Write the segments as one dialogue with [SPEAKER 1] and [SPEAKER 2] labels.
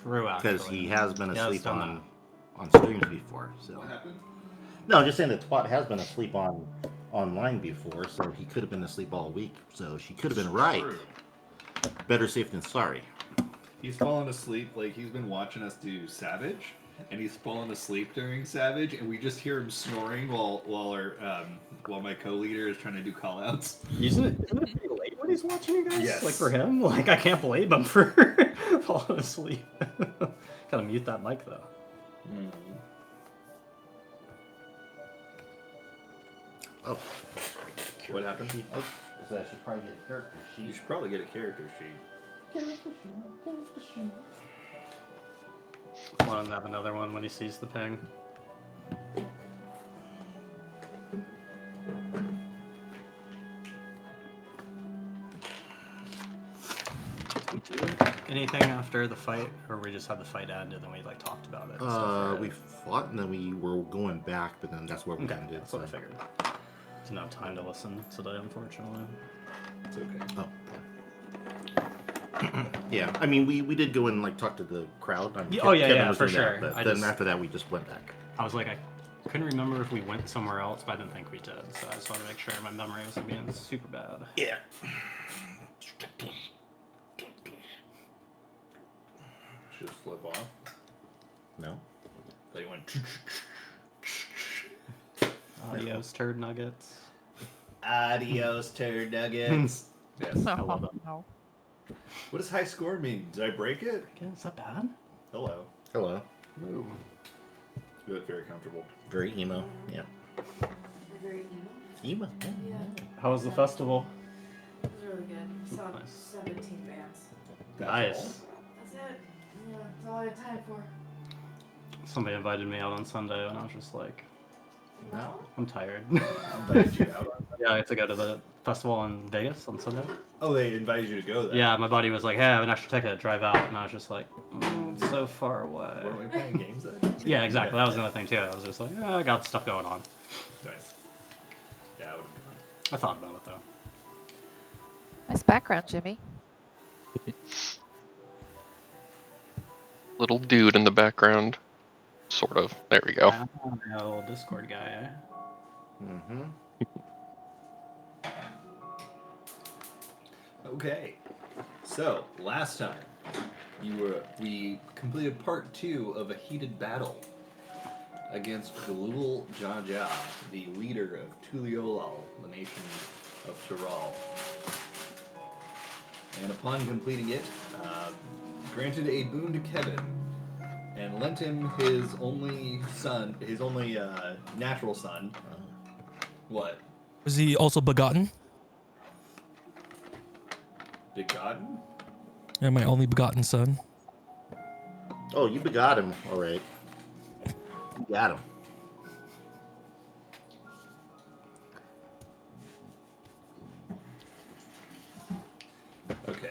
[SPEAKER 1] True, actually.
[SPEAKER 2] Because he has been
[SPEAKER 1] Yeah,
[SPEAKER 2] asleep
[SPEAKER 1] it's done
[SPEAKER 2] on streams before. So.
[SPEAKER 3] What happened?
[SPEAKER 2] No, I'm just saying that Twat has been asleep online before, so he could have been asleep all week. So she could have been right.
[SPEAKER 3] True.
[SPEAKER 2] Better safe than sorry.
[SPEAKER 3] He's fallen asleep. Like he's been watching us do Savage, and he's fallen asleep during Savage, and we just hear him snoring while my co-leader is trying to do callouts.
[SPEAKER 1] Isn't it pretty late when he's watching you guys?
[SPEAKER 3] Yes.
[SPEAKER 1] Like for him? Like I can't blame him for falling asleep. Gotta mute that mic though.
[SPEAKER 3] Mm.
[SPEAKER 2] Oh.
[SPEAKER 3] What happened?
[SPEAKER 2] Oh, so I should probably get a character sheet.
[SPEAKER 3] You should probably get a character sheet.
[SPEAKER 1] Want him to have another one when he sees the ping. Anything after the fight, or we just had the fight end and then we like talked about it? And stuff,
[SPEAKER 2] We fought and then we were going back, but then that's where we
[SPEAKER 1] okay,
[SPEAKER 2] ended.
[SPEAKER 1] that's what I figured. Didn't have time to listen today, unfortunately.
[SPEAKER 3] It's okay.
[SPEAKER 2] Oh. Yeah, I mean, we did go and like talk to the crowd. I mean,
[SPEAKER 1] Oh, yeah,
[SPEAKER 2] Kevin
[SPEAKER 1] yeah,
[SPEAKER 2] was
[SPEAKER 1] for
[SPEAKER 2] doing that,
[SPEAKER 1] sure.
[SPEAKER 2] but
[SPEAKER 1] I
[SPEAKER 2] then
[SPEAKER 1] just-
[SPEAKER 2] after that, we just went back.
[SPEAKER 1] I was like, I couldn't remember if we went somewhere else, but I didn't think we did. So I just wanted to make sure my memory wasn't being super bad.
[SPEAKER 2] Yeah.
[SPEAKER 3] Should just flip off.
[SPEAKER 2] No.
[SPEAKER 3] They went.
[SPEAKER 1] Adios, turd nuggets.
[SPEAKER 3] Adios, turd nuggets. Yes.
[SPEAKER 1] I love it.
[SPEAKER 4] No.
[SPEAKER 3] What does high score mean? Did I break it?
[SPEAKER 1] Okay, is that bad?
[SPEAKER 3] Hello.
[SPEAKER 2] Hello.
[SPEAKER 1] Ooh.
[SPEAKER 3] You look very comfortable.
[SPEAKER 2] Very emo. Yeah.
[SPEAKER 5] Very emo.
[SPEAKER 2] Emo.
[SPEAKER 5] Yeah,
[SPEAKER 1] How was the festival?
[SPEAKER 5] it was really good. Saw
[SPEAKER 1] Nice.
[SPEAKER 5] 17 bands.
[SPEAKER 3] That's
[SPEAKER 1] Nice.
[SPEAKER 5] That's it. Yeah, that's all I had time for.
[SPEAKER 1] Somebody invited me out on Sunday, and I was just like,
[SPEAKER 5] No?
[SPEAKER 1] I'm tired.
[SPEAKER 3] Invited you out on that?
[SPEAKER 1] Yeah, I had to go to the festival in Vegas on Sunday.
[SPEAKER 3] Oh, they invited you to go there.
[SPEAKER 1] Yeah, my buddy was like, hey, I have an extra ticket, drive out. And I was just like, it's so far away.
[SPEAKER 3] Weren't we playing games then?
[SPEAKER 1] Yeah, exactly. That was another thing, too. I was just like, I got stuff going on.
[SPEAKER 3] Nice. Yeah, I would have gone.
[SPEAKER 1] I thought about it, though.
[SPEAKER 4] Nice background, Jimmy.
[SPEAKER 6] Little dude in the background. Sort of. There we go.
[SPEAKER 1] Yeah, a little Discord guy, eh?
[SPEAKER 2] Mm-hmm.
[SPEAKER 3] Okay. So, last time, we completed part 2 of a heated battle against Galul Jaja, the leader of Tuliolal, the nation of Tyrol. And upon completing it, granted a boon to Kevin, and lent him his only son, his only natural son. What?
[SPEAKER 7] Was he also begotten?
[SPEAKER 3] Begotten?
[SPEAKER 7] Yeah, my only begotten son.
[SPEAKER 2] Oh, you begot him. All right. You got him.
[SPEAKER 3] Okay.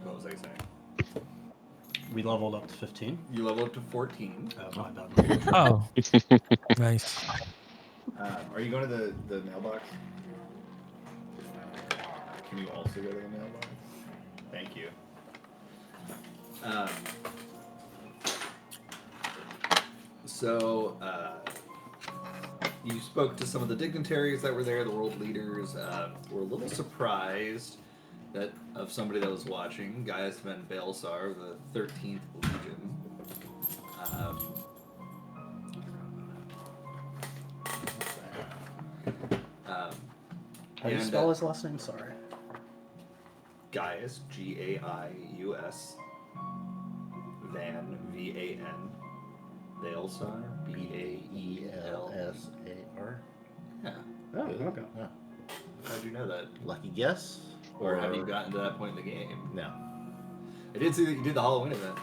[SPEAKER 3] What was I saying?
[SPEAKER 1] We leveled up to 15.
[SPEAKER 3] You leveled up to 14.
[SPEAKER 1] Oh, my bad.
[SPEAKER 7] Oh, nice.
[SPEAKER 3] Are you going to the mailbox? Can you also go to the mailbox? Thank you. So, you spoke to some of the dignitaries that were there, the world leaders. Were a little surprised that of somebody that was watching, Gaius Ben Baelsar of the 13th Legion.
[SPEAKER 1] How do you spell his last name? Sorry.
[SPEAKER 3] Gaius, Gaius, Van, Van, Baelsar,
[SPEAKER 2] Baelsar.
[SPEAKER 3] Yeah.
[SPEAKER 1] Oh, okay.
[SPEAKER 2] Yeah.
[SPEAKER 3] How'd you know that?
[SPEAKER 2] Lucky guess?
[SPEAKER 3] Or have you gotten to that point in the game?
[SPEAKER 2] No.
[SPEAKER 3] I did see that you did the Halloween event.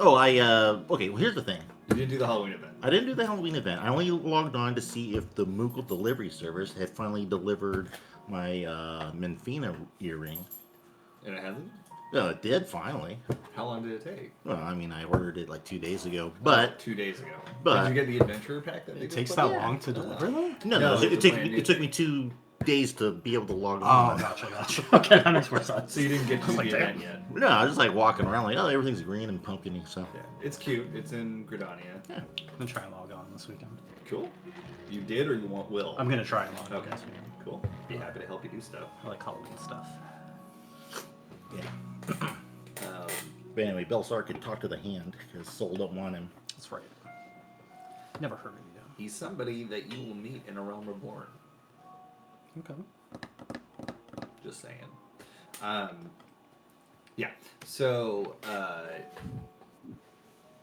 [SPEAKER 2] Oh, okay, well, here's the thing.
[SPEAKER 3] You didn't do the Halloween event.
[SPEAKER 2] I didn't do the Halloween event. I only logged on to see if the Moogle delivery service had finally delivered my Menfina earring.
[SPEAKER 3] And it hasn't?
[SPEAKER 2] No, it did finally.
[SPEAKER 3] How long did it take?
[SPEAKER 2] Well, I mean, I ordered it like 2 days ago, but
[SPEAKER 3] 2 days ago.
[SPEAKER 2] but-
[SPEAKER 3] did you get the adventure pack that they
[SPEAKER 1] It
[SPEAKER 3] just
[SPEAKER 1] takes
[SPEAKER 3] put
[SPEAKER 1] that
[SPEAKER 3] out?
[SPEAKER 1] long to deliver them?
[SPEAKER 2] no,
[SPEAKER 3] No,
[SPEAKER 2] it
[SPEAKER 3] it's
[SPEAKER 2] took
[SPEAKER 3] brand
[SPEAKER 2] me
[SPEAKER 3] new.
[SPEAKER 2] it took me two days to be able to log
[SPEAKER 1] Oh,
[SPEAKER 2] on.
[SPEAKER 1] gotcha. Okay, that makes more sense.
[SPEAKER 3] So you didn't get to
[SPEAKER 1] Like,
[SPEAKER 3] the
[SPEAKER 1] damn.
[SPEAKER 3] event yet.
[SPEAKER 2] No, I was just like walking around like, oh, everything's green and pumpkiny. So
[SPEAKER 3] Yeah, it's cute. It's in Gridania.
[SPEAKER 2] yeah.
[SPEAKER 1] I'm gonna try and log on this weekend.
[SPEAKER 3] Cool. You did or you will?
[SPEAKER 1] I'm gonna try and log on
[SPEAKER 3] Okay.
[SPEAKER 1] this weekend.
[SPEAKER 3] Cool. Be happy to help you do stuff.
[SPEAKER 1] I like Halloween stuff.
[SPEAKER 2] Yeah.
[SPEAKER 3] Um,
[SPEAKER 2] But anyway, Belsar could talk to the hand because Soul don't want him.
[SPEAKER 1] That's right. Never heard of you.
[SPEAKER 3] he's somebody that you will meet in A Realm Reborn.
[SPEAKER 1] Okay.
[SPEAKER 3] Just saying. Yeah. So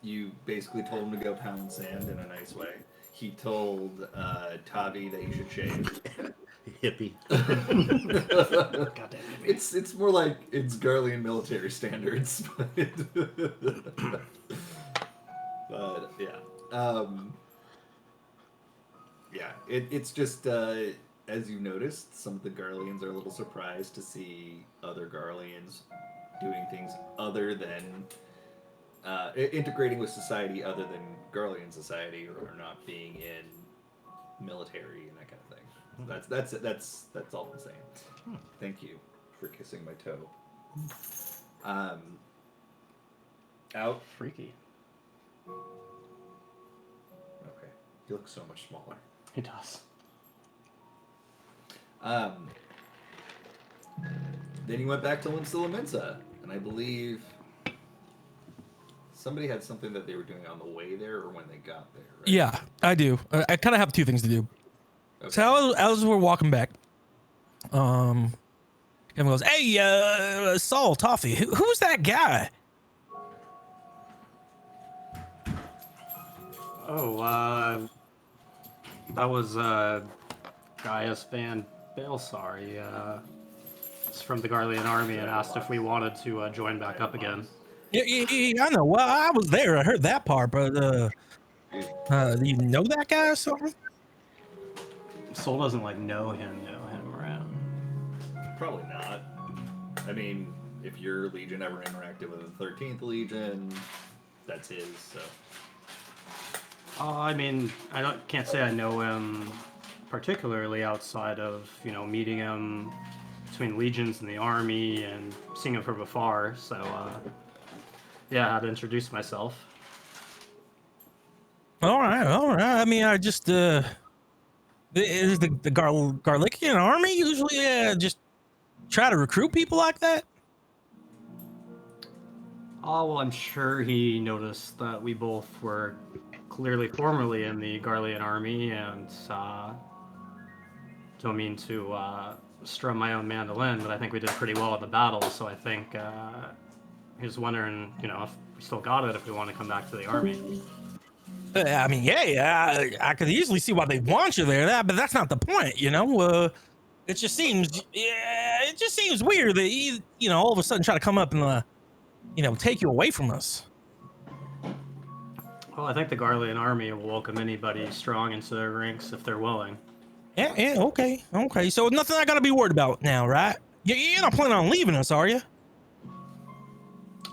[SPEAKER 3] you basically told him to go pound sand in a nice way. He told Tavi that you should shave.
[SPEAKER 2] Hippie.
[SPEAKER 1] Goddamn it.
[SPEAKER 3] It's more like it's Garlean military standards, but yeah, yeah. It's just as you noticed, some of the Garleans are a little surprised to see other Garleans doing things other than integrating with society other than Garlean society, or not being in military and that kind of thing. That's all I'm saying. Thank you for kissing my toe. Out.
[SPEAKER 1] Freaky.
[SPEAKER 3] Okay. You look so much smaller.
[SPEAKER 1] He does.
[SPEAKER 3] Then you went back to Linsilla Mensa, and I believe somebody had something that they were doing on the way there or when they got there, right?
[SPEAKER 7] Yeah, I do. I kind of have two things to do.
[SPEAKER 3] Okay.
[SPEAKER 7] So as we're walking back, Kevin goes, "Hey, Saul, Toffee, who's that guy?"
[SPEAKER 1] Oh, that was Gaius Van Balesar. He is from the Garlean army and asked if we wanted to join back up again.
[SPEAKER 7] Yeah, I know. Well, I was there. I heard that part, but do you know that guy or something?
[SPEAKER 1] Soul doesn't like know him, right?
[SPEAKER 3] Probably not. I mean, if your Legion ever interacted with the 13th Legion, that's his, so.
[SPEAKER 1] I mean, can't say I know him particularly outside of, meeting him between legions and the army and seeing him from afar. So, yeah, I had to introduce myself.
[SPEAKER 7] All right. I mean, I just is the Garlikian army usually just try to recruit people like that?
[SPEAKER 1] Oh, well, I'm sure he noticed that we both were clearly formerly in the Garlean army, and don't mean to strum my own mandolin, but I think we did pretty well at the battle, so I think he was wondering, if we still got it, if we want to come back to the army.
[SPEAKER 7] I mean, yeah, I could easily see why they want you there, but that's not the point, It just seems, weird that you all of a sudden try to come up and, take you away from us.
[SPEAKER 1] Well, I think the Garlean army will welcome anybody strong into their ranks if they're willing.
[SPEAKER 7] Yeah, okay. So nothing I gotta be worried about now, right? You're not planning on leaving us, are you?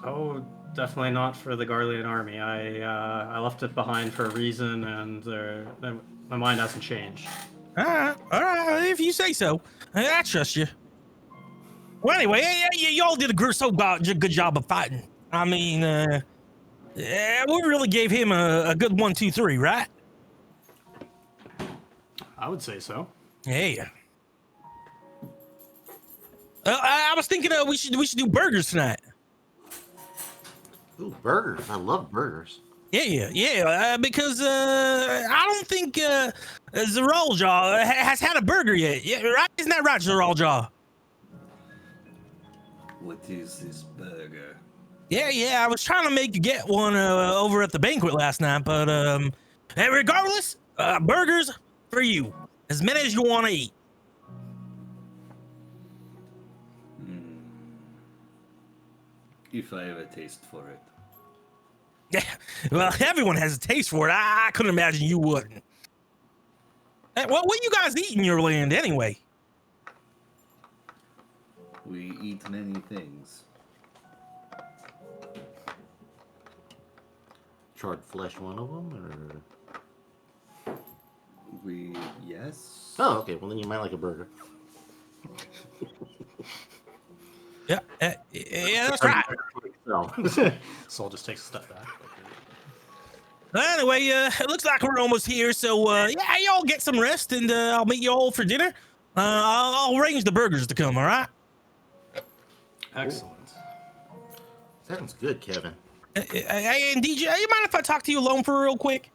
[SPEAKER 1] Oh, definitely not for the Garlean army. I left it behind for a reason, and my mind hasn't changed.
[SPEAKER 7] All right, if you say so. I trust you. Well, anyway, y'all did a good job of fighting. I mean, we really gave him a good 1, 2, 3, right?
[SPEAKER 1] I would say so.
[SPEAKER 7] Yeah. I was thinking we should do burgers tonight.
[SPEAKER 2] Ooh, burgers. I love burgers.
[SPEAKER 7] Yeah. Because I don't think Zeraljaw has had a burger yet. Yeah, right? Isn't that right, Zeraljaw?
[SPEAKER 3] What is this burger?
[SPEAKER 7] Yeah. I was trying to make you get one over at the banquet last night, but regardless, burgers for you. As many as you want to eat.
[SPEAKER 3] If I have a taste for it.
[SPEAKER 7] Yeah, well, everyone has a taste for it. I couldn't imagine you wouldn't. Hey, what you guys eat in your land anyway?
[SPEAKER 3] We eat many things.
[SPEAKER 2] Charred flesh, one of them, or?
[SPEAKER 3] Yes.
[SPEAKER 2] Oh, okay. Well, then you might like a burger.
[SPEAKER 7] Yeah, yeah, that's right.
[SPEAKER 2] So,
[SPEAKER 1] Soul just takes a step back.
[SPEAKER 7] Anyway, it looks like we're almost here, so yeah, y'all get some rest, and I'll meet you all for dinner. I'll arrange the burgers to come. All right.
[SPEAKER 1] Excellent.
[SPEAKER 2] sounds good, Kevin.
[SPEAKER 7] Hey, and DJ, you mind if I talk to you alone for real quick?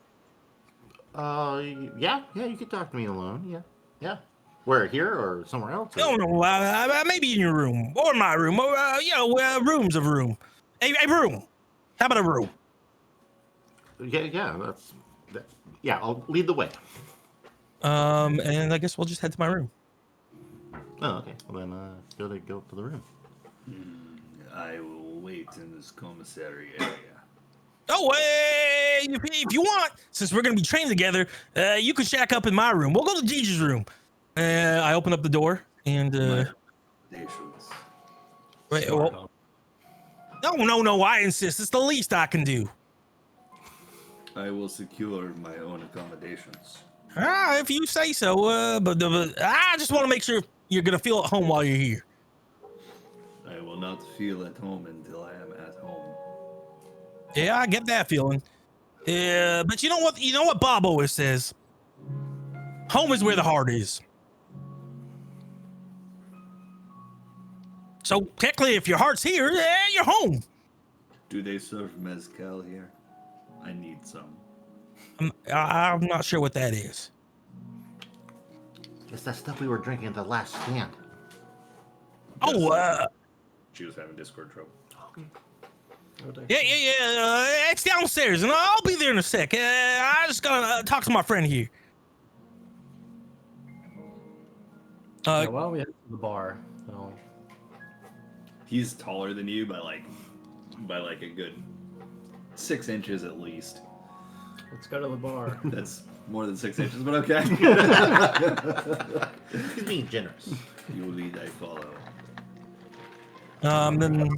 [SPEAKER 2] Yeah, you can talk to me alone. Yeah. Where, here or somewhere else?
[SPEAKER 7] No, maybe in your room or my room, or rooms of room. A room. How about a room?
[SPEAKER 2] Yeah, yeah, I'll lead the way.
[SPEAKER 7] And I guess we'll just head to my room.
[SPEAKER 2] Oh, okay. Well, then, go to the room.
[SPEAKER 3] I will wait in this commissary area.
[SPEAKER 7] Oh, hey, if you want, since we're gonna be trained together, you can shack up in my room. We'll go to DJ's room. I open up the door and wait, well, no, I insist. It's the least I can do.
[SPEAKER 3] I will secure my own accommodations.
[SPEAKER 7] If you say so. But I just want to make sure you're gonna feel at home while you're here.
[SPEAKER 3] I will not feel at home until I am at home.
[SPEAKER 7] Yeah, I get that feeling. Yeah, but you know what? You know what Bob always says. Home is where the heart is. So technically, if your heart's here, you're home.
[SPEAKER 3] Do they serve mezcal here? I need some.
[SPEAKER 7] I'm not sure what that is.
[SPEAKER 2] It's that stuff we were drinking at the last stand.
[SPEAKER 7] Oh,
[SPEAKER 3] She was having Discord trouble.
[SPEAKER 7] yeah. It's downstairs, and I'll be there in a sec. I just gotta talk to my friend here.
[SPEAKER 1] Well, we head to the bar. So.
[SPEAKER 3] He's taller than you by like a good 6 inches at least.
[SPEAKER 1] Let's go to the bar.
[SPEAKER 3] That's more than 6 inches, but okay.
[SPEAKER 2] He's being generous.
[SPEAKER 3] You lead, I follow.
[SPEAKER 7] Then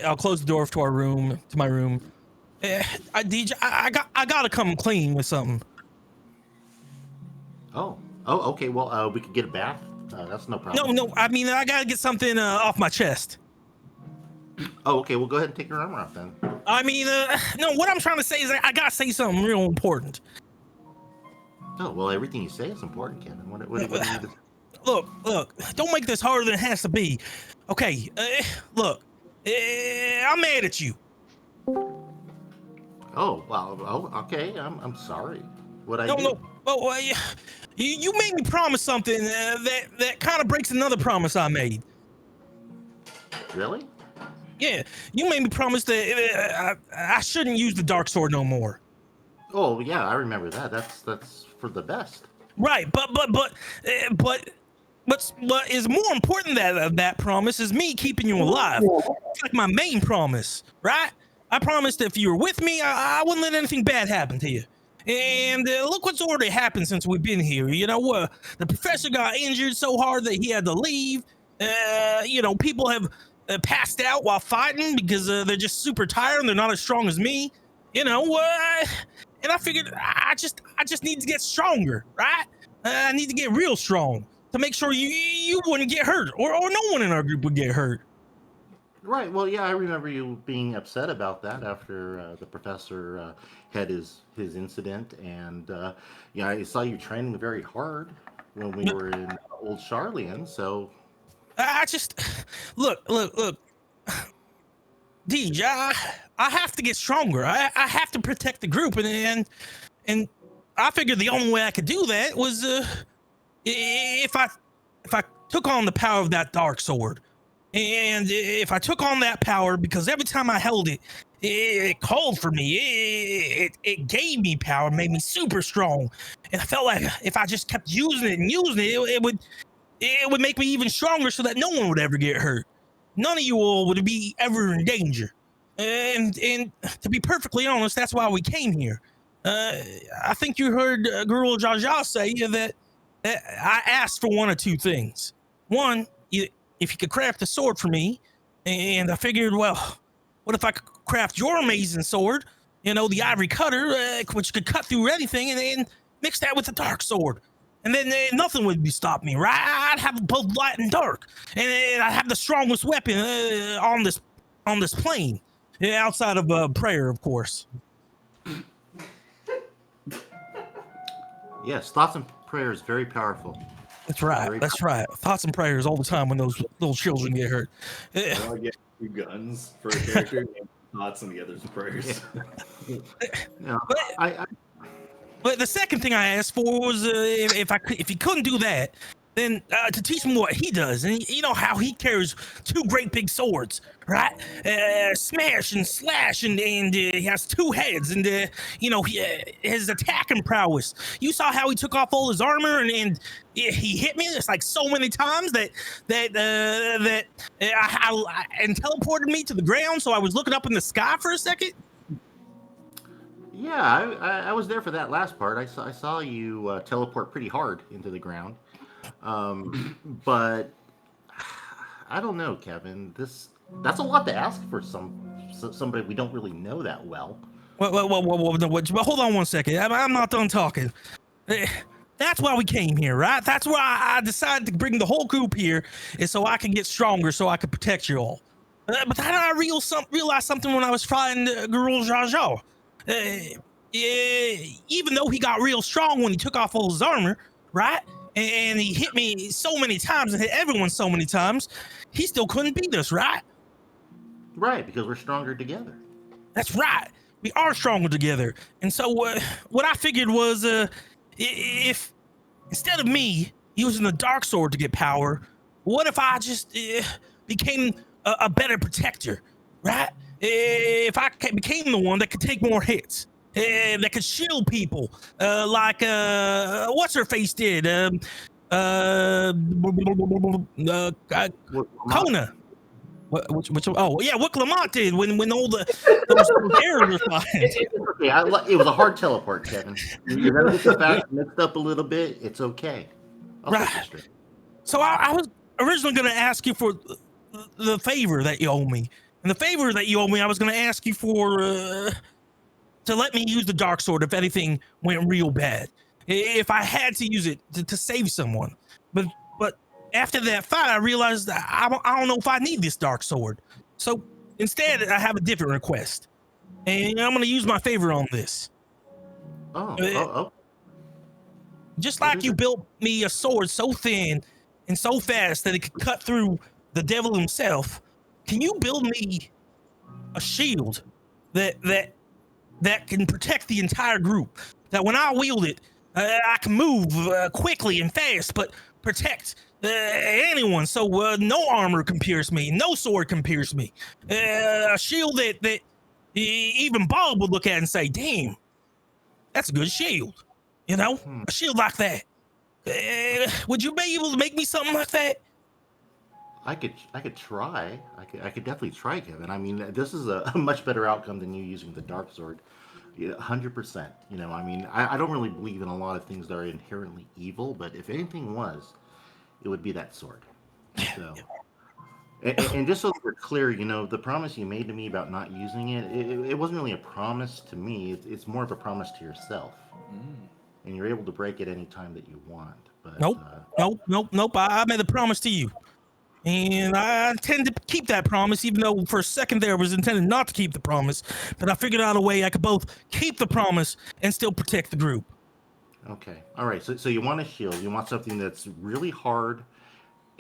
[SPEAKER 7] I'll close the door to my room. DJ, I gotta come clean with something.
[SPEAKER 2] Oh, okay. Well, we could get a bath. That's no problem.
[SPEAKER 7] No, I mean I gotta get something off my chest.
[SPEAKER 2] Oh, okay. Well, go ahead and take your armor off then.
[SPEAKER 7] I mean, no, what I'm trying to say is I gotta say something real important.
[SPEAKER 2] Oh, well, everything you say is important, Kevin. What do you need to...
[SPEAKER 7] Look, don't make this harder than it has to be. Okay, look, I'm mad at you.
[SPEAKER 2] Oh, well, okay. I'm sorry. What I
[SPEAKER 7] No,
[SPEAKER 2] do?
[SPEAKER 7] no. Oh, you made me promise something that kind of breaks another promise I made.
[SPEAKER 2] Really?
[SPEAKER 7] Yeah, you made me promise that I shouldn't use the dark sword no more.
[SPEAKER 2] Oh, yeah, I remember that. That's for the best.
[SPEAKER 7] Right, but what is more important than that promise is me keeping you alive. It's like my main promise, right? I promised if you were with me, I wouldn't let anything bad happen to you. And look what's already happened since we've been here. You know, the professor got injured so hard that he had to leave. People have passed out while fighting because they're just super tired and they're not as strong as me. And I figured I just need to get stronger, right? I need to get real strong to make sure you wouldn't get hurt or no one in our group would get hurt.
[SPEAKER 2] Right. Well, yeah, I remember you being upset about that after the professor had his incident, and I saw you training very hard when we were in Old Charlian. So
[SPEAKER 7] I just look, Deej, I have to get stronger. I have to protect the group, and I figured the only way I could do that was if I took on the power of that dark sword. And if I took on that power, because every time I held it, it called for me. It gave me power, made me super strong. And I felt like if I just kept using it, it would make me even stronger so that no one would ever get hurt. None of you all would be ever in danger. And to be perfectly honest, that's why we came here. I think you heard Guru Jaja say that I asked for one or two things. One, if you could craft a sword for me, and I figured, well, what if I could craft your amazing sword, the ivory cutter, which could cut through anything, and mix that with the dark sword. and then nothing would stop me, right? I'd have both light and dark, and I'd have the strongest weapon on this plane, outside of prayer, of course.
[SPEAKER 2] Yes, thoughts and prayers very powerful.
[SPEAKER 7] That's right.
[SPEAKER 2] Very
[SPEAKER 7] That's right. Thoughts and prayers all the time when those little children get hurt.
[SPEAKER 3] I want to get 2 guns for a character, and thoughts, and the other's prayers.
[SPEAKER 2] No,
[SPEAKER 7] But,
[SPEAKER 2] I
[SPEAKER 7] but the second thing I asked for was if he couldn't do that, then to teach him what he does, and you know how he carries 2 great big swords, right? Smash and slash, and he has 2 heads, and his attacking prowess. You saw how he took off all his armor, and he hit me. It's like so many times that and teleported me to the ground. So I was looking up in the sky for a second.
[SPEAKER 2] Yeah, I was there for that last part. I saw you teleport pretty hard into the ground. But I don't know, Kevin. That's a lot to ask for somebody we don't really know that well.
[SPEAKER 7] Well, hold on one second. I'm not done talking. That's why we came here, right? That's why I decided to bring the whole group here, is so I can get stronger, so I can protect you all. But then I realized something when I was fighting Guru Zhao. Even though he got real strong when he took off all his armor, right? And he hit me so many times and hit everyone so many times, he still couldn't beat us, right?
[SPEAKER 2] Right, because we're stronger together.
[SPEAKER 7] That's right. We are stronger together. And so what I figured was if instead of me using the dark sword to get power, what if I just became a better protector, right? If I became the one that could take more hits, that could shield people, like what's her face did, Kona. What Lamont did when all those arrows were flying.
[SPEAKER 2] Okay, it was a hard teleport, Kevin. You're gonna get the facts mixed up a little bit. It's okay. I'll set you straight.
[SPEAKER 7] So I was originally going to ask you for the favor that you owe me, and the favor that you owe me, I was going to ask you for to let me use the dark sword if anything went real bad, if I had to use it to save someone. But after that fight, I realized that I don't know if I need this dark sword. So instead, I have a different request, and I'm going to use my favor on this.
[SPEAKER 2] Oh.
[SPEAKER 7] Just like you built me a sword so thin and so fast that it could cut through the devil himself, can you build me a shield that can protect the entire group? That when I wield it, I can move quickly and fast, but protect anyone. So no armor can pierce me, no sword can pierce me. A shield that even Bob would look at and say, "Damn, that's a good shield." You know, a shield like that. Would you be able to make me something like that?
[SPEAKER 2] I could try. I could definitely try, Kevin. I mean, this is a much better outcome than you using the dark sword. 100%. You know, I mean, I don't really believe in a lot of things that are inherently evil, but if anything was, it would be that sword. So, and just so that we're clear, you know, the promise you made to me about not using it wasn't really a promise to me. It's more of a promise to yourself. And you're able to break it any time that you want. But
[SPEAKER 7] Nope. I made a promise to you, and I intend to keep that promise, even though for a second there I was intending not to keep the promise. But I figured out a way I could both keep the promise and still protect the group.
[SPEAKER 2] Okay. All right. So you want a shield. You want something that's really hard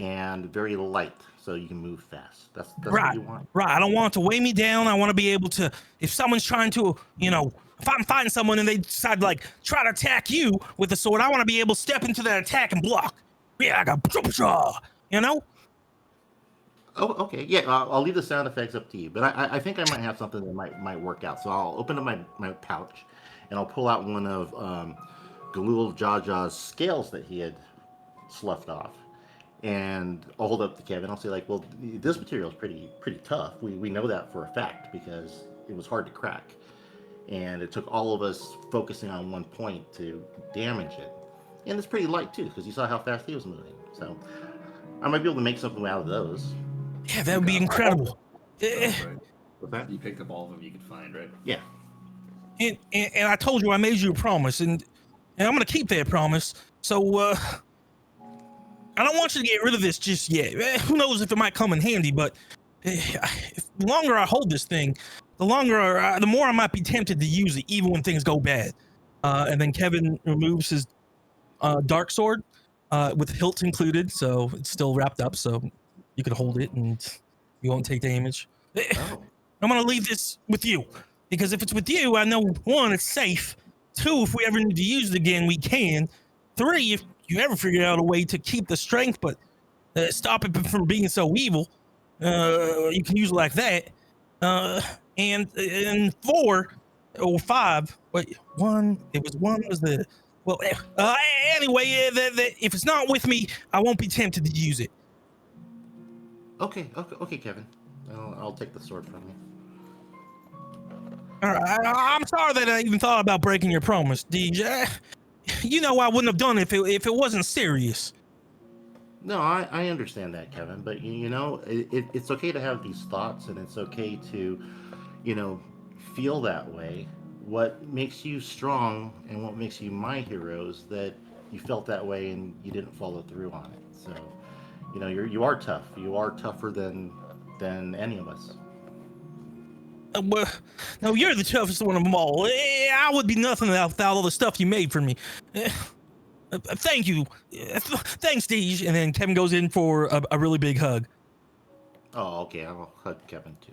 [SPEAKER 2] and very light, so you can move fast. That's
[SPEAKER 7] Right.
[SPEAKER 2] what you want.
[SPEAKER 7] Right. I don't want it to weigh me down. I want to be able to, if someone's trying to, if I'm fighting someone and they decide to try to attack you with a sword, I want to be able to step into that attack and block. Yeah, I got, you know?
[SPEAKER 2] Oh, okay. Yeah, I'll leave the sound effects up to you. But I think I might have something that might work out. So I'll open up my pouch, and I'll pull out one of Galul Jaja's scales that he had sloughed off. And I'll hold up to Kevin. I'll say, well, this material is pretty tough. We know that for a fact because it was hard to crack. And it took all of us focusing on one point to damage it. And it's pretty light, too, because you saw how fast he was moving. So I might be able to make something out of those.
[SPEAKER 7] Yeah, that would be incredible.
[SPEAKER 3] Right.
[SPEAKER 2] What's that?
[SPEAKER 3] You picked up all of them you could find, right?
[SPEAKER 2] Yeah.
[SPEAKER 7] And I told you I made you a promise, and and I'm gonna keep that promise. So, I don't want you to get rid of this just yet. Who knows if it might come in handy, but the longer I hold this thing, the more I might be tempted to use it, even when things go bad. And then Kevin removes his dark sword with hilt included, so it's still wrapped up, so you can hold it and you won't take damage.
[SPEAKER 2] Oh,
[SPEAKER 7] I'm gonna leave this with you because if it's with you, I know one, it's safe. Two, if we ever need to use it again, we can. Three, if you ever figure out a way to keep the strength but stop it from being so evil, you can use it like that. And four or five. Wait, one. It was one. Was the well? Anyway, if it's not with me, I won't be tempted to use it.
[SPEAKER 2] okay, Kevin. I'll take the sword from you.
[SPEAKER 7] All right, I'm sorry that I even thought about breaking your promise, DJ. You know I wouldn't have done it if it wasn't serious.
[SPEAKER 2] No, I understand that, Kevin. But you know, it's okay to have these thoughts, and it's okay to, you know, feel that way. What makes you strong and what makes you my hero is that you felt that way and you didn't follow through on it. So, you know, you are tough. You are tougher than any of us.
[SPEAKER 7] Well, no, you're the toughest one of them all. I would be nothing without all the stuff you made for me. Thank you. Thanks, Deej. And then Kevin goes in for a really big hug.
[SPEAKER 2] Oh, okay. I'll hug Kevin too.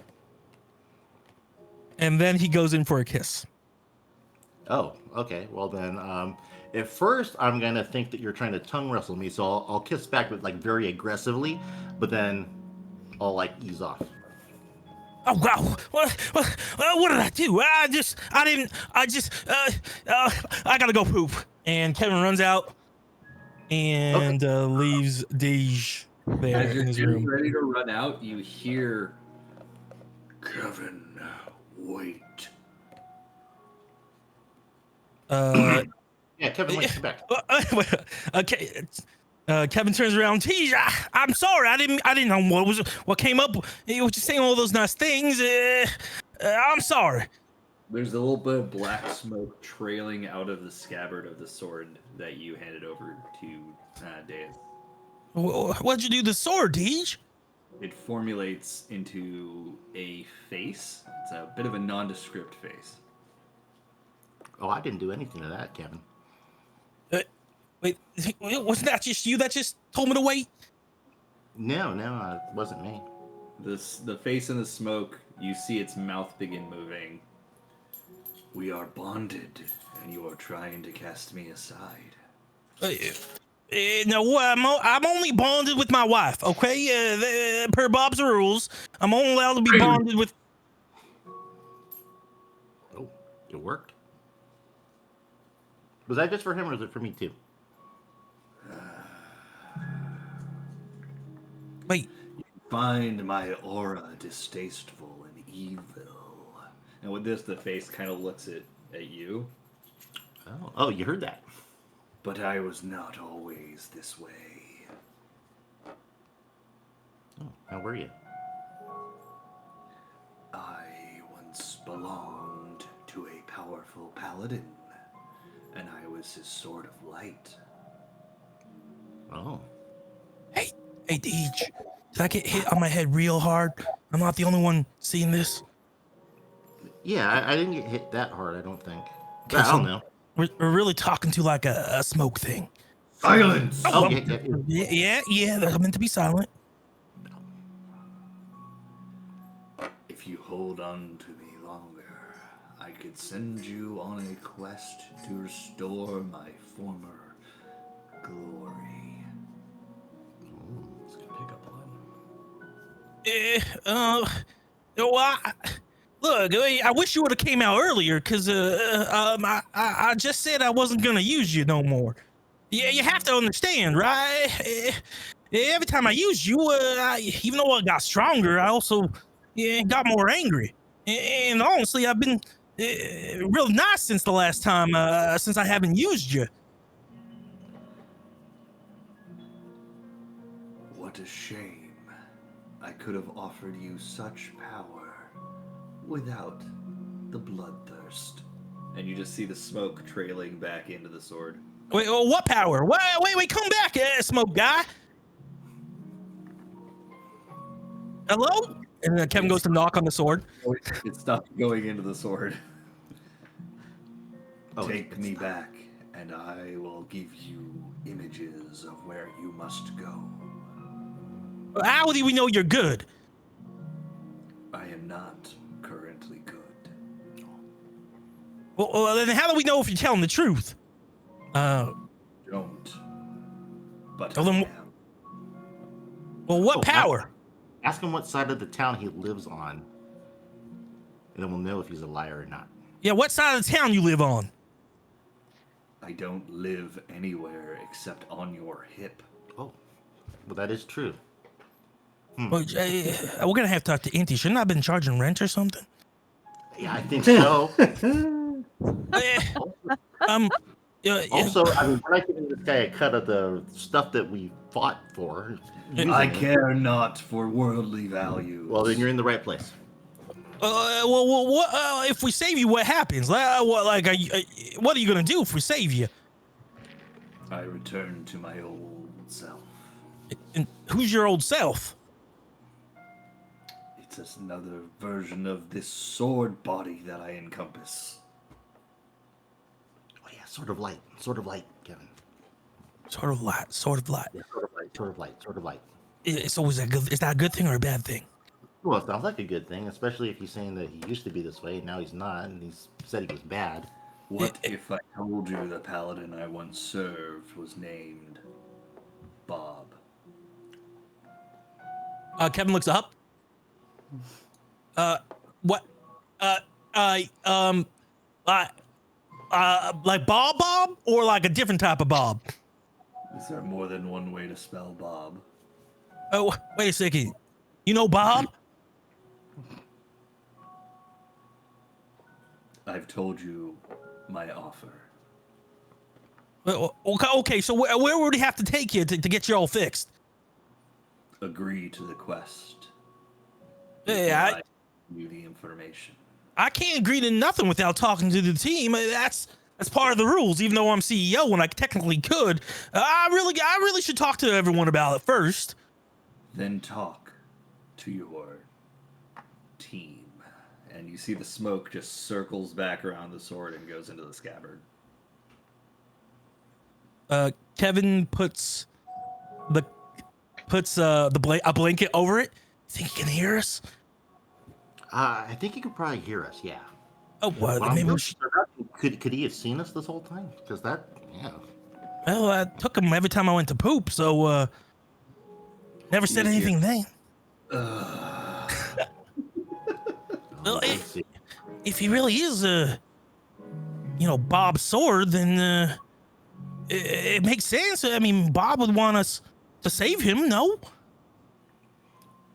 [SPEAKER 7] And then he goes in for a kiss.
[SPEAKER 2] Oh, okay. Well then, at first I'm gonna think that you're trying to tongue wrestle me, so I'll kiss back with like very aggressively, but then I'll like ease off.
[SPEAKER 7] Oh wow! What did I do? I gotta go poop. And Kevin runs out and leaves Deej there
[SPEAKER 3] As you're
[SPEAKER 7] in his
[SPEAKER 3] getting
[SPEAKER 7] room.
[SPEAKER 3] ready to run out, you hear, Kevin, wait.
[SPEAKER 2] Yeah, Kevin, wait, come back.
[SPEAKER 7] Okay. Kevin turns around. Deej, I'm sorry. I didn't know what came up. You were just saying all those nice things. I'm sorry.
[SPEAKER 3] There's a little bit of black smoke trailing out of the scabbard of the sword that you handed over to Deus.
[SPEAKER 7] What'd you do to the sword, Deej?
[SPEAKER 3] It formulates into a face. It's a bit of a nondescript face.
[SPEAKER 2] Oh, I didn't do anything to that, Kevin.
[SPEAKER 7] Wait, wasn't that just you that just told me to wait?
[SPEAKER 2] No, it wasn't me.
[SPEAKER 3] The face in the smoke, you see its mouth begin moving. We are bonded, and you are trying to cast me aside.
[SPEAKER 7] No, I'm only bonded with my wife, okay? Per Bob's rules, I'm only allowed to be bonded with...
[SPEAKER 2] Oh, it worked. Was that just for him or was it for me too?
[SPEAKER 7] Wait,
[SPEAKER 3] Find my aura distasteful and evil. And with this, the face kind of looks at you.
[SPEAKER 2] Oh, you heard that.
[SPEAKER 3] But I was not always this way.
[SPEAKER 2] Oh, how were you?
[SPEAKER 3] I once belonged to a powerful paladin, and I was his sword of light.
[SPEAKER 2] Oh.
[SPEAKER 7] hey, Deej, did I get hit on my head real hard? I'm not the only one seeing this.
[SPEAKER 2] Yeah, I didn't get hit that hard, I don't think.
[SPEAKER 7] Okay,
[SPEAKER 2] I
[SPEAKER 7] so
[SPEAKER 2] don't know.
[SPEAKER 7] We're really talking to like a smoke thing.
[SPEAKER 3] Silence!
[SPEAKER 2] Oh,
[SPEAKER 7] well, yeah, they're meant to be silent.
[SPEAKER 3] If you hold on to me longer, I could send you on a quest to restore my former glory.
[SPEAKER 1] It's a good pickup line.
[SPEAKER 7] Look, I wish you would have came out earlier, cause I just said I wasn't gonna use you no more. Yeah, you have to understand, right? Every time I used you, even though I got stronger, I also got more angry. And honestly, I've been real nice since the last time, since I haven't used you.
[SPEAKER 3] What a shame. I could have offered you such power without the bloodthirst. and you just see the smoke trailing back into the sword.
[SPEAKER 7] Wait, what power? Wait, come back, smoke guy. Hello? And then Kevin goes to knock on the sword.
[SPEAKER 3] It stopped going into the sword.
[SPEAKER 2] Oh,
[SPEAKER 3] Take me back, and I will give you images of where you must go.
[SPEAKER 7] How do we know you're good?
[SPEAKER 3] I am not currently good.
[SPEAKER 7] Well, then how do we know if you're telling the truth?
[SPEAKER 3] Don't. But
[SPEAKER 7] Well, then-
[SPEAKER 3] I am.
[SPEAKER 7] Well, what power?
[SPEAKER 2] Ask him what side of the town he lives on, and then we'll know if he's a liar or not.
[SPEAKER 7] Yeah, what side of the town you live on?
[SPEAKER 3] I don't live anywhere except on your hip.
[SPEAKER 2] Oh, well, that is true.
[SPEAKER 7] Well, we're gonna have to talk to Inti. Shouldn't I have been charging rent or something?
[SPEAKER 2] Yeah, I think so. Also, I mean, we're not giving this guy a cut of the stuff that we fought for.
[SPEAKER 3] I
[SPEAKER 2] using it.
[SPEAKER 3] care not for worldly values.
[SPEAKER 2] Well, then you're in the right place.
[SPEAKER 7] What if we save you? What happens? What are you gonna do if we save you?
[SPEAKER 3] I return to my old self.
[SPEAKER 7] And who's your old self?
[SPEAKER 3] It's just another version of this sword body that I encompass.
[SPEAKER 2] Oh yeah, sort of light, Kevin.
[SPEAKER 7] Sort of light.
[SPEAKER 2] Yeah, sort of light.
[SPEAKER 7] So is that a good thing or a bad thing?
[SPEAKER 2] Well, it sounds like a good thing, especially if he's saying that he used to be this way and now he's not, and he's said he was bad.
[SPEAKER 3] What if I told you the paladin I once served was named Bob?
[SPEAKER 7] Kevin looks up. What? Like Bob, or like a different type of Bob?
[SPEAKER 3] Is there more than one way to spell Bob?
[SPEAKER 7] Oh, wait a second. You know Bob?
[SPEAKER 3] I've told you my offer.
[SPEAKER 7] Okay. So where would he have to take you to get you all fixed?
[SPEAKER 3] Agree to the quest.
[SPEAKER 7] Yeah,
[SPEAKER 3] I give you the information.
[SPEAKER 7] I can't agree to nothing without talking to the team. That's part of the rules. Even though I'm CEO and I technically could, I really should talk to everyone about it first.
[SPEAKER 3] Then talk to your team. And you see the smoke just circles back around the sword and goes into the scabbard.
[SPEAKER 7] Kevin puts a blanket over it. Think he can hear us?
[SPEAKER 2] I think he could probably hear us. Yeah.
[SPEAKER 7] Oh, what?
[SPEAKER 2] Well,
[SPEAKER 7] Maybe we should.
[SPEAKER 2] Could he have seen us this whole time? Because yeah.
[SPEAKER 7] Well, I took him every time I went to poop, so never said anything then. Well, if he really is Bob's sword, then it makes sense. I mean, Bob would want us to save him, no?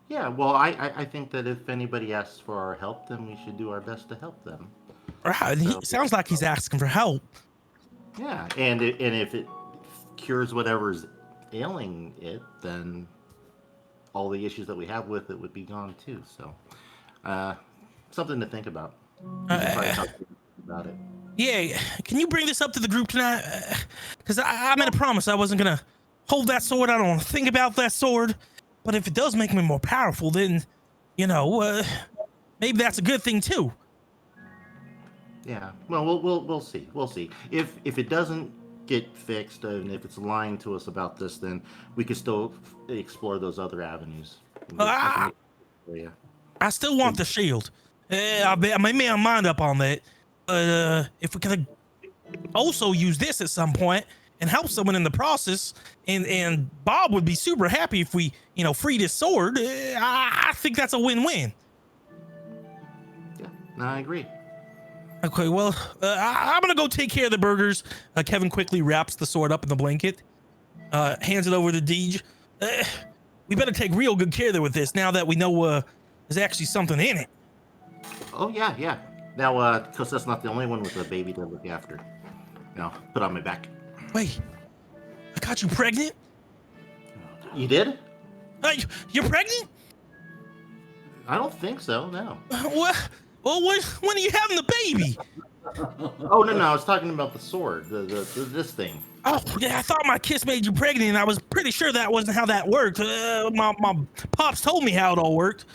[SPEAKER 2] Yeah, well, I think that if anybody asks for our help, then we should do our best to help them.
[SPEAKER 7] Right. He sounds like he's asking for help.
[SPEAKER 2] Yeah, and if it cures whatever's ailing it, then all the issues that we have with it would be gone too. So, something to think about. We should probably talk about it.
[SPEAKER 7] Yeah, can you bring this up to the group tonight? Because I made a promise I wasn't gonna hold that sword. I don't want to think about that sword. But if it does make me more powerful, then, maybe that's a good thing too.
[SPEAKER 2] Yeah. Well, we'll see. We'll see. If it doesn't get fixed, and if it's lying to us about this, then we can still explore those other avenues.
[SPEAKER 7] I still want the shield. I made my mind up on that. If we could also use this at some point and help someone in the process, and Bob would be super happy if we, freed his sword. I think that's a win-win.
[SPEAKER 2] Yeah, no, I agree.
[SPEAKER 7] Okay, well, I'm gonna go take care of the burgers. Kevin quickly wraps the sword up in the blanket, hands it over to Deej. We better take real good care with this now that we know there's actually something in it.
[SPEAKER 2] Oh yeah. Now, because that's not the only one with a baby to look after. Now, put on my back.
[SPEAKER 7] Wait, I got you pregnant?
[SPEAKER 2] You did?
[SPEAKER 7] You're pregnant?
[SPEAKER 2] I don't think so. No.
[SPEAKER 7] What? Well, when are you having the baby?
[SPEAKER 2] Oh no, I was talking about the sword, this thing.
[SPEAKER 7] Oh, yeah, I thought my kiss made you pregnant, and I was pretty sure that wasn't how that worked. My pops told me how it all worked.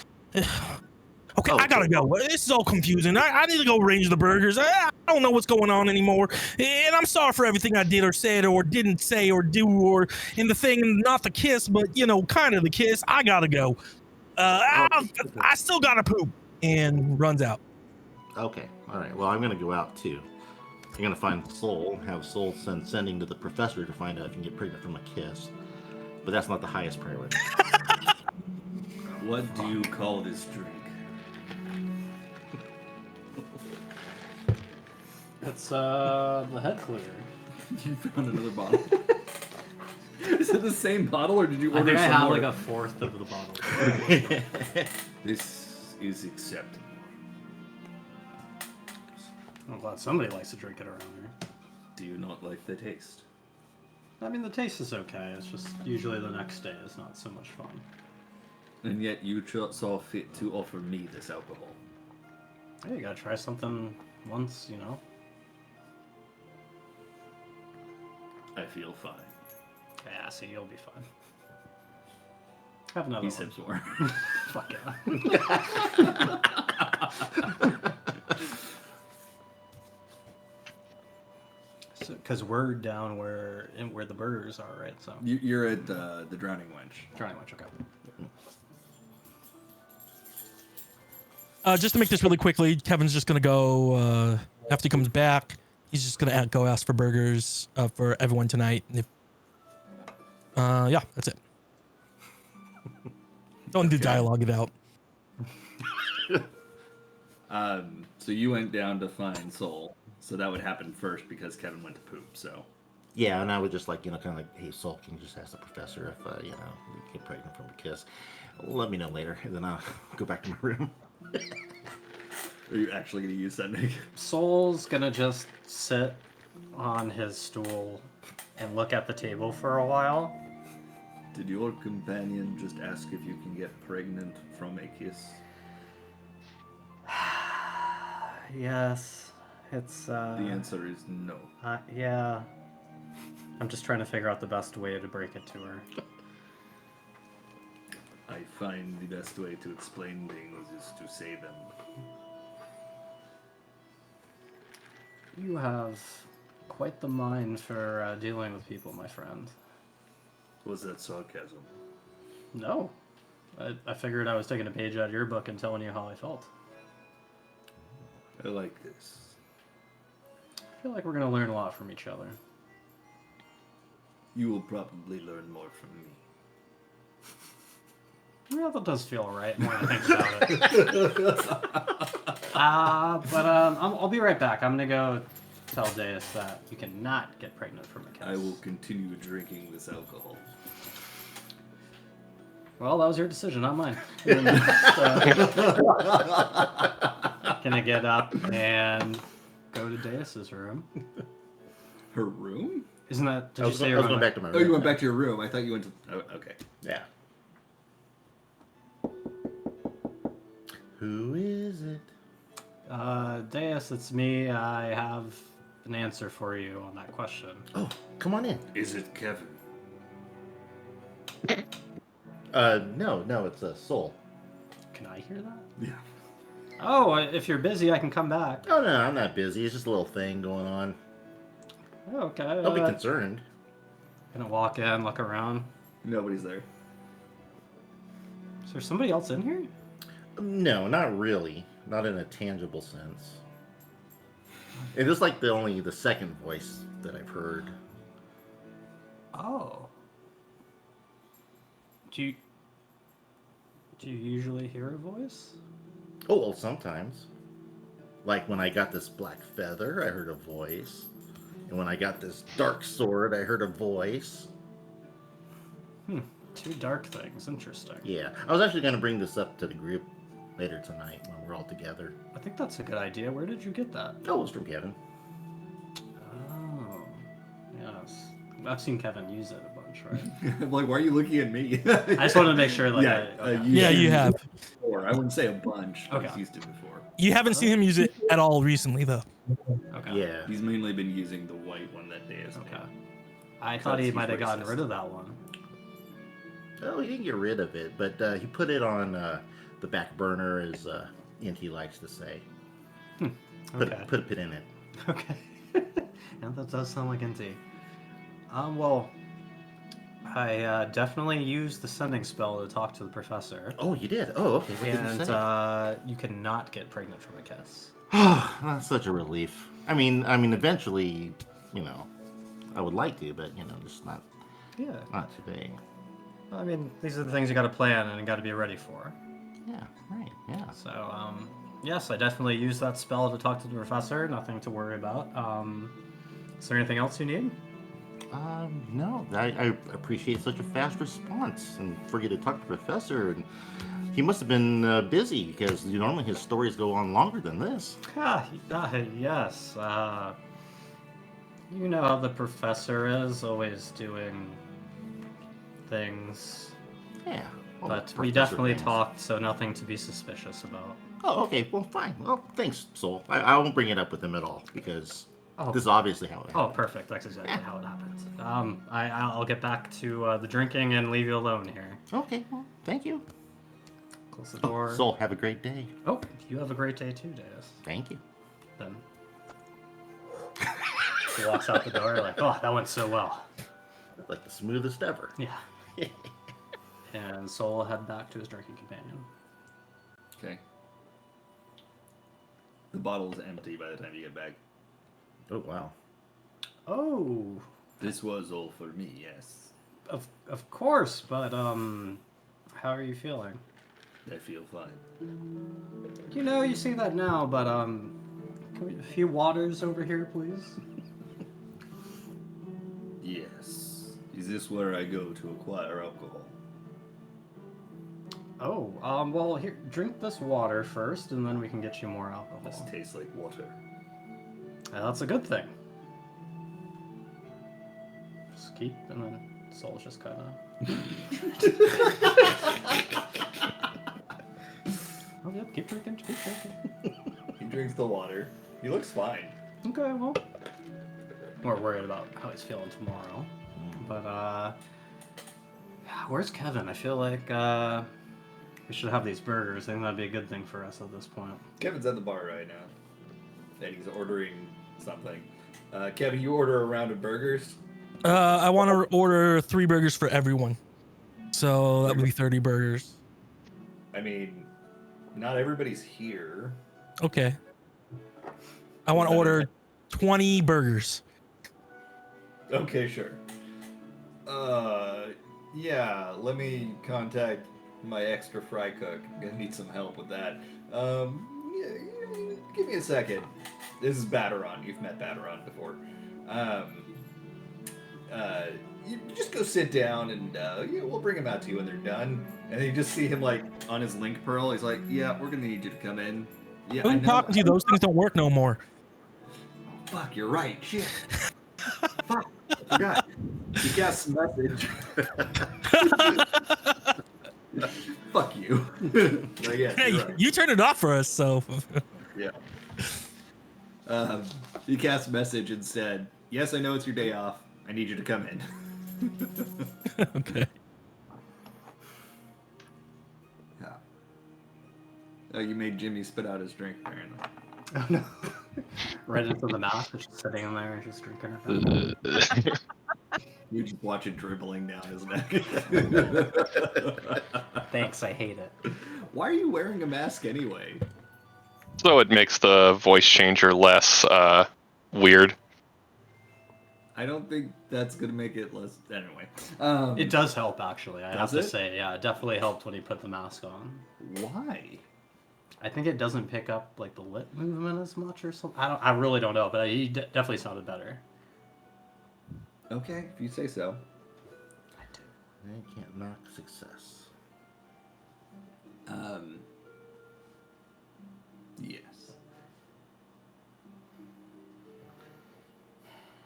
[SPEAKER 7] Okay,
[SPEAKER 2] Oh,
[SPEAKER 7] I gotta go. This is all confusing. I need to go arrange the burgers. I don't know what's going on anymore. And I'm sorry for everything I did or said or didn't say or do or in the thing, not the kiss, but, kind of the kiss. I gotta go. I still gotta poop. And runs out.
[SPEAKER 2] Okay, all right. Well, I'm gonna go out too. I'm gonna find Soul, have Soul sending to the professor to find out if you can get pregnant from a kiss. But that's not the highest priority.
[SPEAKER 3] What do you call this drink?
[SPEAKER 1] It's the head cleaner.
[SPEAKER 3] You found another bottle. Is it the same bottle, or did you
[SPEAKER 1] I
[SPEAKER 3] order
[SPEAKER 1] think I
[SPEAKER 3] some
[SPEAKER 1] have
[SPEAKER 3] more?
[SPEAKER 1] like a fourth of the bottle.
[SPEAKER 3] This is acceptable.
[SPEAKER 1] I'm glad somebody likes to drink it around here.
[SPEAKER 3] Do you not like the taste?
[SPEAKER 1] I mean, the taste is okay. It's just usually the next day is not so much fun.
[SPEAKER 3] And yet you saw fit to offer me this alcohol.
[SPEAKER 1] Hey, you gotta try something once,
[SPEAKER 3] I feel fine.
[SPEAKER 1] Yeah, see, you'll be fine. Have another
[SPEAKER 3] He
[SPEAKER 1] one.
[SPEAKER 3] sips more.
[SPEAKER 1] Fuck yeah. Because we're down where the burgers are, right? So
[SPEAKER 3] You're at the Drowning Wench.
[SPEAKER 1] trying to okay.
[SPEAKER 7] Just to make this really quickly, Kevin's just gonna go after he comes back. He's just gonna go ask for burgers for everyone tonight. And yeah, that's it. Don't do dialogue it out.
[SPEAKER 3] So you went down to find Soul. So that would happen first because Kevin went to poop. So
[SPEAKER 2] Yeah, and I would just kind of like, hey, Soul, can you just ask the professor if you get pregnant from a kiss? Let me know later, and then I'll go back to my room.
[SPEAKER 3] are you actually going to use that, Nick?
[SPEAKER 1] Soul's gonna just sit on his stool and look at the table for a while.
[SPEAKER 3] Did your companion just ask if you can get pregnant from a kiss?
[SPEAKER 1] Yes, it's
[SPEAKER 3] The answer is no.
[SPEAKER 1] yeah. I'm just trying to figure out the best way to break it to her.
[SPEAKER 3] I find the best way to explain things is to say them.
[SPEAKER 1] You have quite the mind for dealing with people, my friend.
[SPEAKER 3] Was that sarcasm?
[SPEAKER 1] No. I figured I was taking a page out of your book and telling you how I felt.
[SPEAKER 3] I like this.
[SPEAKER 1] I feel like we're going to learn a lot from each other.
[SPEAKER 3] You will probably learn more from me.
[SPEAKER 1] Yeah, that does feel right when I think about it. I'll be right back. I'm going to go tell Deus that you cannot get pregnant from a kiss.
[SPEAKER 3] I will continue drinking this alcohol.
[SPEAKER 1] Well, that was your decision, not mine. Can I get up and go to Deus's room?
[SPEAKER 3] Her room?
[SPEAKER 1] Isn't that? Did
[SPEAKER 2] I
[SPEAKER 1] you
[SPEAKER 2] was
[SPEAKER 1] say
[SPEAKER 2] going back to my room.
[SPEAKER 3] Oh, you went back to your room. I thought you went to... Oh, okay.
[SPEAKER 2] Yeah. Who is it?
[SPEAKER 1] Deus, it's me. I have an answer for you on that question.
[SPEAKER 2] Oh, come on in.
[SPEAKER 3] Is it Kevin?
[SPEAKER 2] No, it's a Soul.
[SPEAKER 1] Can I hear that?
[SPEAKER 3] Yeah.
[SPEAKER 1] Oh, if you're busy, I can come back.
[SPEAKER 2] Oh, no, I'm not busy. It's just a little thing going on.
[SPEAKER 1] Oh, okay.
[SPEAKER 2] Don't be concerned.
[SPEAKER 1] Gonna walk in, look around.
[SPEAKER 3] Nobody's there.
[SPEAKER 1] Is there somebody else in here?
[SPEAKER 2] No, not really. Not in a tangible sense. It is like the second voice that I've heard.
[SPEAKER 1] Oh. Do you usually hear a voice?
[SPEAKER 2] Oh, well, sometimes. Like when I got this black feather, I heard a voice. And when I got this dark sword, I heard a voice.
[SPEAKER 1] Two dark things. Interesting.
[SPEAKER 2] Yeah, I was actually going to bring this up to the group later tonight when we're all together.
[SPEAKER 1] I think that's a good idea. Where did you get that?
[SPEAKER 2] Oh, it was from Kevin.
[SPEAKER 1] Oh, yes. I've seen Kevin use it a bunch, right?
[SPEAKER 3] I'm like, why are you looking at me?
[SPEAKER 1] I just wanted to make sure, like,
[SPEAKER 3] Yeah,
[SPEAKER 1] okay.
[SPEAKER 7] Yeah, you have.
[SPEAKER 3] before. I wouldn't say a bunch, but
[SPEAKER 1] Okay.
[SPEAKER 3] he's used it before.
[SPEAKER 7] You haven't seen him use it at all recently, though.
[SPEAKER 1] Okay.
[SPEAKER 2] Yeah.
[SPEAKER 3] He's mainly been using the white one that day.
[SPEAKER 1] Okay. I thought he
[SPEAKER 3] He's
[SPEAKER 1] might have gotten
[SPEAKER 3] racist.
[SPEAKER 1] rid of that one.
[SPEAKER 2] Oh, he didn't get rid of it, but he put it on the back burner, as Inti likes to say.
[SPEAKER 1] Okay.
[SPEAKER 2] Put a pin in it.
[SPEAKER 1] Okay. Yeah, that does sound like NT. Well, I definitely used the sending spell to talk to the professor.
[SPEAKER 2] Oh, you did? Oh, okay. What did
[SPEAKER 1] And
[SPEAKER 2] you say?
[SPEAKER 1] you cannot get pregnant from a kiss.
[SPEAKER 2] That's such a relief. I mean, eventually, I would like to, but just not
[SPEAKER 1] Yeah.
[SPEAKER 2] today.
[SPEAKER 1] I mean, these are the things you got to plan and got to be ready for.
[SPEAKER 2] Yeah, right. Yeah.
[SPEAKER 1] So, yes, I definitely used that spell to talk to the professor. Nothing to worry about. Is there anything else you need?
[SPEAKER 2] No, I appreciate such a fast response, and for you to talk to the professor, and he must have been busy because normally his stories go on longer than this.
[SPEAKER 1] Yes. You know how the professor is, always doing things.
[SPEAKER 2] Yeah. Well,
[SPEAKER 1] But we
[SPEAKER 2] professor
[SPEAKER 1] definitely
[SPEAKER 2] things.
[SPEAKER 1] talked, so nothing to be suspicious about.
[SPEAKER 2] Oh, okay. Well, fine. Well, thanks, Soul. I won't bring it up with him at all because
[SPEAKER 1] Oh.
[SPEAKER 2] this is obviously how it
[SPEAKER 1] Oh,
[SPEAKER 2] happened.
[SPEAKER 1] perfect. That's exactly how it happens. I'll get back to the drinking and leave you alone here.
[SPEAKER 2] Okay. Well, thank you.
[SPEAKER 1] Close the door.
[SPEAKER 2] Soul, have a great day.
[SPEAKER 1] Oh, you have a great day too, Deus.
[SPEAKER 2] Thank you.
[SPEAKER 1] Then he walks out the door like, oh, that went so well.
[SPEAKER 2] Like the smoothest ever.
[SPEAKER 1] Yeah. And Soul will head back to his drinking companion.
[SPEAKER 3] Okay. The bottle is empty by the time you get back.
[SPEAKER 2] Oh, wow.
[SPEAKER 1] Oh,
[SPEAKER 3] This was all for me, yes.
[SPEAKER 1] of course, but how are you feeling?
[SPEAKER 3] I feel fine.
[SPEAKER 1] You see that now, but can we, a few waters over here, please?
[SPEAKER 3] Yes. Is this where I go to acquire alcohol?
[SPEAKER 1] Oh, well, here, drink this water first, and then we can get you more alcohol.
[SPEAKER 3] This tastes like water.
[SPEAKER 1] That's a good thing. Just keep, and then Soul's just kind of. Oh, yep, keep drinking, keep drinking.
[SPEAKER 3] He drinks the water. He looks fine.
[SPEAKER 1] Okay, well. We're worried about how he's feeling tomorrow. But, where's Kevin? I feel like, we should have these burgers. I think that'd be a good thing for us at this point.
[SPEAKER 3] Kevin's at the bar right now. And he's ordering something. Kevin, you order a round of burgers?
[SPEAKER 7] I want to order 3 burgers for everyone. So that would be 30 burgers.
[SPEAKER 3] I mean, not everybody's here.
[SPEAKER 7] Okay. I want to order 20 burgers.
[SPEAKER 3] Okay, sure. Yeah, let me contact my extra fry cook. I'm gonna need some help with that. Yeah, give me a second. This is Batteron. You've met Batteron before. You just go sit down and yeah, we'll bring him out to you when they're done. And then you just see him like on his link pearl. He's like, yeah, we're gonna need you to come in. Yeah,
[SPEAKER 7] Who talking to you? Those things don't work no more.
[SPEAKER 3] Fuck, you're right. Shit. Fuck, I forgot. You got a message. Fuck you. But yes,
[SPEAKER 7] Hey,
[SPEAKER 3] you're right.
[SPEAKER 7] you turned it off for us, so.
[SPEAKER 3] Yeah. He cast a message and said, yes, I know it's your day off. I need you to come in.
[SPEAKER 7] Okay.
[SPEAKER 3] Yeah. Oh, you made Jimmy spit out his drink, apparently.
[SPEAKER 1] Oh, no. Right into the mouth, just sitting in there and just drinking it.
[SPEAKER 3] You just watch it dribbling down his neck.
[SPEAKER 1] Thanks, I hate it.
[SPEAKER 3] Why are you wearing a mask anyway?
[SPEAKER 6] So it makes the voice changer less weird.
[SPEAKER 3] I don't think that's gonna make it less. Anyway,
[SPEAKER 1] It does help, actually. I have
[SPEAKER 3] Does
[SPEAKER 1] to
[SPEAKER 3] it?
[SPEAKER 1] say, yeah, it definitely helped when he put the mask on.
[SPEAKER 3] Why?
[SPEAKER 1] I think it doesn't pick up like the lip movement as much or something. I really don't know, but he definitely sounded better.
[SPEAKER 3] Okay, if you say so.
[SPEAKER 1] I do.
[SPEAKER 2] I can't knock success.
[SPEAKER 3] Yes.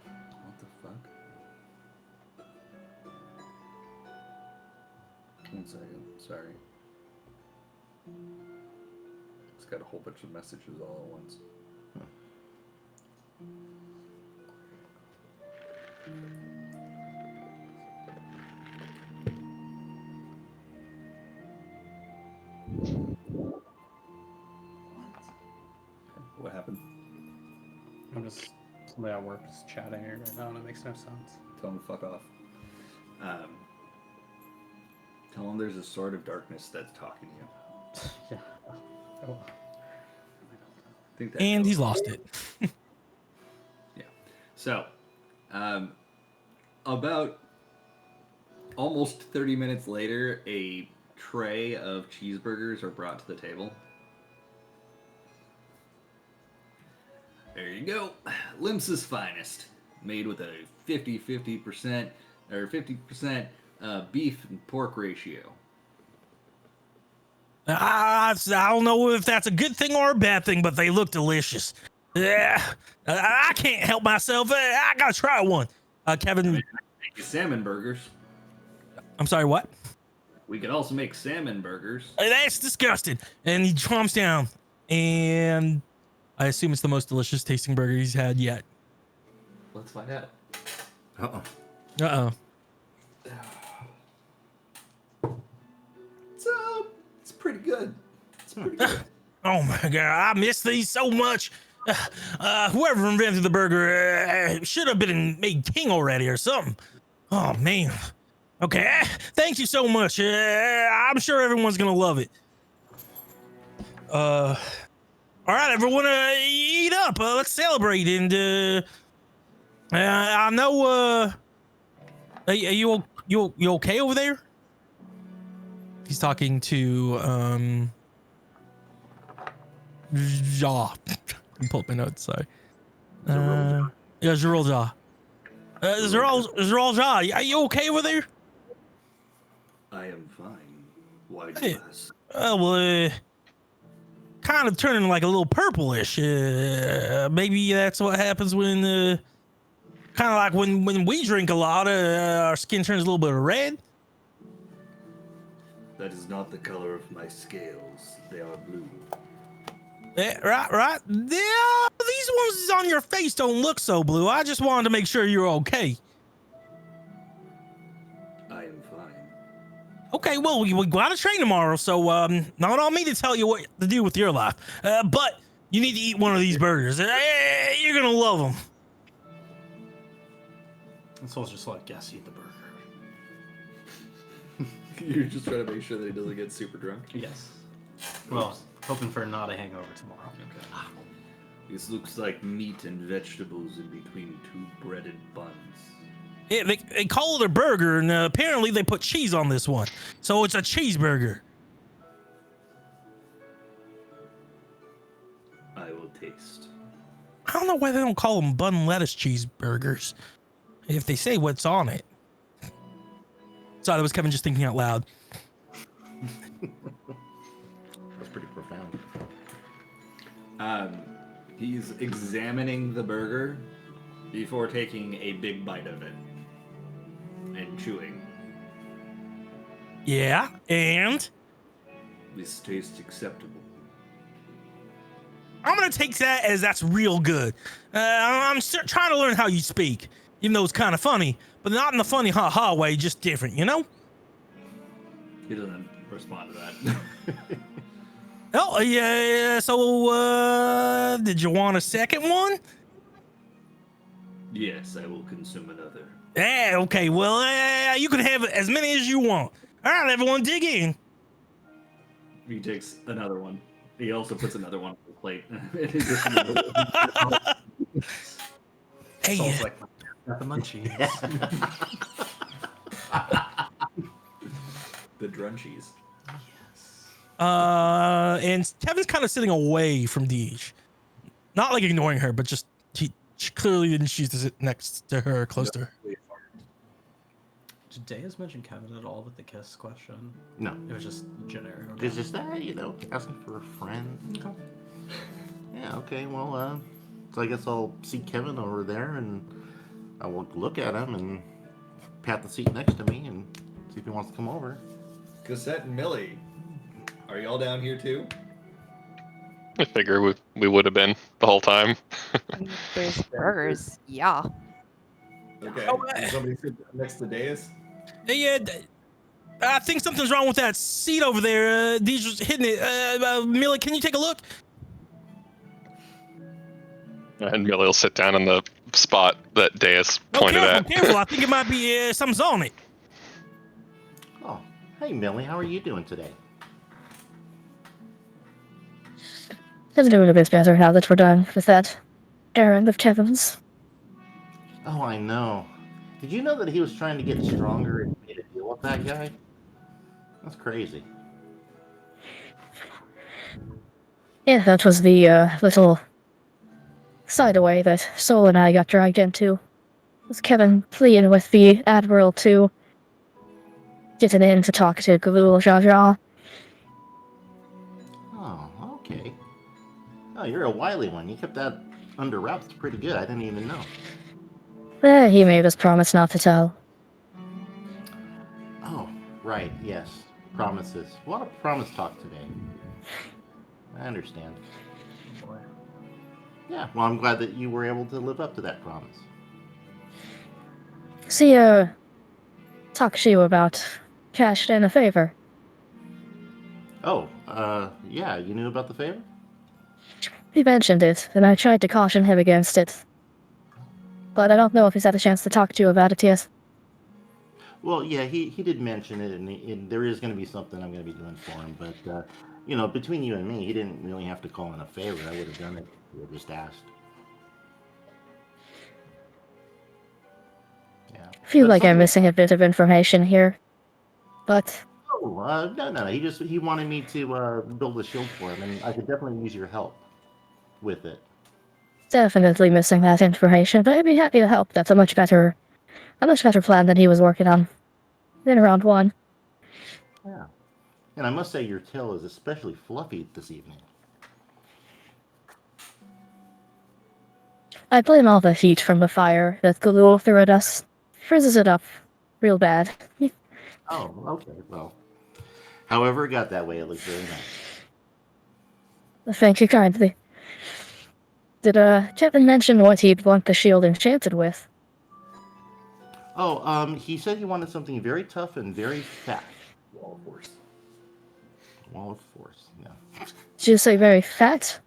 [SPEAKER 3] What the fuck? 1 second. Sorry. It's got a whole bunch of messages all at once. What happened?
[SPEAKER 1] I'm just somebody at work is chatting right now, and it makes no sense.
[SPEAKER 3] Tell him to fuck off. Tell him there's a sword of darkness that's talking to you.
[SPEAKER 1] Yeah. Oh.
[SPEAKER 3] I think that
[SPEAKER 7] And he's
[SPEAKER 3] goes.
[SPEAKER 7] lost it.
[SPEAKER 3] Yeah. So, about almost 30 minutes later, a tray of cheeseburgers are brought to the table. There you go. Limsa's finest. Made with a 50% or 50% beef and pork ratio.
[SPEAKER 7] I don't know if that's a good thing or a bad thing, but they look delicious. Yeah, I can't help myself. I gotta try one. Kevin,
[SPEAKER 3] Salmon burgers.
[SPEAKER 7] I'm sorry, what?
[SPEAKER 3] We could also make salmon burgers.
[SPEAKER 7] That's disgusting. And he chomps down, and I assume it's the most delicious tasting burger he's had yet.
[SPEAKER 3] Let's find out.
[SPEAKER 2] Uh-oh.
[SPEAKER 7] Uh-oh.
[SPEAKER 3] It's pretty good. It's pretty good.
[SPEAKER 7] Oh my god, I miss these so much. Whoever invented the burger should have been made king already or something. Oh man. Okay, thank you so much. I'm sure everyone's gonna love it. All right, everyone, eat up. Let's celebrate. And I know. Are you okay over there? He's talking to Jaw. I pulled up my notes. Sorry. Yeah, Zeral Jaw. Zeral Jaw. Are you okay over there?
[SPEAKER 3] I am fine. Why do you ask?
[SPEAKER 7] Well, kind of turning like a little purplish. Maybe that's what happens when, kind of like when we drink a lot, our skin turns a little bit red.
[SPEAKER 3] That is not the color of my scales. They are blue.
[SPEAKER 7] Yeah, right. Yeah, these ones on your face don't look so blue. I just wanted to make sure you're okay.
[SPEAKER 3] I am fine.
[SPEAKER 7] Okay, well, we got to train tomorrow, so not on me to tell you what to do with your life. But you need to eat one of these burgers. You're gonna love them.
[SPEAKER 1] And so I'll just let Guess eat the burger.
[SPEAKER 3] You're just trying to make sure that he doesn't get super drunk?
[SPEAKER 1] Yes. Well, hoping for not a hangover tomorrow.
[SPEAKER 3] Okay. This looks like meat and vegetables in between two breaded buns.
[SPEAKER 7] Yeah, they call it a burger, and apparently they put cheese on this one. So it's a cheeseburger.
[SPEAKER 3] I will taste.
[SPEAKER 7] I don't know why they don't call them bun lettuce cheeseburgers if they say what's on it. Sorry, that was Kevin just thinking out loud.
[SPEAKER 2] That's pretty profound.
[SPEAKER 3] He's examining the burger before taking a big bite of it and chewing.
[SPEAKER 7] Yeah, and
[SPEAKER 3] This tastes acceptable.
[SPEAKER 7] I'm gonna take that as that's real good. I'm trying to learn how you speak, even though it's kind of funny, but not in the funny ha-ha way, just different, you know?
[SPEAKER 3] He doesn't respond to that.
[SPEAKER 7] Oh, yeah, so, did you want a second one?
[SPEAKER 3] Yes, I will consume another.
[SPEAKER 7] Yeah, okay, well, you can have as many as you want. All right, everyone, dig in.
[SPEAKER 3] He takes another one. He also puts another one on the plate.
[SPEAKER 7] Hey,
[SPEAKER 1] Sounds like the munchies.
[SPEAKER 3] The drunchies.
[SPEAKER 7] and Kevin's kind of sitting away from Deej. Not like ignoring her, but just she clearly didn't choose to sit next to her, close to her.
[SPEAKER 1] Did Deus mention Kevin at all with the kiss question?
[SPEAKER 2] No.
[SPEAKER 1] It was just generic. Okay.
[SPEAKER 2] It's just that, asking for a friend.
[SPEAKER 1] Okay.
[SPEAKER 2] Yeah, okay, well, so I guess I'll see Kevin over there and I will look at him and pat the seat next to me and see if he wants to come over.
[SPEAKER 3] Cassette and Millie, are y'all down here too?
[SPEAKER 6] I figure we would have been the whole time.
[SPEAKER 4] I mean, there's burgers. Yeah.
[SPEAKER 3] Okay.
[SPEAKER 7] Oh,
[SPEAKER 3] Can somebody sit next to Deus?
[SPEAKER 7] Yeah, I think something's wrong with that seat over there. Deidre's hitting it. Millie, can you take a look?
[SPEAKER 6] And Millie will sit down in the spot that Deus
[SPEAKER 7] No,
[SPEAKER 6] pointed
[SPEAKER 7] careful,
[SPEAKER 6] at.
[SPEAKER 7] careful. I think it might be something's on it.
[SPEAKER 2] Oh, hey Millie, how are you doing today?
[SPEAKER 8] I'm doing a bit better now that we're done with that errand of Kevin's.
[SPEAKER 2] Oh, I know. Did you know that he was trying to get stronger and made a deal with that guy? That's crazy.
[SPEAKER 8] Yeah, that was the little sideway that Sol and I got dragged into. Was Kevin pleading with the Admiral to get in to talk to Galul Jaja.
[SPEAKER 2] Oh, okay. Oh, you're a wily one. You kept that under wraps pretty good. I didn't even know.
[SPEAKER 8] He made us promise not to tell.
[SPEAKER 2] Oh, right, yes. Promises. A lot of promise talk today. I understand. Yeah, well, I'm glad that you were able to live up to that promise.
[SPEAKER 8] See, talk to you about cashed in a favor.
[SPEAKER 2] Oh, yeah, you knew about the favor?
[SPEAKER 8] He mentioned it, and I tried to caution him against it. But I don't know if he's had a chance to talk to you about it yet.
[SPEAKER 2] Well, yeah, he did mention it, and there is going to be something I'm going to be doing for him. But, you know, between you and me, he didn't really have to call in a favor. I would have done it if he had just asked. Yeah.
[SPEAKER 8] I feel
[SPEAKER 2] But
[SPEAKER 8] like I'm
[SPEAKER 2] something-
[SPEAKER 8] missing a bit of information here. But
[SPEAKER 2] Oh, no. He wanted me to build a shield for him, and I could definitely use your help with it.
[SPEAKER 8] definitely missing that information. But I'd be happy to help. That's a much better plan than he was working on in round one.
[SPEAKER 2] Yeah. And I must say, your tail is especially fluffy this evening.
[SPEAKER 8] I blame all the heat from the fire that Galul threw at us. Frizzes it up real bad.
[SPEAKER 2] Oh, okay. Well, however it got that way, it looks very nice.
[SPEAKER 8] Thank you kindly. Did Kevin mention what he'd want the shield enchanted with?
[SPEAKER 2] Oh, he said he wanted something very tough and very fast.
[SPEAKER 3] Wall of Force.
[SPEAKER 2] Wall of Force, yeah.
[SPEAKER 8] Did you say very fat?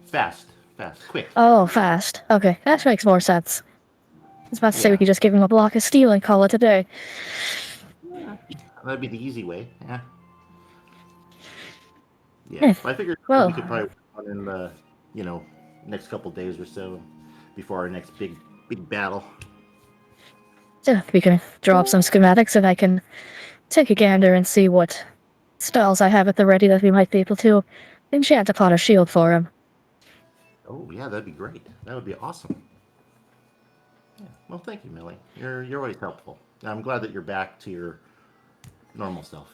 [SPEAKER 2] Fast, quick.
[SPEAKER 8] Oh, fast. Okay, that makes more sense. I was about to say
[SPEAKER 2] Yeah.
[SPEAKER 8] we could just give him a block of steel and call it a day.
[SPEAKER 2] That'd be the easy way, yeah.
[SPEAKER 8] Yeah,
[SPEAKER 2] Yeah, I figured
[SPEAKER 8] well-
[SPEAKER 2] we could probably work on in the, next couple days or so before our next big battle.
[SPEAKER 8] Yeah, we can draw up some schematics and I can take a gander and see what spells I have at the ready that we might be able to enchant upon a shield for him.
[SPEAKER 2] Oh, yeah, that'd be great. That would be awesome. Yeah. Well, thank you, Millie. You're always helpful. I'm glad that you're back to your normal self.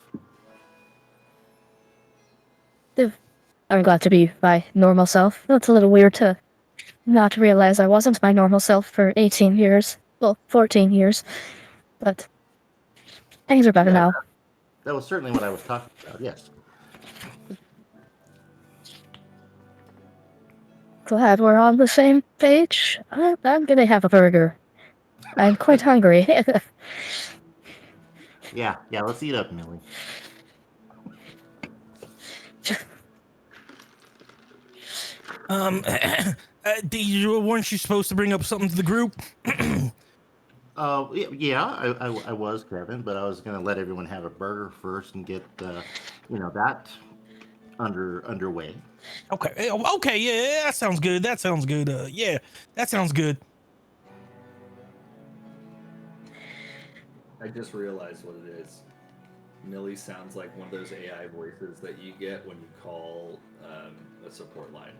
[SPEAKER 8] I'm glad to be my normal self. It's a little weird to not realize I wasn't my normal self for 18 years. Well, 14 years. But things are better
[SPEAKER 2] Yeah.
[SPEAKER 8] now.
[SPEAKER 2] That was certainly what I was talking about, yes.
[SPEAKER 8] Glad we're on the same page. I'm gonna have a burger. I'm quite hungry.
[SPEAKER 2] Yeah, let's eat up, Millie.
[SPEAKER 7] Deidre, weren't you supposed to bring up something to the group?
[SPEAKER 2] Yeah, I was, Kevin, but I was going to let everyone have a burger first and get, that underway.
[SPEAKER 7] Okay, yeah, that sounds good. Yeah, that sounds good.
[SPEAKER 3] I just realized what it is. Millie sounds like one of those AI voices that you get when you call a support line.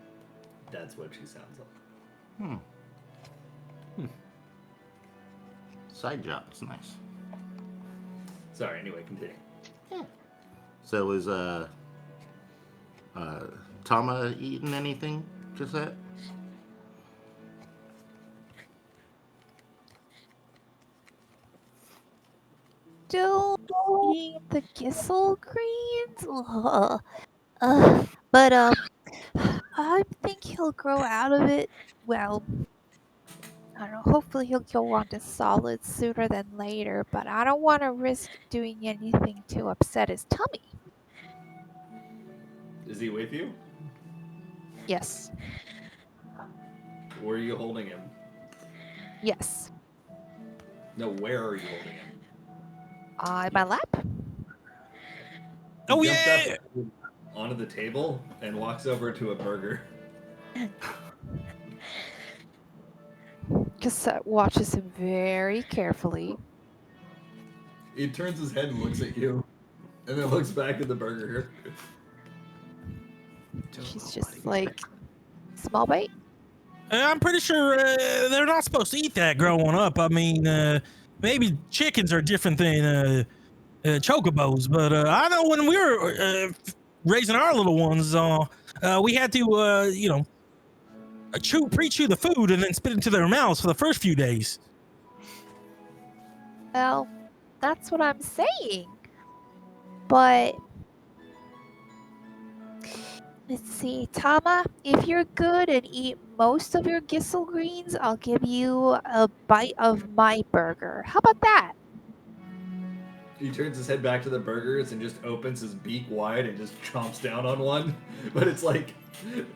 [SPEAKER 3] That's what she sounds like.
[SPEAKER 2] Side job, it's nice.
[SPEAKER 3] Sorry, anyway, continue.
[SPEAKER 2] Yeah. So is, Tama eating anything, Cassette?
[SPEAKER 4] Still eating the Gissel greens? But I think he'll grow out of it. Well, I don't know. Hopefully, he'll go on to solids sooner than later. But I don't want to risk doing anything to upset his tummy.
[SPEAKER 3] Is he with you?
[SPEAKER 4] Yes.
[SPEAKER 3] Where are you holding him?
[SPEAKER 4] Yes.
[SPEAKER 3] No, where are you holding him?
[SPEAKER 4] In my lap.
[SPEAKER 3] He
[SPEAKER 7] Oh,
[SPEAKER 3] jumps
[SPEAKER 7] yeah.
[SPEAKER 3] up onto the table and walks over to a burger.
[SPEAKER 4] Cassette watches him very carefully.
[SPEAKER 3] He turns his head and looks at you, and then looks back at the burger.
[SPEAKER 4] She's just like, small bite.
[SPEAKER 7] I'm pretty sure they're not supposed to eat that growing up. I mean, maybe chickens are different than chocobos, but I know when we were raising our little ones, we had to, pre-chew the food and then spit into their mouths for the first few days.
[SPEAKER 4] Well, that's what I'm saying. But let's see, Tama, if you're good and eat most of your gissel greens, I'll give you a bite of my burger. How about that?
[SPEAKER 3] He turns his head back to the burgers and just opens his beak wide and just chomps down on one. But it's like,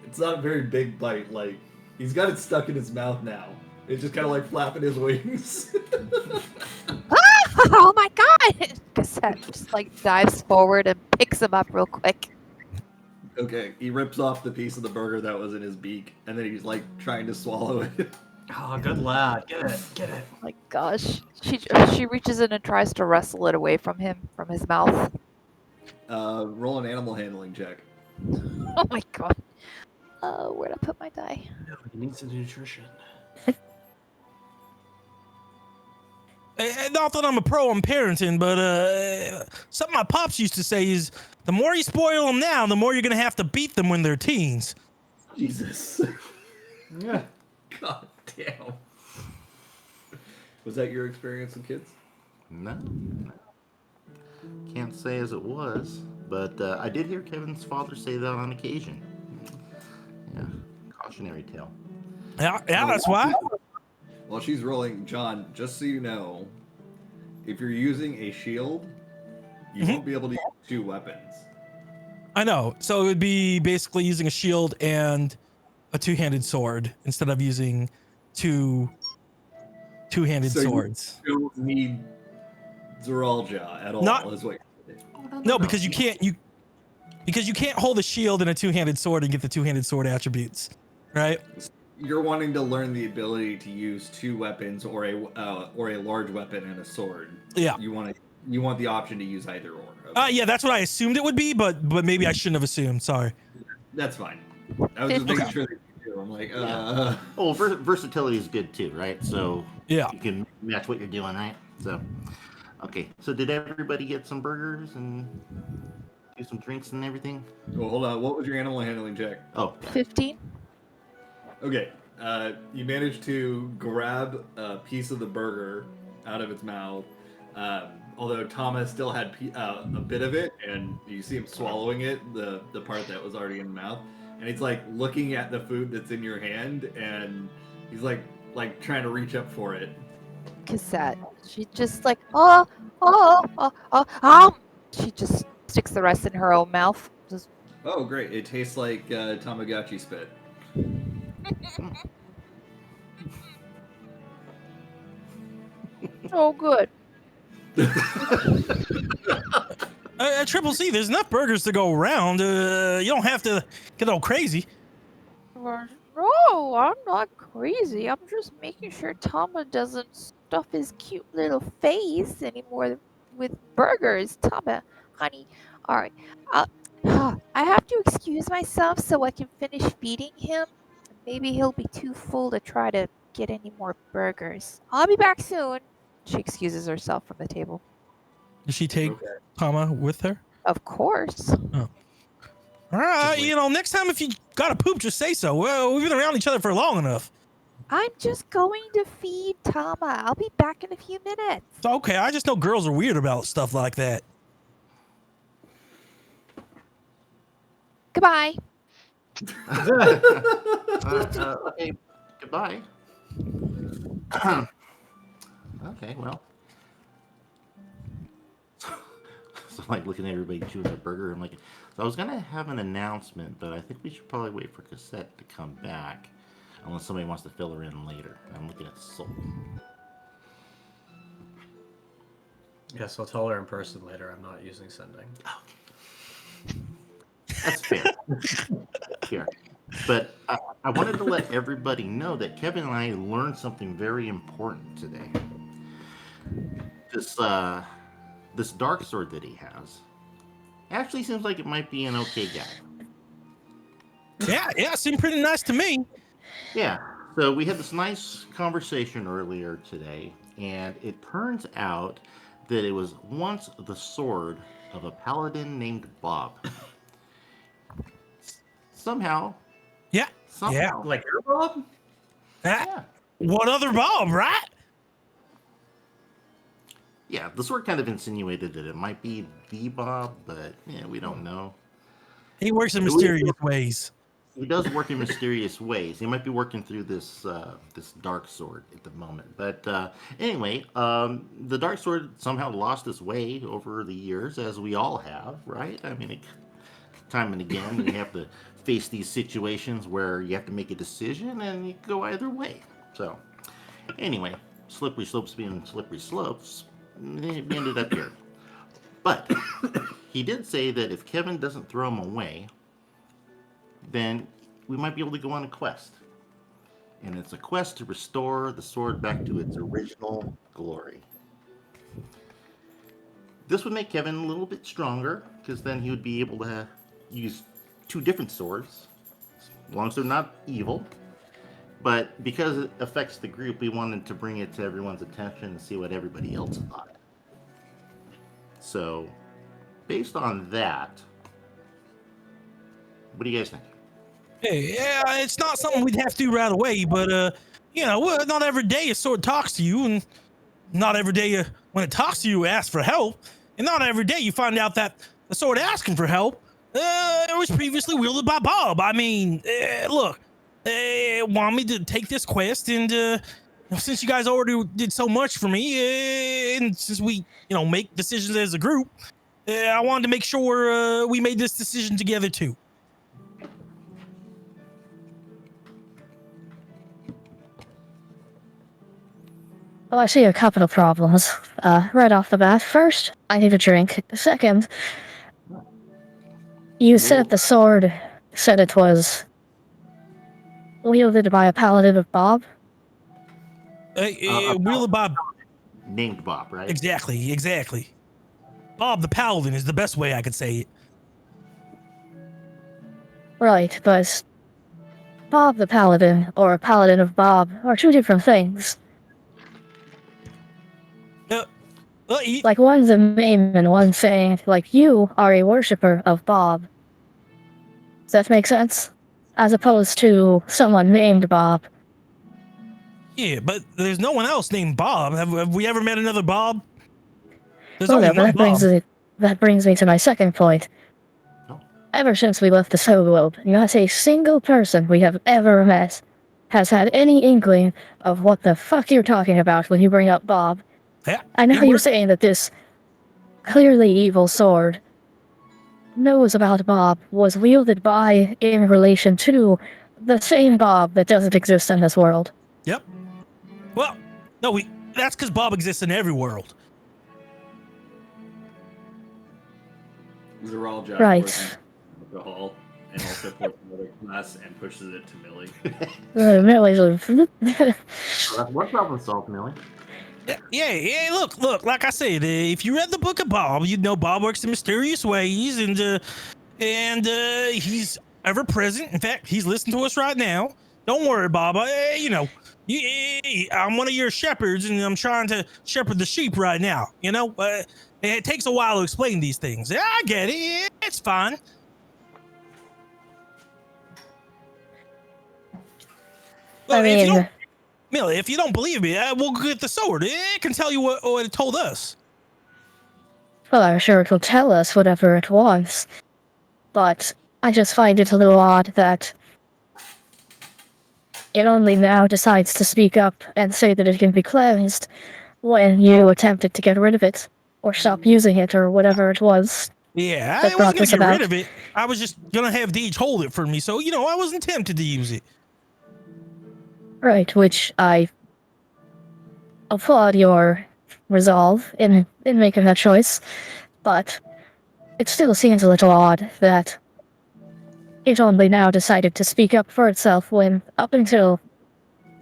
[SPEAKER 3] it's not a very big bite. Like, he's got it stuck in his mouth now. It's just kind of like flapping his wings.
[SPEAKER 4] Oh my god! Cassette just like dives forward and picks him up real quick.
[SPEAKER 3] Okay, he rips off the piece of the burger that was in his beak, and then he's like trying to swallow it.
[SPEAKER 1] Oh, good lad. Get it. Get it.
[SPEAKER 4] Oh my gosh. She reaches in and tries to wrestle it away from him, from his mouth.
[SPEAKER 3] Roll an animal handling check.
[SPEAKER 4] Oh my god. Where'd I put my die?
[SPEAKER 1] No, he needs the nutrition.
[SPEAKER 7] Not that I'm a pro on parenting, but something my pops used to say is the more you spoil them now, the more you're going to have to beat them when they're teens.
[SPEAKER 3] Jesus.
[SPEAKER 1] Yeah.
[SPEAKER 3] God damn. Was that your experience with kids?
[SPEAKER 2] No. Can't say as it was, but I did hear Kevin's father say that on occasion. Yeah, cautionary tale.
[SPEAKER 7] Yeah, that's why.
[SPEAKER 3] While she's rolling, John, just so you know, if you're using a shield, you won't be able to use two weapons.
[SPEAKER 7] I know. So it would be basically using a shield and a two-handed sword instead of using two-handed swords.
[SPEAKER 3] You don't need Zeralja at all.
[SPEAKER 7] Not-
[SPEAKER 3] is what
[SPEAKER 7] No, because you can't hold a shield and a two-handed sword and get the two-handed sword attributes, right?
[SPEAKER 3] you're wanting to learn the ability to use two weapons or a large weapon and a sword.
[SPEAKER 7] Yeah.
[SPEAKER 3] You want the option to use either or. Okay.
[SPEAKER 7] Yeah, that's what I assumed it would be, but maybe I shouldn't have assumed. Sorry.
[SPEAKER 3] That's fine. I was just making sure that you do. I'm like,
[SPEAKER 2] Oh, versatility is good too, right? So
[SPEAKER 7] Yeah.
[SPEAKER 2] you can match what you're doing, right? So, okay. So did everybody get some burgers and do some drinks and everything?
[SPEAKER 3] Well, hold on. What was your animal handling check?
[SPEAKER 2] Oh,
[SPEAKER 4] 15.
[SPEAKER 3] Okay. You managed to grab a piece of the burger out of its mouth. Although Thomas still had a bit of it, and you see him swallowing it, the part that was already in the mouth, and he's like looking at the food that's in your hand, and he's like trying to reach up for it.
[SPEAKER 4] Cassette. She just like, she just sticks the rest in her own mouth. Just,
[SPEAKER 3] Oh, great! It tastes like Tamagotchi spit.
[SPEAKER 4] oh, good.
[SPEAKER 7] Triple C, there's enough burgers to go around. You don't have to get all crazy.
[SPEAKER 4] No, I'm not crazy. I'm just making sure Tama doesn't stuff his cute little face anymore with burgers. Tama, honey. All right. I have to excuse myself so I can finish feeding him. Maybe he'll be too full to try to get any more burgers. I'll be back soon. She excuses herself from the table.
[SPEAKER 7] Does she take
[SPEAKER 3] Okay.
[SPEAKER 7] Tama with her?
[SPEAKER 4] Of course.
[SPEAKER 7] All right, next time if you gotta poop, just say so. Well, we've been around each other for long enough.
[SPEAKER 4] I'm just going to feed Tama. I'll be back in a few minutes.
[SPEAKER 7] It's okay. I just know girls are weird about stuff like that.
[SPEAKER 4] Goodbye.
[SPEAKER 2] Okay, goodbye. Okay, well. So, like, looking at everybody chewing their burger, I'm like, so I was gonna have an announcement, but I think we should probably wait for Cassette to come back, unless somebody wants to fill her in later. I'm looking at Soul.
[SPEAKER 1] Yes, I'll tell her in person later. I'm not using sending.
[SPEAKER 2] That's fair. Fair. But I wanted to let everybody know that Kevin and I learned something very important today. This dark sword that he has actually seems like it might be an okay guy.
[SPEAKER 7] Yeah, seemed pretty nice to me.
[SPEAKER 2] Yeah. So we had this nice conversation earlier today, and it turns out that it was once the sword of a paladin named Bob. Somehow.
[SPEAKER 7] Yeah.
[SPEAKER 1] Like your Bob?
[SPEAKER 2] Yeah.
[SPEAKER 7] What other Bob, right?
[SPEAKER 2] Yeah, the sword kind of insinuated that it might be the Bob, but yeah, we don't know.
[SPEAKER 7] He works in mysterious ways.
[SPEAKER 2] He does work in mysterious ways. He might be working through this dark sword at the moment. But anyway, the dark sword somehow lost its way over the years, as we all have, right? I mean, time and again, you have to face these situations where you have to make a decision, and you go either way. So, anyway, slippery slopes being slippery slopes, we ended up here. But he did say that if Kevin doesn't throw him away, then we might be able to go on a quest. And it's a quest to restore the sword back to its original glory. This would make Kevin a little bit stronger, because then he would be able to use two different swords, as long as they're not evil. But because it affects the group, we wanted to bring it to everyone's attention and see what everybody else thought. So, based on that, what do you guys think?
[SPEAKER 7] Hey, yeah, it's not something we'd have to do right away, but not every day a sword talks to you, and not every day when it talks to you, it asks for help, and not every day you find out that the sword asking for help it was previously wielded by Bob. I mean, look, want me to take this quest, and since you guys already did so much for me, and since we make decisions as a group, I wanted to make sure we made this decision together too.
[SPEAKER 8] Well, I see a couple of problems. Right off the bat. First, I need a drink. Second, you said the sword said it was wielded by a paladin of Bob?
[SPEAKER 7] Wielded by...
[SPEAKER 2] Named Bob, right?
[SPEAKER 7] Exactly. Bob the Paladin is the best way I could say it.
[SPEAKER 8] Right, but Bob the Paladin or Paladin of Bob are two different things. Like, one's a meme and one's saying, like, you are a worshipper of Bob. Does that make sense? As opposed to someone named Bob.
[SPEAKER 7] Yeah, but there's no one else named Bob. Have we ever met another Bob? There's
[SPEAKER 8] Well,
[SPEAKER 7] only
[SPEAKER 8] no, but
[SPEAKER 7] one
[SPEAKER 8] that brings me to my second point. Ever since we left the Soul Globe, not a single person we have ever met has had any inkling of what the fuck you're talking about when you bring up Bob.
[SPEAKER 7] Yeah,
[SPEAKER 8] I know you're saying that this clearly evil sword knows about Bob was wielded by in relation to the same Bob that doesn't exist in this world.
[SPEAKER 7] Yep. Well, no, that's because Bob exists in every world.
[SPEAKER 3] Zeral Josh
[SPEAKER 8] Right.
[SPEAKER 3] the hall and also pours another glass and pushes it to Millie.
[SPEAKER 8] Millie's
[SPEAKER 2] That's one problem solved, Millie.
[SPEAKER 7] Yeah, look, like I said, if you read the book of Bob, you'd know Bob works in mysterious ways, and he's ever present. In fact, he's listening to us right now. Don't worry, Bob. I'm one of your shepherds, and I'm trying to shepherd the sheep right now. It takes a while to explain these things. I get it. It's fine.
[SPEAKER 8] I mean,
[SPEAKER 7] Millie, if you don't believe me, we'll get the sword. It can tell you what it told us.
[SPEAKER 8] Well, I'm sure it will tell us whatever it wants. But I just find it a little odd that it only now decides to speak up and say that it can be cleansed when you attempted to get rid of it, or stop using it, or whatever it was
[SPEAKER 7] Yeah,
[SPEAKER 8] that
[SPEAKER 7] I
[SPEAKER 8] brought
[SPEAKER 7] wasn't gonna
[SPEAKER 8] this
[SPEAKER 7] get
[SPEAKER 8] about.
[SPEAKER 7] rid of it. I was just gonna have Deej hold it for me, so I wasn't tempted to use it.
[SPEAKER 8] Right, which I applaud your resolve in making that choice, but it still seems a little odd that it only now decided to speak up for itself when, up until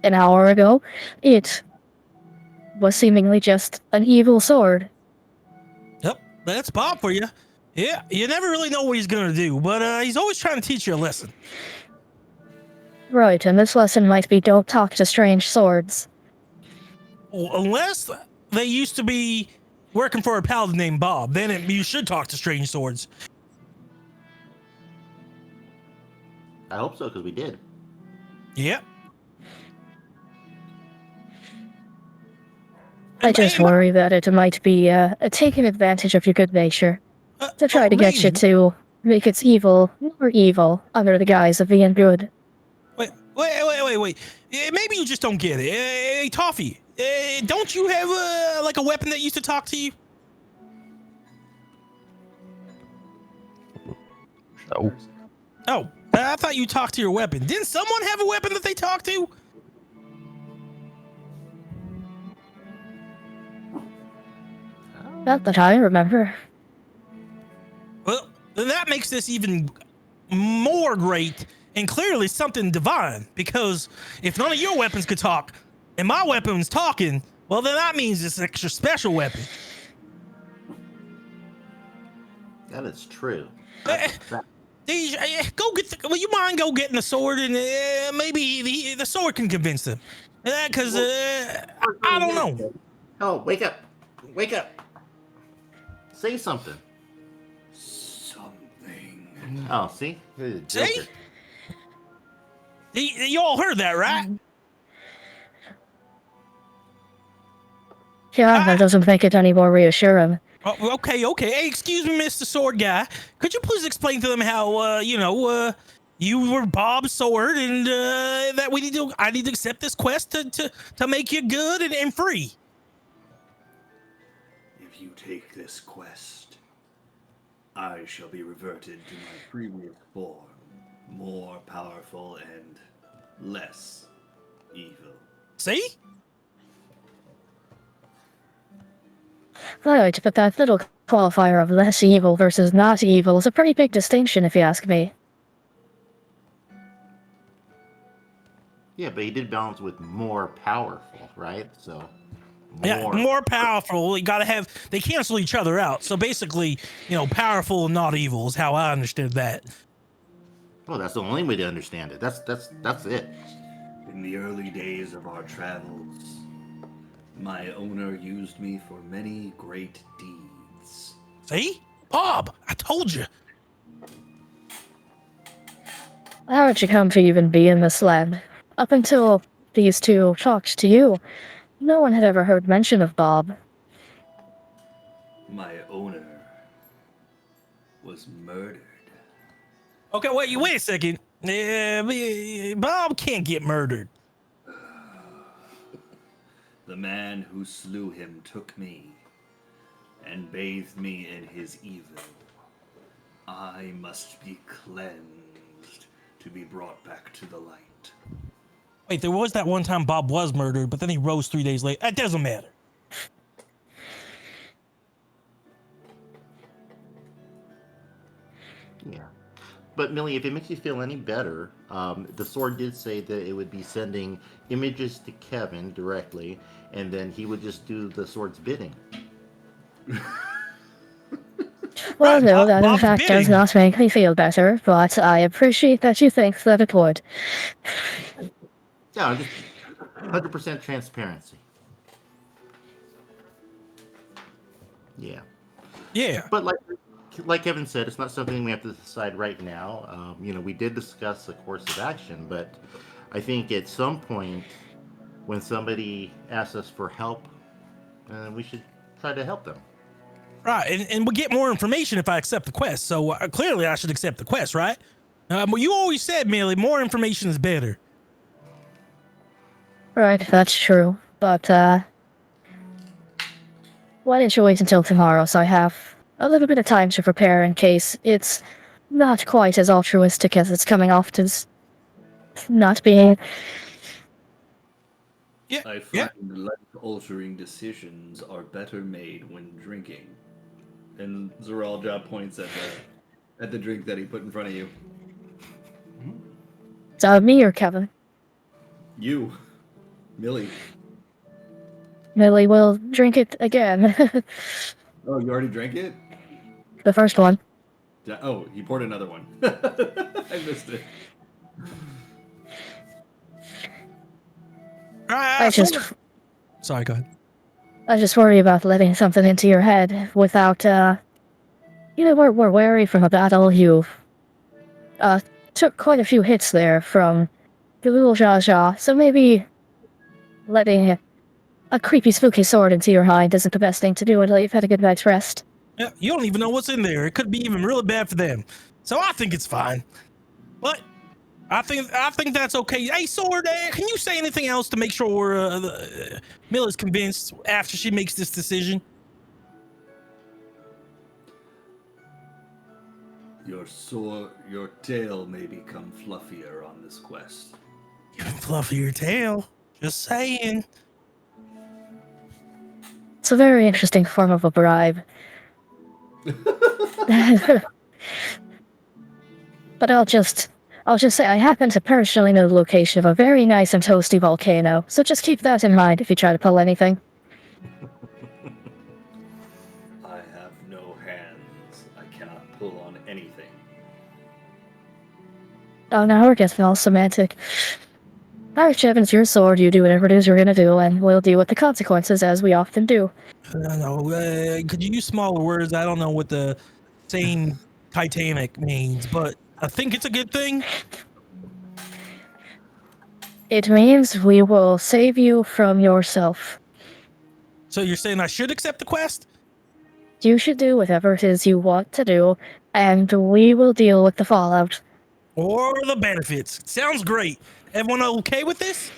[SPEAKER 8] an hour ago, it was seemingly just an evil sword.
[SPEAKER 7] Yep, that's Bob for you. Yeah, you never really know what he's gonna do, but he's always trying to teach you a lesson.
[SPEAKER 8] Right, and this lesson might be don't talk to strange swords.
[SPEAKER 7] Unless they used to be working for a paladin named Bob, then you should talk to strange swords.
[SPEAKER 2] I hope so, because we did.
[SPEAKER 7] Yep.
[SPEAKER 8] I just worry that it might be taking advantage of your good nature to try to get you to make its evil more evil under the guise of being good.
[SPEAKER 7] Wait. Maybe you just don't get it. Hey, Toffee, don't you have like a weapon that used to talk to you?
[SPEAKER 6] No.
[SPEAKER 7] Oh, I thought you talked to your weapon. Didn't someone have a weapon that they talked to?
[SPEAKER 8] Not that I remember.
[SPEAKER 7] Well, then that makes this even more great and clearly something divine, because if none of your weapons could talk and my weapon's talking, well, then that means it's an extra special weapon.
[SPEAKER 2] That is true.
[SPEAKER 7] Go get will you mind go getting the sword, and maybe the sword can convince them, because I don't know.
[SPEAKER 2] Oh, wake up. Wake up. Say something.
[SPEAKER 3] Something.
[SPEAKER 2] Oh, see?
[SPEAKER 7] See? You all heard that, right?
[SPEAKER 8] Yeah, that doesn't make it any more reassuring.
[SPEAKER 7] Oh, okay. Hey, excuse me, Mr. Sword Guy. Could you please explain to them how, you were Bob's sword, and that I need to accept this quest to make you good and free.
[SPEAKER 3] If you take this quest, I shall be reverted to my previous form, more powerful and less evil.
[SPEAKER 7] See?
[SPEAKER 8] Right, but that little qualifier of less evil versus not evil is a pretty big distinction, if you ask me.
[SPEAKER 2] Yeah, but he did balance with more powerful, right? So,
[SPEAKER 7] More powerful. You gotta have, they cancel each other out. So basically, powerful and not evil is how I understood that.
[SPEAKER 2] Well, that's the only way to understand it. That's it.
[SPEAKER 3] In the early days of our travels, my owner used me for many great deeds.
[SPEAKER 7] See? Bob, I told you.
[SPEAKER 8] How did you come to even be in this land? Up until these two talked to you, no one had ever heard mention of Bob.
[SPEAKER 3] My owner was murdered.
[SPEAKER 7] Okay, wait a second. Bob can't get murdered.
[SPEAKER 3] The man who slew him took me and bathed me in his evil. I must be cleansed to be brought back to the light.
[SPEAKER 7] Wait, there was that one time Bob was murdered, but then he rose 3 days later. That doesn't matter.
[SPEAKER 2] Yeah. But Millie, if it makes you feel any better, the sword did say that it would be sending images to Kevin directly, and then he would just do the sword's bidding.
[SPEAKER 8] Well,
[SPEAKER 7] Right,
[SPEAKER 8] no, that in
[SPEAKER 7] Bob's
[SPEAKER 8] fact does
[SPEAKER 7] bidding.
[SPEAKER 8] not make me feel better, but I appreciate that you think that it would.
[SPEAKER 2] Yeah, just 100% transparency. Yeah.
[SPEAKER 7] Yeah.
[SPEAKER 2] But like Kevin said, it's not something we have to decide right now. We did discuss a course of action, but I think at some point when somebody asks us for help, we should try to help them.
[SPEAKER 7] Right, and we'll get more information if I accept the quest. So clearly, I should accept the quest, right? Well, you always said, Millie, more information is better.
[SPEAKER 8] Right, that's true. But, why don't you wait until tomorrow so I have a little bit of time to prepare in case it's not quite as altruistic as it's coming off as not being.
[SPEAKER 7] Yeah,
[SPEAKER 3] I find life-altering decisions are better made when drinking. And Zeralja points at the drink that he put in front of you.
[SPEAKER 8] Is that me or Kevin?
[SPEAKER 3] You, Millie.
[SPEAKER 8] Millie will drink it again.
[SPEAKER 3] Oh, you already drank it?
[SPEAKER 8] The first one.
[SPEAKER 3] Oh, he poured another one. I missed it.
[SPEAKER 7] Sorry, go ahead.
[SPEAKER 8] I just worry about letting something into your head without, we're wary from a battle. You, took quite a few hits there from the little Zha Zha, so maybe letting a creepy, spooky sword into your mind isn't the best thing to do until you've had a good night's rest.
[SPEAKER 7] Yeah, you don't even know what's in there. It could be even really bad for them. So I think it's fine. But I think that's okay. Hey, Sword, can you say anything else to make sure Mill is convinced after she makes this decision?
[SPEAKER 3] Your tail may become fluffier on this quest.
[SPEAKER 7] You can fluffy your tail. Just saying.
[SPEAKER 8] It's a very interesting form of a bribe. But I'll just say I happen to personally know the location of a very nice and toasty volcano, so just keep that in mind if you try to pull anything.
[SPEAKER 3] I have no hands. I cannot pull on anything.
[SPEAKER 8] Oh, now we're getting all semantic. Alright, Jevin, it's your sword. You do whatever it is you're gonna do, and we'll deal with the consequences as we often do.
[SPEAKER 7] I don't know. Could you use smaller words? I don't know what the saying Titanic means, but I think it's a good thing.
[SPEAKER 8] It means we will save you from yourself.
[SPEAKER 7] So you're saying I should accept the quest?
[SPEAKER 8] You should do whatever it is you want to do, and we will deal with the fallout.
[SPEAKER 7] Or the benefits. Sounds great. Everyone okay with this?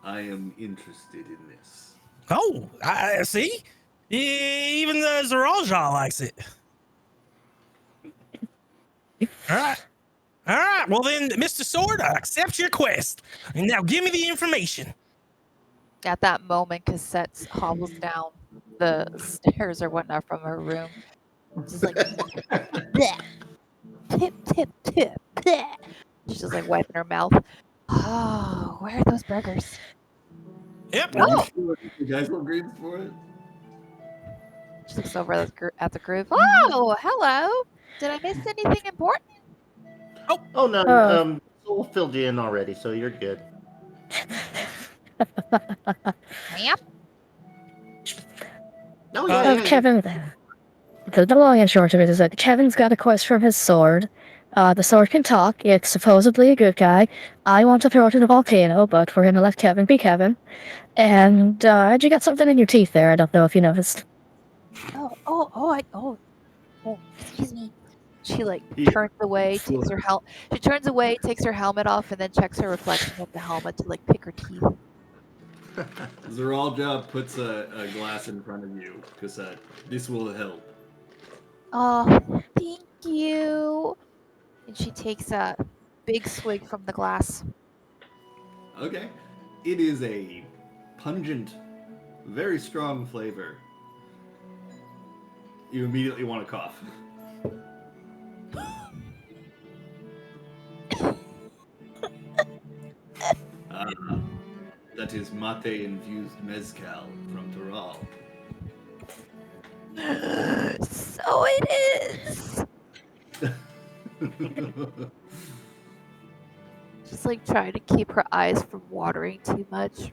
[SPEAKER 3] I am interested in this.
[SPEAKER 7] Oh, I see. Even the Zeralja likes it. All right. Well then, Mr. Sword, I accept your quest. And now give me the information.
[SPEAKER 4] At that moment, Cassette hobbles down the stairs or whatnot from her room. Just like, bleh. Tip, tip, tip, bleh. She's just like wiping her mouth. Oh, where are those burgers?
[SPEAKER 7] Yep.
[SPEAKER 4] Oh.
[SPEAKER 3] You guys want greens for it?
[SPEAKER 4] She looks over at the group. Oh, hello. Did I miss anything important?
[SPEAKER 2] Oh no, Soul filled you in already, so you're good.
[SPEAKER 4] Yep.
[SPEAKER 2] Oh yeah,
[SPEAKER 8] Kevin, the long and short of it is that Kevin's got a quest from his sword. The sword can talk. It's supposedly a good guy. I want to throw it in a volcano, but we're gonna let Kevin be Kevin. And you got something in your teeth there. I don't know if you noticed.
[SPEAKER 4] Oh, excuse me. She turns away, takes her She turns away, takes her helmet off, and then checks her reflection of the helmet to pick her teeth.
[SPEAKER 3] Zeralja puts a glass in front of you, Cassette. This will help.
[SPEAKER 4] Oh, thank you. And she takes a big swig from the glass.
[SPEAKER 3] Okay. It is a pungent, very strong flavor. You immediately want to cough. That is mate-infused mezcal from Toral.
[SPEAKER 4] So it is. Just trying to keep her eyes from watering too much.
[SPEAKER 3] It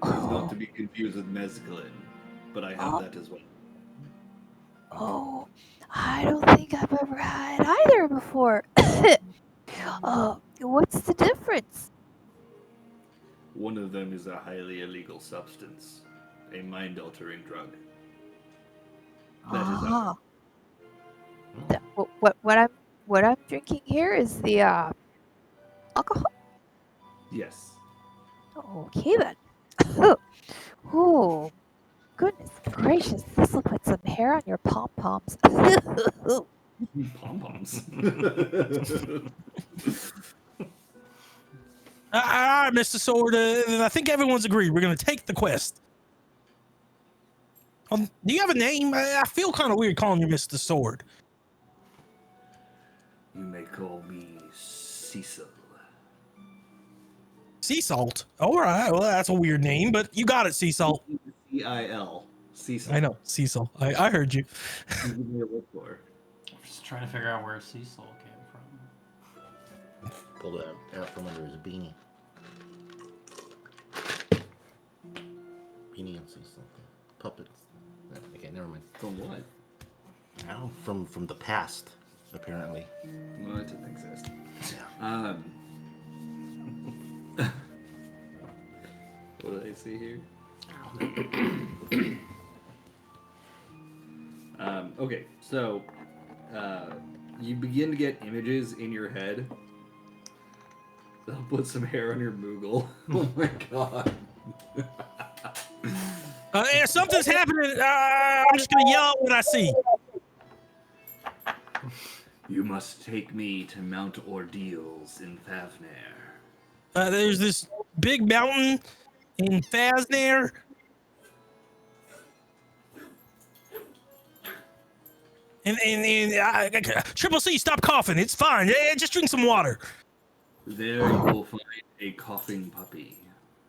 [SPEAKER 3] is not to be confused with mescaline, but I have that as well.
[SPEAKER 4] Oh, I don't think I've ever had either before. What's the difference?
[SPEAKER 3] One of them is a highly illegal substance. a mind-altering drug. That is
[SPEAKER 4] Ah,
[SPEAKER 2] Hmm.
[SPEAKER 4] what I'm drinking here is the alcohol.
[SPEAKER 3] yes.
[SPEAKER 4] Okay then. Oh, goodness gracious! This will put some hair on your pom poms.
[SPEAKER 3] Pom poms.
[SPEAKER 7] All right, Mr. Sword. I think everyone's agreed. We're gonna take the quest. Do you have a name? I feel kind of weird calling you Mr. Sword.
[SPEAKER 3] You may call me Cecil.
[SPEAKER 7] Sea Salt. All right. Well, that's a weird name, but you got it, Sea Salt.
[SPEAKER 3] C-I-L. Cecil.
[SPEAKER 7] I know, Cecil. I heard you.
[SPEAKER 3] You give me a look for.
[SPEAKER 1] I'm just trying to figure out where Cecil came from.
[SPEAKER 2] Pulled it out from under his beanie. Beanie and Cecil. Puppets. Okay, never mind.
[SPEAKER 3] From what?
[SPEAKER 2] Now from the past, apparently.
[SPEAKER 3] Well, it didn't exist.
[SPEAKER 2] Yeah.
[SPEAKER 3] What did I see here? Okay, so you begin to get images in your head. They'll put some hair on your moogle. Oh my god.
[SPEAKER 7] Yeah, something's happening. I'm just gonna yell out what I see.
[SPEAKER 3] You must take me to Mount Ordeals in Favnair.
[SPEAKER 7] There's this big mountain in Fasnair. And Triple C, stop coughing. It's fine. Just drink some water.
[SPEAKER 3] There you will find a coughing puppy.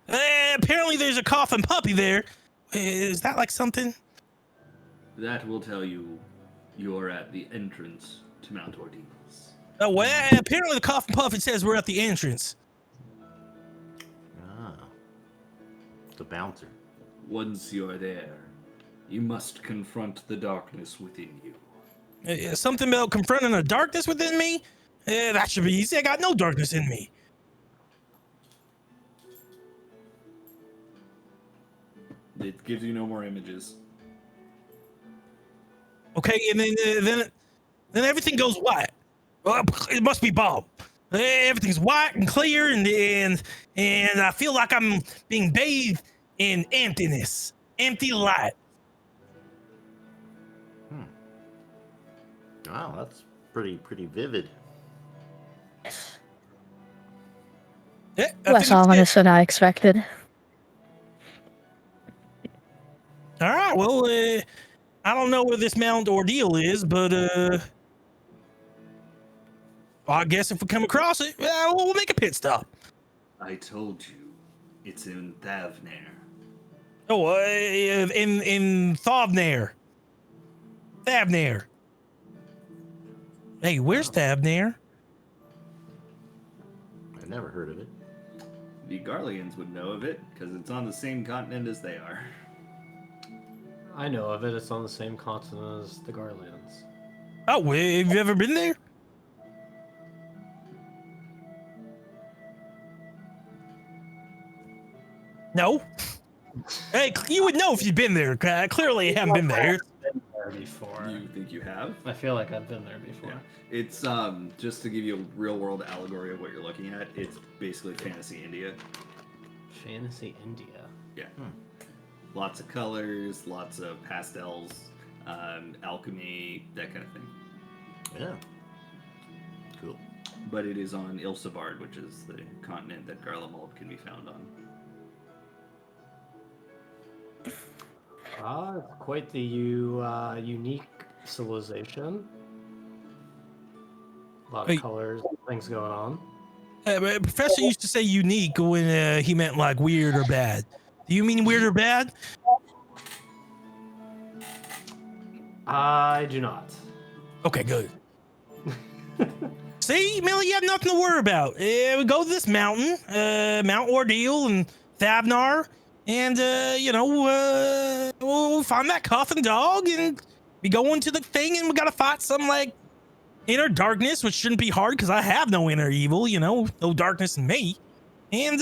[SPEAKER 7] Apparently there's a coughing puppy there. Is that like something?
[SPEAKER 3] That will tell you you're at the entrance to Mount Ordeals.
[SPEAKER 7] Oh, well, apparently the coughing puppy says we're at the entrance.
[SPEAKER 2] Ah. The bouncer.
[SPEAKER 3] Once you're there, you must confront the darkness within you.
[SPEAKER 7] Something about confronting the darkness within me? That should be easy. I got no darkness in me.
[SPEAKER 3] It gives you no more images.
[SPEAKER 7] Okay, and then everything goes white. Well, it must be Bob. Everything's white and clear, and I feel like I'm being bathed in emptiness, empty light.
[SPEAKER 2] Wow, that's pretty vivid.
[SPEAKER 7] Yeah, I
[SPEAKER 8] Less
[SPEAKER 7] think it's
[SPEAKER 8] ominous than I expected.
[SPEAKER 7] all right. Well, I don't know where this Mount Ordeal is, but I guess if we come across it, we'll make a pit stop.
[SPEAKER 3] I told you, it's in Thavnair.
[SPEAKER 7] Oh, in Thavnair. Thavnair. Hey, where's Thavnair?
[SPEAKER 2] I've never heard of it.
[SPEAKER 3] The Garleans would know of it, because it's on the same continent as they are.
[SPEAKER 1] I know of it. It's on the same continent as the Garlands.
[SPEAKER 7] Oh, have you ever been there? No. Hey, you would know if you'd been there. Clearly, you haven't been there.
[SPEAKER 1] Been there before.
[SPEAKER 3] You think you have?
[SPEAKER 1] I feel like I've been there before.
[SPEAKER 3] Yeah. It's just to give you a real world allegory of what you're looking at. It's basically fantasy India.
[SPEAKER 1] Fantasy India.
[SPEAKER 3] Yeah. Lots of colors, lots of pastels, alchemy, that kind of thing.
[SPEAKER 2] Yeah. Cool.
[SPEAKER 3] But it is on Ilsabard, which is the continent that Garlemald can be found on.
[SPEAKER 1] Quite the unique civilization. A lot of
[SPEAKER 7] Wait.
[SPEAKER 1] colors, things going on.
[SPEAKER 7] Professor used to say unique when he meant like weird or bad. Do you mean weird or bad?
[SPEAKER 1] I do not.
[SPEAKER 7] Okay, good. See, Millie, you have nothing to worry about. We go to this mountain, Mount Ordeal and Thavnar, and we'll find that coughing dog, and we go into the thing, and we gotta fight some like inner darkness, which shouldn't be hard because I have no inner evil, no darkness in me. And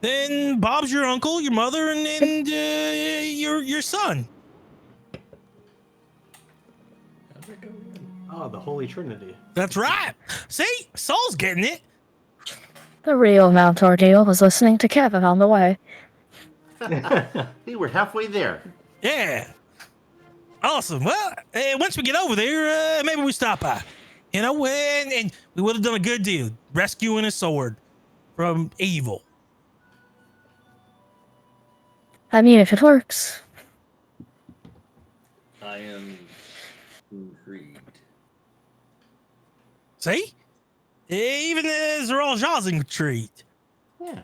[SPEAKER 7] then Bob's your uncle, your mother, and your son.
[SPEAKER 3] How'd that go again?
[SPEAKER 1] Oh, the Holy Trinity.
[SPEAKER 7] That's right. See, Saul's getting it.
[SPEAKER 8] The real Mount Ordeal was listening to Kevin on the way.
[SPEAKER 2] Hey, we're halfway there.
[SPEAKER 7] Yeah. Awesome. Well, once we get over there, maybe we stop by. You know, and we would have done a good deal, rescuing a sword from evil.
[SPEAKER 8] I mean, if it works.
[SPEAKER 3] I am intrigued.
[SPEAKER 7] See? Even Zeral Jaw's intrigued.
[SPEAKER 2] Yeah.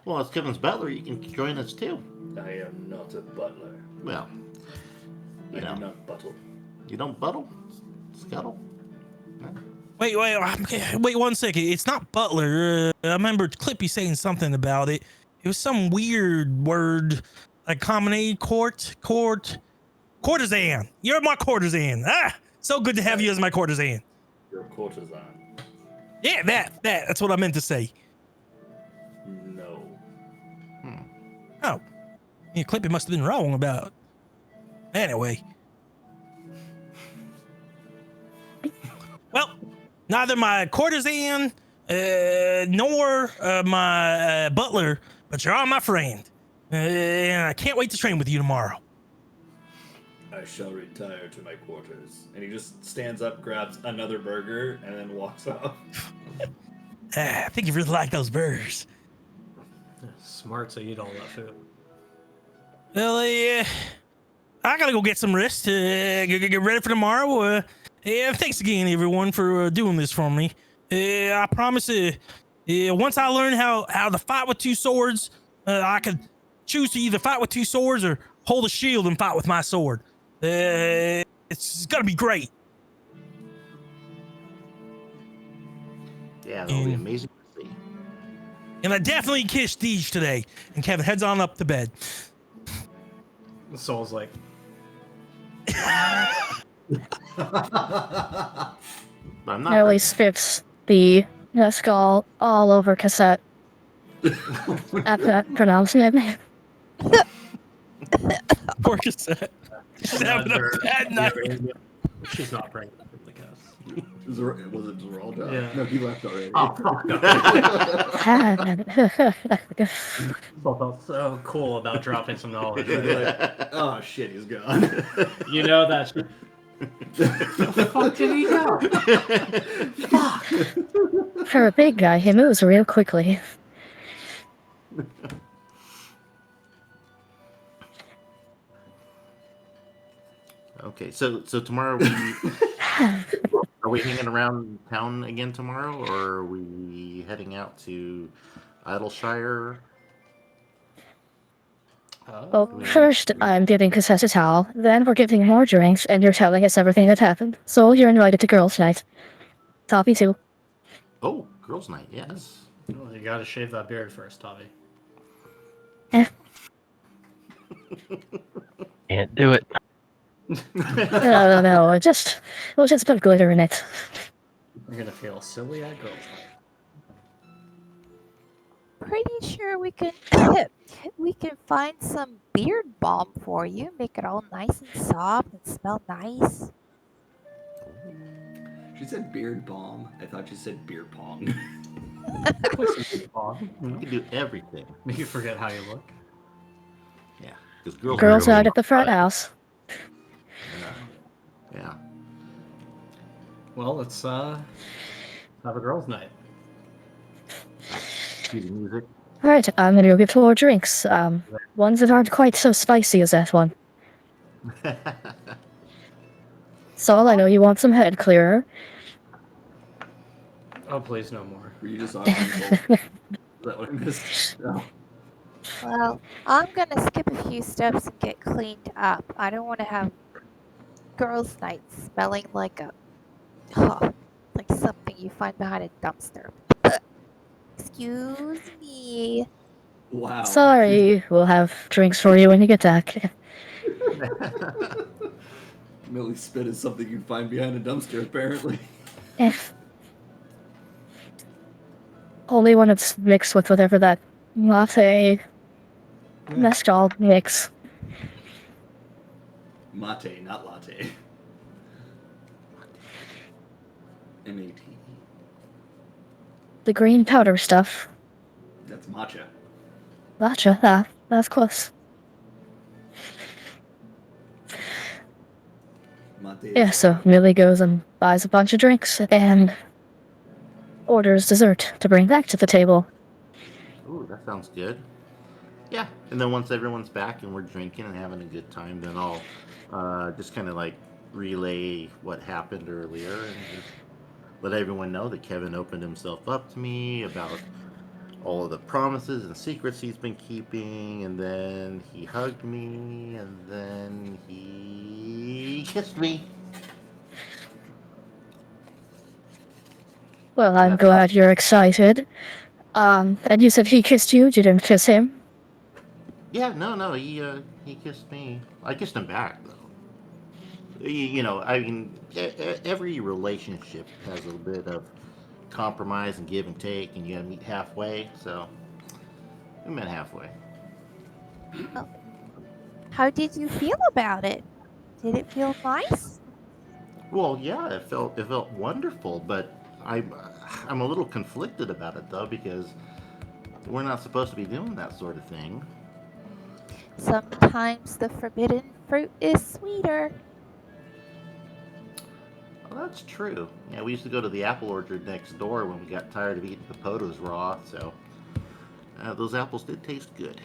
[SPEAKER 2] Well, as Kevin's butler, you can join us too.
[SPEAKER 3] I am not a butler.
[SPEAKER 2] Well,
[SPEAKER 3] I
[SPEAKER 2] you
[SPEAKER 3] do
[SPEAKER 2] know,
[SPEAKER 3] not buttle.
[SPEAKER 2] you don't buttle, scuttle.
[SPEAKER 7] Wait 1 second. It's not butler. I remember Clippy saying something about it. It was some weird word, like combination courtesan. You're my courtesan. Ah, so good to have you as my courtesan.
[SPEAKER 3] You're a courtesan.
[SPEAKER 7] Yeah, that's what I meant to say.
[SPEAKER 3] No.
[SPEAKER 7] Oh, yeah, Clippy must have been wrong about it. Anyway. Well, neither my courtesan nor my butler, but you're all my friend. And I can't wait to train with you tomorrow.
[SPEAKER 3] I shall retire to my quarters. And he just stands up, grabs another burger, and then walks off.
[SPEAKER 7] I think you really like those burgers.
[SPEAKER 1] Smart to eat all that food.
[SPEAKER 7] Well, yeah, I gotta go get some rest. Get ready for tomorrow. Yeah, thanks again, everyone, for doing this for me. I promise. Once I learn how to fight with two swords, I could choose to either fight with two swords or hold a shield and fight with my sword. It's gonna be great.
[SPEAKER 2] Yeah, that'll be amazing to see.
[SPEAKER 7] And I definitely kissed Deej today. And Kevin heads on up to bed.
[SPEAKER 1] Soul's like,
[SPEAKER 2] But I'm not.
[SPEAKER 8] Nearly spits the skull all over cassette. After that pronouncement.
[SPEAKER 7] Poor cassette. She's having a bad night.
[SPEAKER 1] she's not pregnant, I guess.
[SPEAKER 3] Was it Zeralda?
[SPEAKER 1] Yeah.
[SPEAKER 3] No, he left already.
[SPEAKER 1] Oh, fuck. Soul felt so cool about dropping some knowledge.
[SPEAKER 3] Like, oh shit, he's gone.
[SPEAKER 1] You know that shit. The fuck did he go? Fuck.
[SPEAKER 8] For a big guy, he moves real quickly.
[SPEAKER 2] Okay, so tomorrow are we hanging around town again tomorrow, or are we heading out to Idleshire?
[SPEAKER 8] Well, first I'm giving Cassette a towel, then we're giving more drinks, and you're telling us everything that happened. So you're invited to girls' night. Toppy too.
[SPEAKER 2] Oh, girls' night, yes.
[SPEAKER 1] Well, you gotta shave that beard first, Tommy.
[SPEAKER 6] Can't do it.
[SPEAKER 8] No, we'll just put glitter in it.
[SPEAKER 1] You're gonna feel silly at girls' night.
[SPEAKER 4] Pretty sure we can find some beard balm for you. Make it all nice and soft and smell nice.
[SPEAKER 3] She said beard balm. I thought she said beer pong.
[SPEAKER 2] You can do everything.
[SPEAKER 1] Make you forget how you look.
[SPEAKER 2] Yeah, because
[SPEAKER 8] Girls' night at the front house.
[SPEAKER 2] Yeah.
[SPEAKER 1] Well, let's have a girls' night.
[SPEAKER 2] Cue the music.
[SPEAKER 8] Alright, I'm gonna go get 4 drinks. Ones that aren't quite so spicy as that one. Saul, I know you want some head clearer.
[SPEAKER 1] Oh, please, no more.
[SPEAKER 3] Were you just offering both? Is that what I missed? No.
[SPEAKER 4] Well, I'm gonna skip a few steps and get cleaned up. I don't want to have girls' night smelling like like something you find behind a dumpster. Excuse me.
[SPEAKER 3] Wow.
[SPEAKER 8] Sorry, we'll have drinks for you when you get back.
[SPEAKER 3] Millie spit is something you'd find behind a dumpster, apparently.
[SPEAKER 8] Only when it's mixed with whatever that latte, mezcal mix.
[SPEAKER 3] Mate, not latte. MATE.
[SPEAKER 8] The green powder stuff.
[SPEAKER 3] That's matcha.
[SPEAKER 8] Matcha, that's close.
[SPEAKER 3] Mate
[SPEAKER 8] Yeah,
[SPEAKER 3] is
[SPEAKER 8] so Millie goes and buys a bunch of drinks and orders dessert to bring back to the table.
[SPEAKER 2] Ooh, that sounds good. Yeah, and then once everyone's back and we're drinking and having a good time, then I'll just kind of like relay what happened earlier and just let everyone know that Kevin opened himself up to me about all of the promises and secrets he's been keeping, and then he hugged me, and then he kissed me.
[SPEAKER 8] Well, I'm
[SPEAKER 2] That's all.
[SPEAKER 8] glad you're excited. And you said he kissed you, you didn't kiss him?
[SPEAKER 2] Yeah, no, he kissed me. I kissed him back though. I mean, every relationship has a bit of compromise and give and take, and you gotta meet halfway. So we met halfway.
[SPEAKER 4] How did you feel about it? Did it feel nice?
[SPEAKER 2] Well, yeah, it felt wonderful, but I'm a little conflicted about it though because we're not supposed to be doing that sort of thing.
[SPEAKER 4] Sometimes the forbidden fruit is sweeter.
[SPEAKER 2] Well, that's true. Yeah, we used to go to the apple orchard next door when we got tired of eating potatoes raw. So those apples did taste good.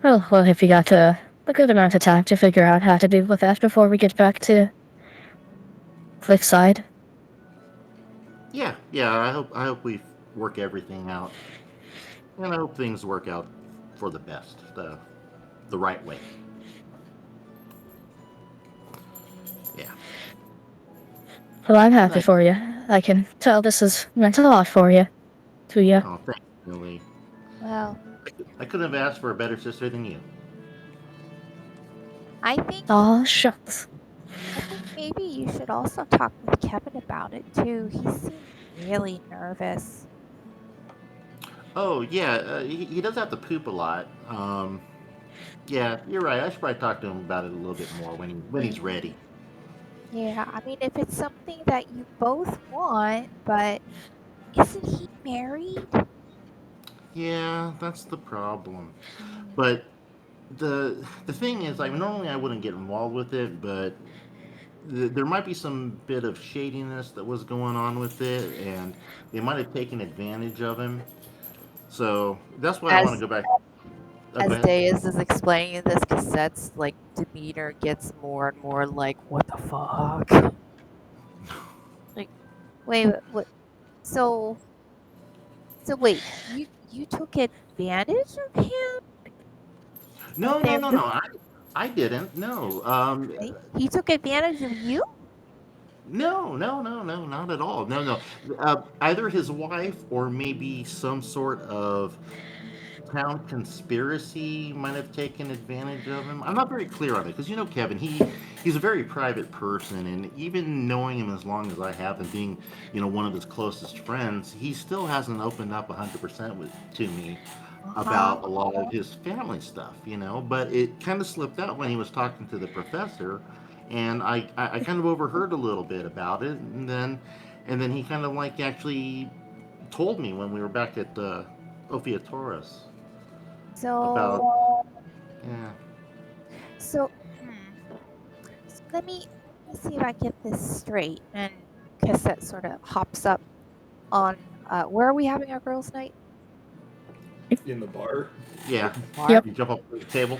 [SPEAKER 8] Well, if you got a good amount of time to figure out how to deal with that before we get back to Cliffside.
[SPEAKER 2] Yeah. I hope we work everything out, and I hope things work out for the best, the right way. Yeah.
[SPEAKER 8] Well, I'm happy
[SPEAKER 2] Nice.
[SPEAKER 8] for you. I can tell this has meant a lot for you. To you.
[SPEAKER 2] Oh, thanks, Millie.
[SPEAKER 4] Well,
[SPEAKER 2] I couldn't have asked for a better sister than you.
[SPEAKER 4] I think
[SPEAKER 8] Aw, shucks.
[SPEAKER 4] maybe you should also talk with Kevin about it too. He seemed really nervous.
[SPEAKER 2] Oh yeah, he does have to poop a lot. Yeah, you're right. I should probably talk to him about it a little bit more when he's ready.
[SPEAKER 4] Yeah, I mean, if it's something that you both want, but isn't he married?
[SPEAKER 2] Yeah, that's the problem. But the thing is, like, normally I wouldn't get involved with it, but there might be some bit of shadiness that was going on with it, and they might have taken advantage of him. So that's why I want to
[SPEAKER 9] As
[SPEAKER 2] go back. Oh, go
[SPEAKER 9] as
[SPEAKER 2] ahead.
[SPEAKER 9] Deus is explaining this, Cassette's like demeanor gets more and more like, what the fuck?
[SPEAKER 4] Wait, what? So, wait, you took advantage of him?
[SPEAKER 2] No, no,
[SPEAKER 4] Then
[SPEAKER 2] no, no. I didn't. No.
[SPEAKER 4] he took advantage of you?
[SPEAKER 2] No, no, no, no, not at all. No, no. Either his wife or maybe some sort of town conspiracy might have taken advantage of him. I'm not very clear on it because Kevin, he's a very private person, and even knowing him as long as I have and being one of his closest friends, he still hasn't opened up 100% to me about a lot of his family stuff. But it kind of slipped out when he was talking to the professor, and I kind of overheard a little bit about it, and then he kind of like actually told me when we were back at Ophiatoris about
[SPEAKER 4] So,
[SPEAKER 2] yeah.
[SPEAKER 4] so, so let me see if I get this straight. And Cassette sort of hops up on. Where are we having our girls' night?
[SPEAKER 3] In the bar.
[SPEAKER 2] Yeah,
[SPEAKER 8] Yep.
[SPEAKER 2] you jump up to the table.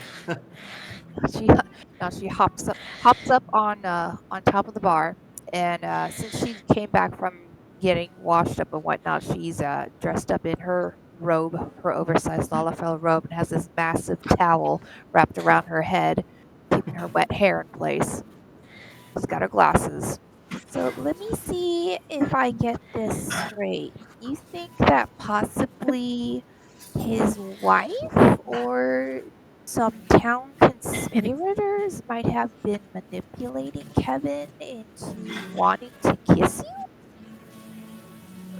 [SPEAKER 4] She now she hops up on top of the bar, and since she came back from getting washed up and whatnot, she's dressed up in her robe, her oversized Lalafell robe, and has this massive towel wrapped around her head, keeping her wet hair in place. She's got her glasses. So let me see if I get this straight. You think that possibly his wife or some town conspirators might have been manipulating Kevin into wanting to kiss you?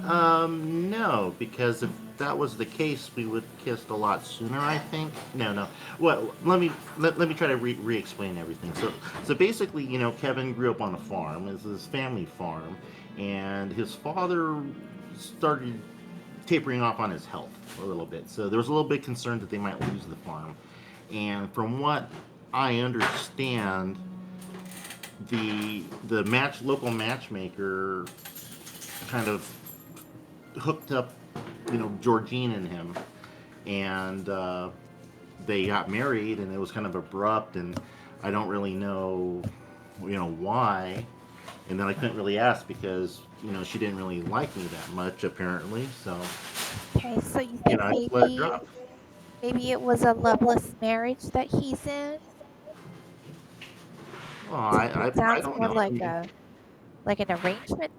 [SPEAKER 2] No, because if that was the case, we would kissed a lot sooner. I think. No, no. Well, let me try to re-explain everything. So basically, Kevin grew up on a farm. It's his family farm, and his father started tapering off on his health a little bit. So there was a little bit concerned that they might lose the farm. And from what I understand, the local matchmaker kind of hooked up, Georgine and him, and they got married, and it was kind of abrupt, and I don't really know, why. And then I couldn't really ask because she didn't really like me that much apparently. So
[SPEAKER 4] Okay, so you think
[SPEAKER 2] I just let it drop.
[SPEAKER 4] maybe it was a loveless marriage that he's in?
[SPEAKER 2] Well,
[SPEAKER 4] Since it
[SPEAKER 2] I
[SPEAKER 4] sounds
[SPEAKER 2] don't
[SPEAKER 4] more
[SPEAKER 2] know. I
[SPEAKER 4] like
[SPEAKER 2] mean,
[SPEAKER 4] an arrangement.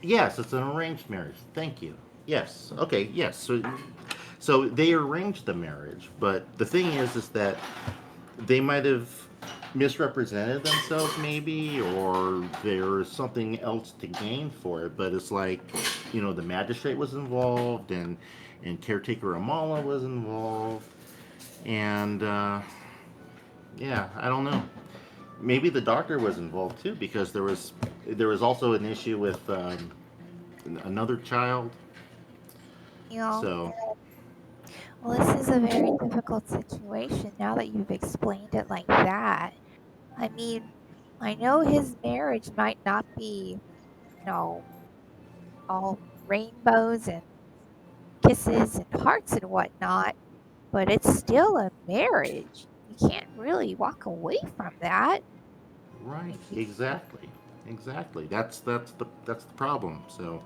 [SPEAKER 2] yes, it's an arranged marriage. Thank you. Yes. Okay. Yes. So they arranged the marriage, but the thing is that they might have misrepresented themselves, maybe, or there's something else to gain for it. But it's like, the magistrate was involved, and caretaker Amala was involved, and yeah, I don't know. Maybe the doctor was involved too, because there was also an issue with another child.
[SPEAKER 4] You know,
[SPEAKER 2] So,
[SPEAKER 4] well, this is a very difficult situation now that you've explained it like that. I mean, I know his marriage might not be, all rainbows and kisses and hearts and whatnot, but it's still a marriage. You can't really walk away from that.
[SPEAKER 2] right,
[SPEAKER 4] I mean,
[SPEAKER 2] exactly, exactly. That's the problem. So,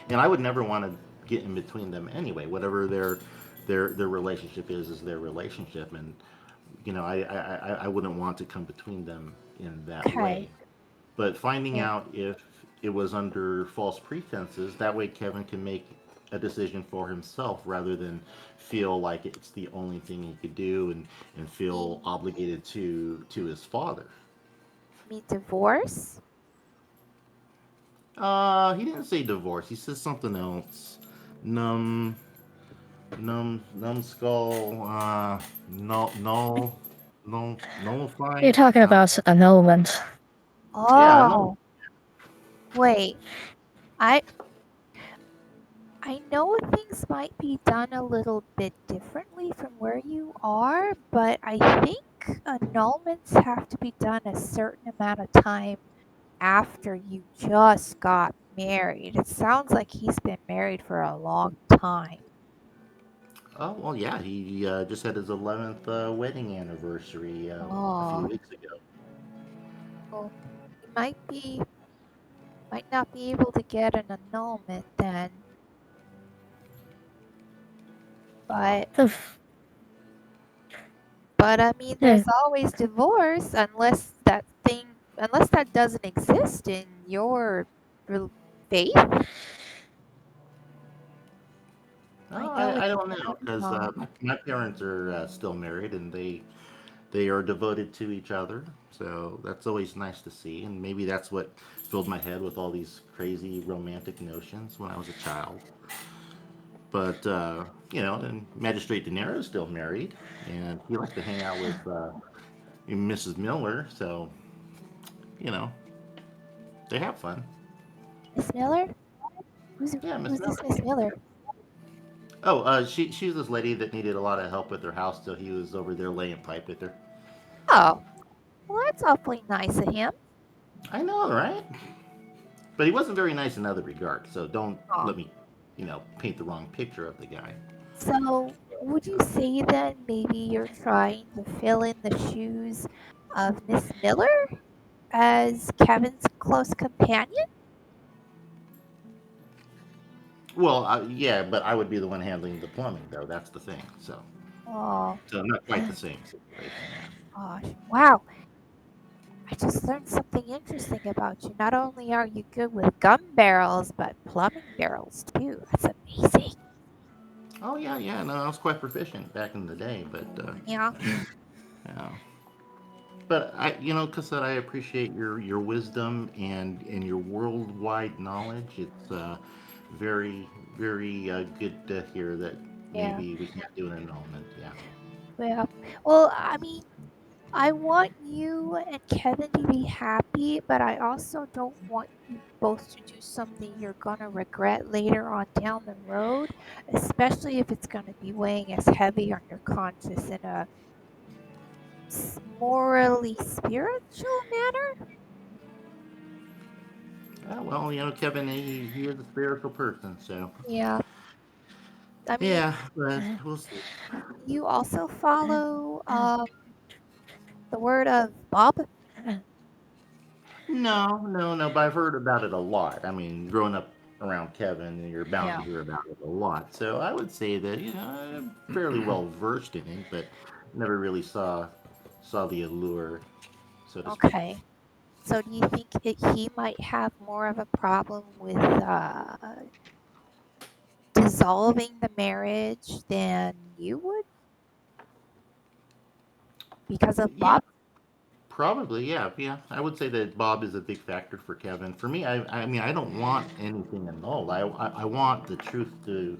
[SPEAKER 2] and I would never want to get in between them anyway. Whatever their relationship is their relationship, and I wouldn't want to come between them in that
[SPEAKER 4] okay.
[SPEAKER 2] way. But finding
[SPEAKER 4] Yeah.
[SPEAKER 2] out if it was under false pretenses, that way Kevin can make a decision for himself rather than feel like it's the only thing he could do, and feel
[SPEAKER 4] Mean,
[SPEAKER 2] obligated to his father.
[SPEAKER 4] mean divorce?
[SPEAKER 2] He didn't say divorce. He said something else. Num, numbskull. No, no, no,
[SPEAKER 8] You're
[SPEAKER 2] nullified.
[SPEAKER 8] talking about annulment.
[SPEAKER 2] Yeah, I know.
[SPEAKER 4] Oh, wait. I I know things might be done a little bit differently from where you are, but I think annulments have to be done a certain amount of time after you just got married. It sounds like he's been married for a long time.
[SPEAKER 2] Oh well, yeah. He just had his 11th wedding anniversary a few
[SPEAKER 4] Oh,
[SPEAKER 2] weeks ago.
[SPEAKER 4] well, you might not be able to get an annulment then,
[SPEAKER 2] Oh,
[SPEAKER 4] but
[SPEAKER 8] The,
[SPEAKER 4] I mean,
[SPEAKER 8] yeah,
[SPEAKER 4] there's always divorce unless that doesn't exist in your rel- faith.
[SPEAKER 2] oh,
[SPEAKER 4] I know
[SPEAKER 2] I
[SPEAKER 4] it's
[SPEAKER 2] don't know,
[SPEAKER 4] kind of
[SPEAKER 2] because my parents are still married, and they are devoted to each other. So that's always nice to see, and maybe that's what filled my head with all these crazy romantic notions when I was a child. But and Magistrate De Niro is still married, and he likes to hang out with Mrs. Miller. So you know they have fun.
[SPEAKER 4] Miss Miller.
[SPEAKER 2] Yeah, Miss
[SPEAKER 4] Who's
[SPEAKER 2] Miller.
[SPEAKER 4] this Miss Miller?
[SPEAKER 2] Oh, she's this lady that needed a lot of help with her house, so he was over there laying pipe with her.
[SPEAKER 4] Oh, well, that's awfully nice of him.
[SPEAKER 2] I know, right? But he wasn't very nice in other regards, so don't
[SPEAKER 4] Oh,
[SPEAKER 2] let me, paint the wrong picture of the guy.
[SPEAKER 4] so would you say then maybe you're trying to fill in the shoes of Miss Miller as Kevin's close companion?
[SPEAKER 2] Well, yeah, but I would be the one handling the plumbing, though. That's the thing.
[SPEAKER 4] Oh,
[SPEAKER 2] So not quite the same situation.
[SPEAKER 4] gosh. Wow. I just learned something interesting about you. Not only are you good with gun barrels, but plumbing barrels too. That's amazing.
[SPEAKER 2] Oh yeah, yeah. No, I was quite proficient back in the day, but
[SPEAKER 4] Yeah.
[SPEAKER 2] yeah. But Cassette, I appreciate your wisdom and your worldwide knowledge. It's very very good to hear that
[SPEAKER 4] Yeah.
[SPEAKER 2] maybe we can't do an annulment. Yeah.
[SPEAKER 4] Yeah. Well, I mean, I want you and Kevin to be happy, but I also don't want you both to do something you're gonna regret later on down the road, especially if it's gonna be weighing as heavy on your conscience in a morally spiritual manner.
[SPEAKER 2] Well, Kevin, he is a spiritual person, so
[SPEAKER 4] Yeah. I mean,
[SPEAKER 2] yeah, but we'll see.
[SPEAKER 4] you also follow the word of Bob.
[SPEAKER 2] No, no, no, but I've heard about it a lot. I mean, growing up around Kevin, you're bound
[SPEAKER 4] Yeah.
[SPEAKER 2] to hear about it a lot. So I would say that I'm fairly well versed in it, but never really saw the allure, so to speak.
[SPEAKER 4] Okay. So do you think he might have more of a problem with dissolving the marriage than you would because of
[SPEAKER 2] Yeah,
[SPEAKER 4] Bob?
[SPEAKER 2] probably. Yeah, yeah. I would say that Bob is a big factor for Kevin. For me, I mean, I don't want anything annulled. I want the truth to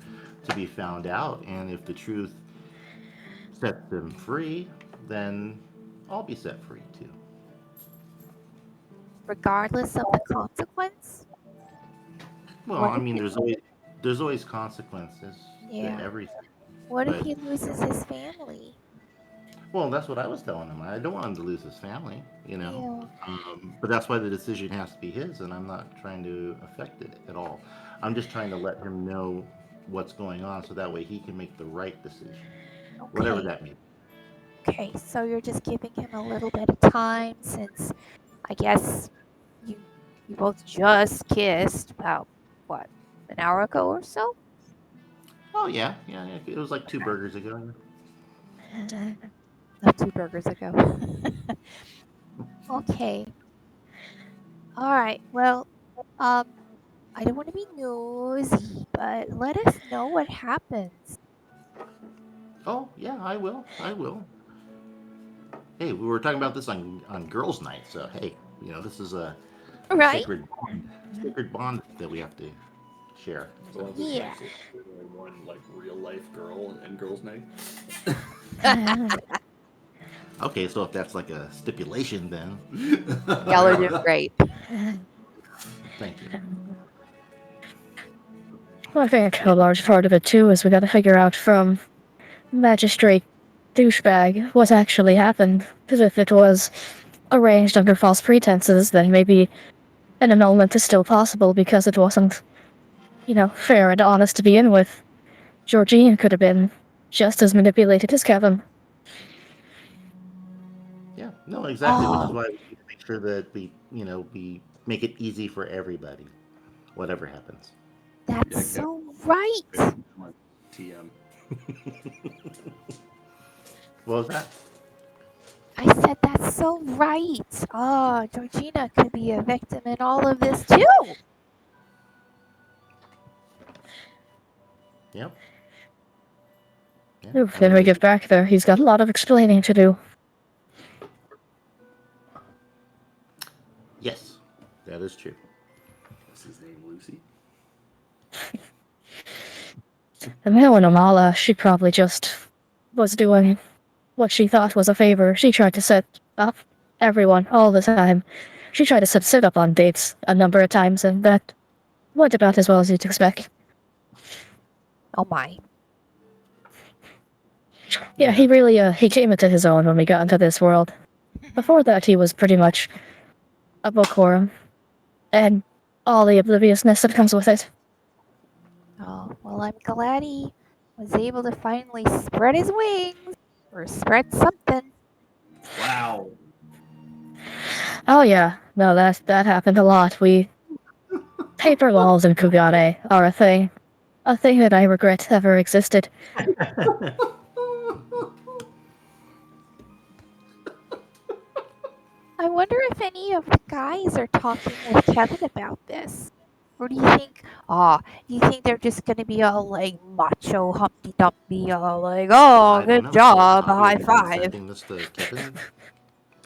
[SPEAKER 2] be found out, and if the truth sets them free, then I'll be set free too.
[SPEAKER 4] Regardless of the consequence?
[SPEAKER 2] Well,
[SPEAKER 4] What
[SPEAKER 2] I
[SPEAKER 4] if
[SPEAKER 2] mean,
[SPEAKER 4] it,
[SPEAKER 2] there's always consequences to
[SPEAKER 4] yeah.
[SPEAKER 2] everything.
[SPEAKER 4] What if
[SPEAKER 2] But
[SPEAKER 4] he loses his family?
[SPEAKER 2] well, that's what I was telling him. I don't want him to lose his family, you know.
[SPEAKER 4] Yeah.
[SPEAKER 2] But that's why the decision has to be his, and I'm not trying to affect it at all. I'm just trying to let him know what's going on, so that way he can make the right decision, whatever
[SPEAKER 4] Okay.
[SPEAKER 2] that means.
[SPEAKER 4] Okay. So you're just giving him a little bit of time since I guess you you both just kissed about what, an hour ago or so?
[SPEAKER 2] Oh yeah, yeah, yeah. It was like two
[SPEAKER 4] Okay.
[SPEAKER 2] burgers ago.
[SPEAKER 4] Oh, 2 burgers ago. Okay. All right. Well, um, I don't want to be nosy, but let us know what happens.
[SPEAKER 2] Oh yeah, I will. I will. Hey, we were talking about this on girls' night, so hey, this is a
[SPEAKER 4] Right?
[SPEAKER 2] sacred bond that we have to share.
[SPEAKER 3] As
[SPEAKER 2] So
[SPEAKER 3] long as it's
[SPEAKER 4] Yeah.
[SPEAKER 3] actually only one like real life girl and girls' night.
[SPEAKER 2] okay, so if that's like a stipulation, then
[SPEAKER 9] Y'all are doing great.
[SPEAKER 2] thank you.
[SPEAKER 8] Well, I think a large part of it too is we gotta figure out from Magistrate Douchebag what actually happened. Because if it was arranged under false pretenses, then maybe an annulment is still possible because it wasn't, fair and honest to begin with. Georgine could have been just as manipulated as Kevin.
[SPEAKER 2] Yeah, no, exactly. Which is
[SPEAKER 4] Oh,
[SPEAKER 2] why we need to make sure that we make it easy for everybody, whatever happens.
[SPEAKER 4] that's
[SPEAKER 3] Yeah, Kevin.
[SPEAKER 4] so right.
[SPEAKER 3] TM.
[SPEAKER 2] What was that?
[SPEAKER 4] I said that's so right. Oh, Georgina could be a victim in all of this too.
[SPEAKER 2] Yep. Yeah.
[SPEAKER 8] Oof,
[SPEAKER 2] I
[SPEAKER 8] when
[SPEAKER 2] mean,
[SPEAKER 8] we get back there, he's got a lot of explaining to do.
[SPEAKER 2] yes, that is true.
[SPEAKER 3] What's his name? Lucy.
[SPEAKER 8] And now in Amala, she probably just was doing what she thought was a favor. She tried to set up everyone all the time. She tried to set Sid up on dates a number of times, and that went about as well as you'd expect.
[SPEAKER 4] Oh my.
[SPEAKER 8] Yeah, he really, he came into his own when we got into this world. Before that, he was pretty much a bookworm, and all the obliviousness that comes with it.
[SPEAKER 4] Oh, well, I'm glad he was able to finally spread his wings or spread something.
[SPEAKER 3] Wow.
[SPEAKER 8] Oh yeah, no, that happened a lot. Paper walls in Kugane are a thing that I regret ever existed.
[SPEAKER 4] I wonder if any of the guys are talking with Kevin about this. Or do you think they're just gonna be all like macho Humpty Dumpty, all like, oh,
[SPEAKER 2] I don't
[SPEAKER 4] good
[SPEAKER 2] know. Should
[SPEAKER 4] job, a
[SPEAKER 2] Tommy
[SPEAKER 4] high
[SPEAKER 2] have been
[SPEAKER 4] five.
[SPEAKER 2] sending this to Kevin?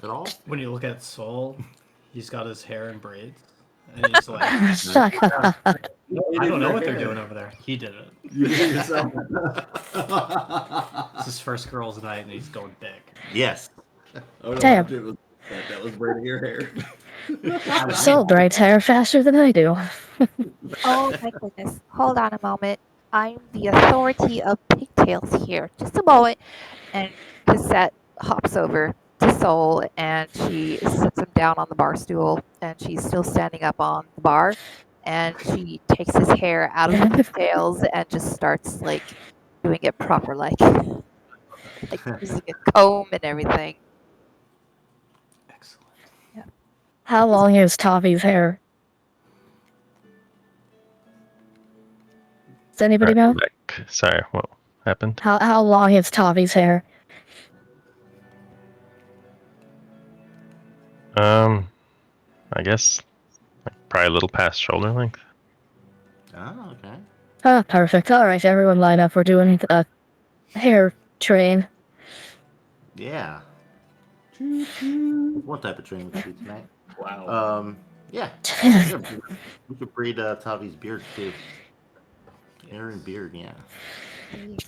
[SPEAKER 2] at all?
[SPEAKER 1] When you look at Soul, he's got his hair in braids, and he's like,
[SPEAKER 8] Shut up.
[SPEAKER 1] I don't know what they're doing over there. He did it.
[SPEAKER 3] You did it yourself.
[SPEAKER 1] It's his first girls' night, and he's going big.
[SPEAKER 2] Yes.
[SPEAKER 3] Oh, no,
[SPEAKER 8] Damn.
[SPEAKER 3] that was braiding your hair.
[SPEAKER 8] Soul braids hair faster than I do.
[SPEAKER 4] Oh my goodness. Hold on a moment. I'm the authority of pigtails here. Just a moment. And Cassette hops over to Soul and she sits him down on the bar stool and she's still standing up on the bar and she takes his hair out of the pigtails and just starts like doing it proper like using a comb and everything.
[SPEAKER 1] Excellent.
[SPEAKER 8] How long is Tavi's hair? Does anybody know?
[SPEAKER 6] Sorry, what happened?
[SPEAKER 8] How long is Tavi's hair?
[SPEAKER 6] I guess probably a little past shoulder length.
[SPEAKER 2] Oh, okay.
[SPEAKER 8] Ah, perfect. Alright, everyone line up. We're doing a hair train.
[SPEAKER 2] Yeah. What type of train would you do tonight?
[SPEAKER 3] Wow.
[SPEAKER 2] Yeah. Yeah, we could braid Tavi's beard too. Hair and beard, yeah.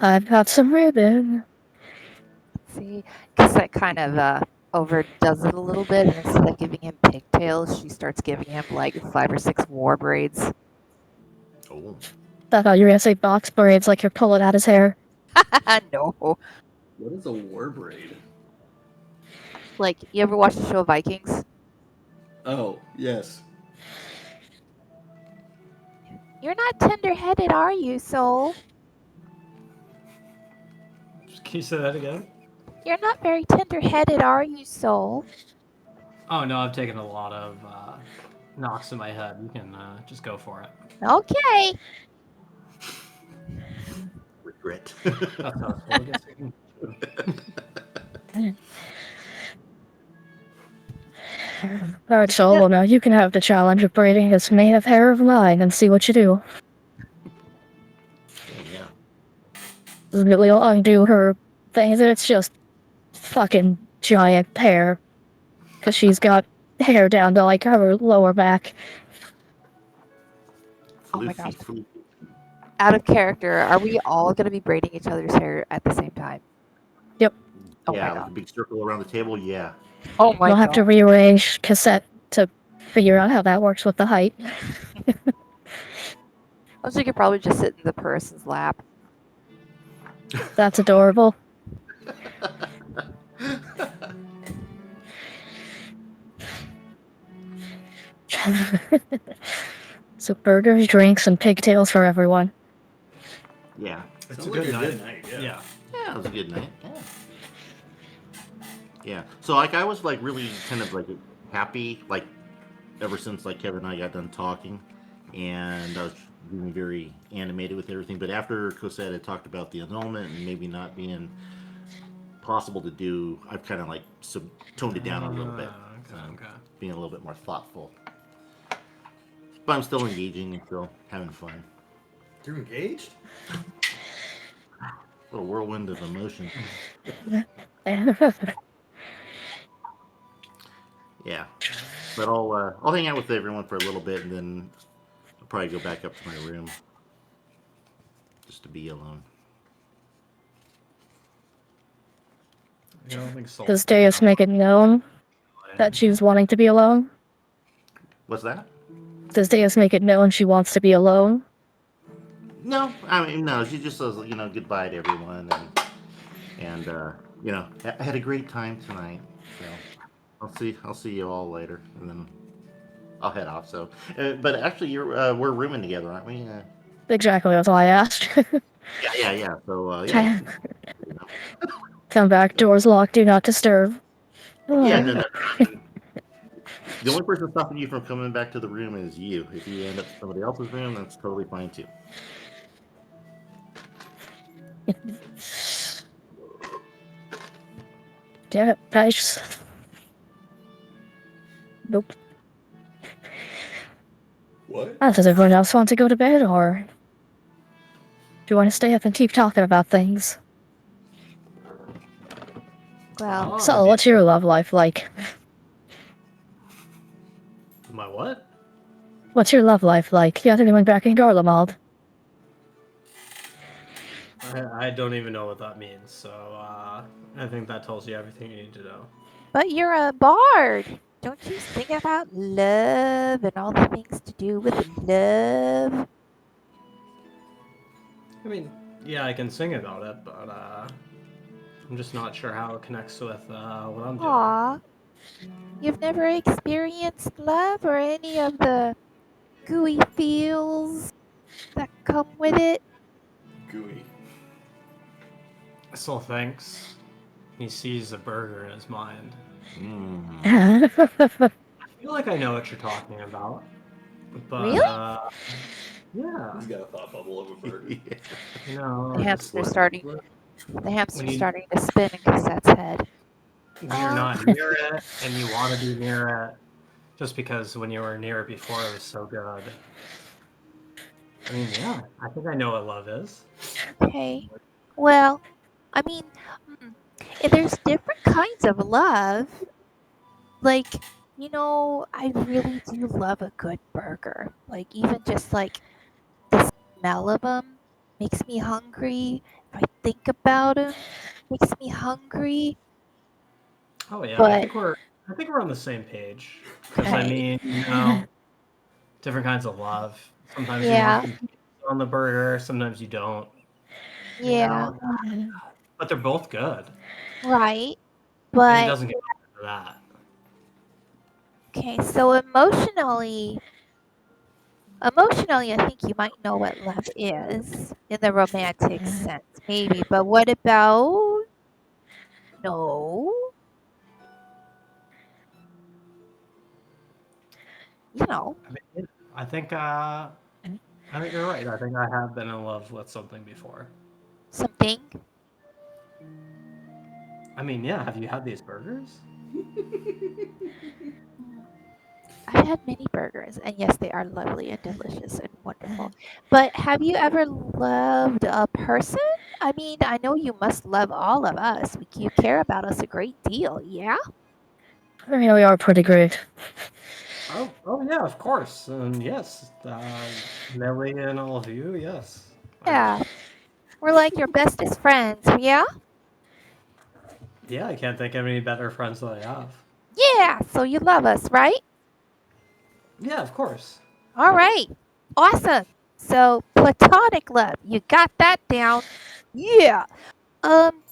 [SPEAKER 8] I've got some ribbon.
[SPEAKER 9] See, Cassette kind of overdoes it a little bit, and instead of giving him pigtails, she starts giving him like 5 or 6 war braids.
[SPEAKER 2] Oh.
[SPEAKER 8] I thought you were gonna say box braids like you're pulling out his hair.
[SPEAKER 9] No.
[SPEAKER 3] What is a war braid?
[SPEAKER 9] Like, you ever watch the show Vikings?
[SPEAKER 3] Oh, yes.
[SPEAKER 4] You're not tender-headed, are you, Soul?
[SPEAKER 1] Can you say that again?
[SPEAKER 4] You're not very tender-headed, are you, Soul?
[SPEAKER 1] Oh no, I've taken a lot of knocks in my head. You can just go for it.
[SPEAKER 4] Okay.
[SPEAKER 2] Regret.
[SPEAKER 1] That's how Soul gets taken.
[SPEAKER 8] Alright, Soul, well now you can have the challenge of braiding this mane of hair of mine and see what you do.
[SPEAKER 2] Yeah.
[SPEAKER 8] Really undo her things, and it's just fucking giant hair. Because she's got hair down to like her lower back.
[SPEAKER 9] Oh my
[SPEAKER 2] Floofy,
[SPEAKER 9] gosh.
[SPEAKER 2] floofy.
[SPEAKER 9] Out of character, are we all going to be braiding each other's hair at the same time?
[SPEAKER 8] Yep.
[SPEAKER 9] Oh
[SPEAKER 2] Yeah,
[SPEAKER 9] my
[SPEAKER 2] like a
[SPEAKER 9] god.
[SPEAKER 2] big circle around the table, yeah.
[SPEAKER 9] Oh my
[SPEAKER 8] We'll
[SPEAKER 9] god.
[SPEAKER 8] have to rearrange cassette to figure out how that works with the height.
[SPEAKER 9] Also, you could probably just sit in the person's lap.
[SPEAKER 8] That's adorable. So burgers, drinks, and pigtails for everyone.
[SPEAKER 2] Yeah.
[SPEAKER 1] It's
[SPEAKER 3] Sounds
[SPEAKER 1] a
[SPEAKER 3] like
[SPEAKER 1] good
[SPEAKER 3] a
[SPEAKER 1] night.
[SPEAKER 3] good night, yeah.
[SPEAKER 2] Yeah, it was a good night. Yeah. Yeah. So like I was like really kind of like happy like ever since like Kevin and I got done talking, and I was being very animated with everything. But after Cosette had talked about the annulment and maybe not being possible to do, I've kind of like toned it down a little bit,
[SPEAKER 1] Okay.
[SPEAKER 2] being a little bit more thoughtful. But I'm still engaging and still having fun.
[SPEAKER 3] You're engaged?
[SPEAKER 2] A little whirlwind of emotion. Yeah, but I'll hang out with everyone for a little bit, and then I'll probably go back up to my room just to be alone.
[SPEAKER 1] I don't think Soul.
[SPEAKER 8] Does Deus make it known that she's wanting to be alone?
[SPEAKER 2] What's that?
[SPEAKER 8] Does Deus make it known she wants to be alone?
[SPEAKER 2] No, I mean no. She just says goodbye to everyone, and I had a great time tonight. So I'll see you all later, and then I'll head off. So, but actually, we're rooming together, aren't we?
[SPEAKER 8] Exactly, that's why I asked.
[SPEAKER 2] Yeah. So yeah.
[SPEAKER 8] Come back, doors locked, do not disturb.
[SPEAKER 2] Yeah, no. The only person stopping you from coming back to the room is you. If you end up in somebody else's room, that's totally fine too.
[SPEAKER 8] Damn it, guys. Nope.
[SPEAKER 3] What?
[SPEAKER 8] Does everyone else want to go to bed, or do you want to stay up and keep talking about things?
[SPEAKER 4] Well,
[SPEAKER 1] Oh,
[SPEAKER 8] So, what's your love life like?
[SPEAKER 1] my what?
[SPEAKER 8] What's your love life like? You have anyone back in Garlemald?
[SPEAKER 1] I don't even know what that means, so I think that tells you everything you need to know.
[SPEAKER 4] but you're a bard. Don't you sing about love and all the things to do with love?
[SPEAKER 1] I mean, yeah, I can sing about it, but I'm just not sure how it connects with what I'm doing.
[SPEAKER 4] Aw, you've never experienced love or any of the gooey feels that come with it?
[SPEAKER 3] Gooey.
[SPEAKER 1] Still thinks he sees a burger in his mind.
[SPEAKER 2] Mm.
[SPEAKER 1] I feel like I know what you're talking about, but
[SPEAKER 4] Really?
[SPEAKER 1] yeah,
[SPEAKER 3] He's got a thought bubble of a burger.
[SPEAKER 1] you know,
[SPEAKER 4] The
[SPEAKER 1] just
[SPEAKER 4] hamster's starting. The
[SPEAKER 1] when
[SPEAKER 4] hamster's
[SPEAKER 1] you
[SPEAKER 4] starting to spin in Casette's head.
[SPEAKER 1] when you're not near it and you want to be near it, just because when you were near it before it was so good. I mean, yeah, I think I know what love is.
[SPEAKER 4] Okay. Well, I mean, there's different kinds of love. Like, I really do love a good burger. Like, even just like the smell of them makes me hungry. If I think about them, makes me hungry.
[SPEAKER 1] Oh yeah,
[SPEAKER 4] But
[SPEAKER 1] I think we're on the same page. Because I
[SPEAKER 4] okay,
[SPEAKER 1] mean, different kinds of love. Sometimes you want
[SPEAKER 4] yeah,
[SPEAKER 1] some pizza on the burger, sometimes you don't. You
[SPEAKER 4] yeah,
[SPEAKER 1] know, but they're both good,
[SPEAKER 4] right.
[SPEAKER 1] and it
[SPEAKER 4] But
[SPEAKER 1] doesn't get into that.
[SPEAKER 4] okay, so emotionally, I think you might know what love is in the romantic sense, maybe. But what about no? You know,
[SPEAKER 1] I mean, yeah, I think you're right. I think I have been in love with something before.
[SPEAKER 4] something.
[SPEAKER 1] I mean, yeah, have you had these burgers?
[SPEAKER 4] I've had many burgers, and yes, they are lovely and delicious and wonderful. But have you ever loved a person? I mean, I know you must love all of us. You care about us a great deal, yeah?
[SPEAKER 8] I mean, we are pretty great.
[SPEAKER 1] Oh yeah, of course. Yes, Nelly and all of you, yes.
[SPEAKER 4] Yeah, we're like your bestest friends, yeah?
[SPEAKER 1] Yeah, I can't think of any better friends that I have.
[SPEAKER 4] Yeah, so you love us, right?
[SPEAKER 1] Yeah, of course.
[SPEAKER 4] All right, awesome. So platonic love, you got that down. Yeah. Um,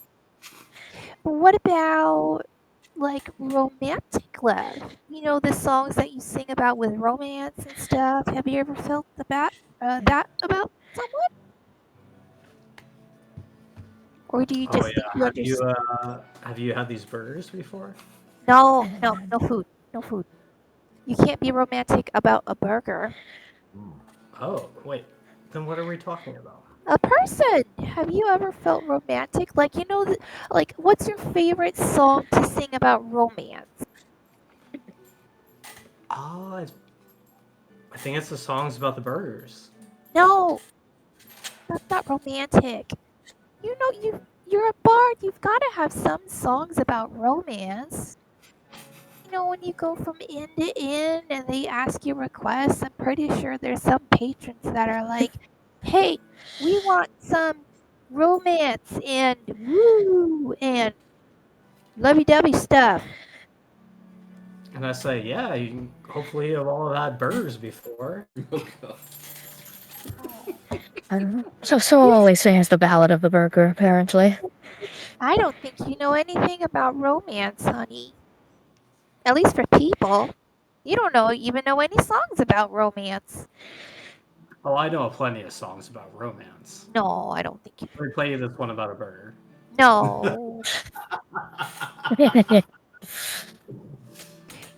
[SPEAKER 4] what about like romantic love? You know the songs that you sing about with romance and stuff. Have you ever felt that about someone, or do you
[SPEAKER 1] Oh
[SPEAKER 4] just think
[SPEAKER 1] yeah,
[SPEAKER 4] you understand?
[SPEAKER 1] have you had these burgers before?
[SPEAKER 4] No, no, no food, no food. You can't be romantic about a burger.
[SPEAKER 2] Mm.
[SPEAKER 1] Oh, wait. Then what are we talking about?
[SPEAKER 4] A person. Have you ever felt romantic? Like like what's your favorite song to sing about romance?
[SPEAKER 1] Oh, I think it's the songs about the burgers.
[SPEAKER 4] No, that's not romantic. You're a bard. You've got to have some songs about romance. When you go from inn to inn and they ask you requests, I'm pretty sure there's some patrons that are like, "Hey, we want some romance and woo and lovey-dovey stuff."
[SPEAKER 1] And I say, yeah, hopefully you've all had burgers before.
[SPEAKER 3] Oh god.
[SPEAKER 8] I don't know. So always sings the Ballad of the Burger, apparently.
[SPEAKER 4] I don't think you know anything about romance, honey. At least for people. You don't even know any songs about romance.
[SPEAKER 1] Oh, I know plenty of songs about romance.
[SPEAKER 4] No, I don't think you
[SPEAKER 1] Let me play you this one about a burger.
[SPEAKER 4] No.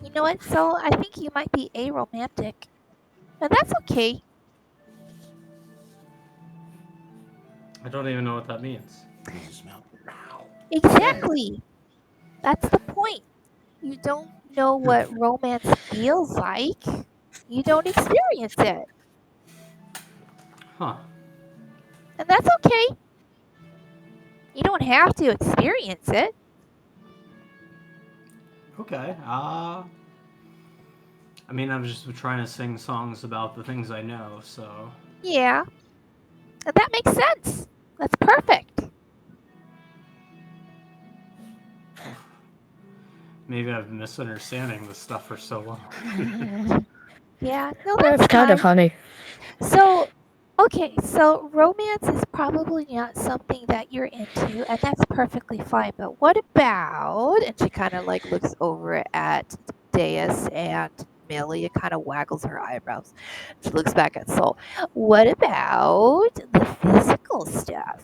[SPEAKER 4] You know what? So I think you might be aromantic. And that's okay.
[SPEAKER 1] I don't even know what that means.
[SPEAKER 4] Exactly. That's the point. You don't know what romance feels like. You don't experience it.
[SPEAKER 1] Huh.
[SPEAKER 4] And that's okay. You don't have to experience it.
[SPEAKER 1] Okay. I mean, I'm just trying to sing songs about the things I know, so.
[SPEAKER 4] Yeah, that makes sense. That's perfect.
[SPEAKER 1] Maybe I've been misunderstanding this stuff for so long.
[SPEAKER 4] Yeah, no,
[SPEAKER 8] That's
[SPEAKER 4] that's
[SPEAKER 8] kind of
[SPEAKER 4] fine.
[SPEAKER 8] funny.
[SPEAKER 4] So, okay, so romance is probably not something that you're into, and that's perfectly fine. But what about? And she kind of like looks over at Deus and Millie and kind of waggles her eyebrows. She looks back at Soul. What about the physical stuff?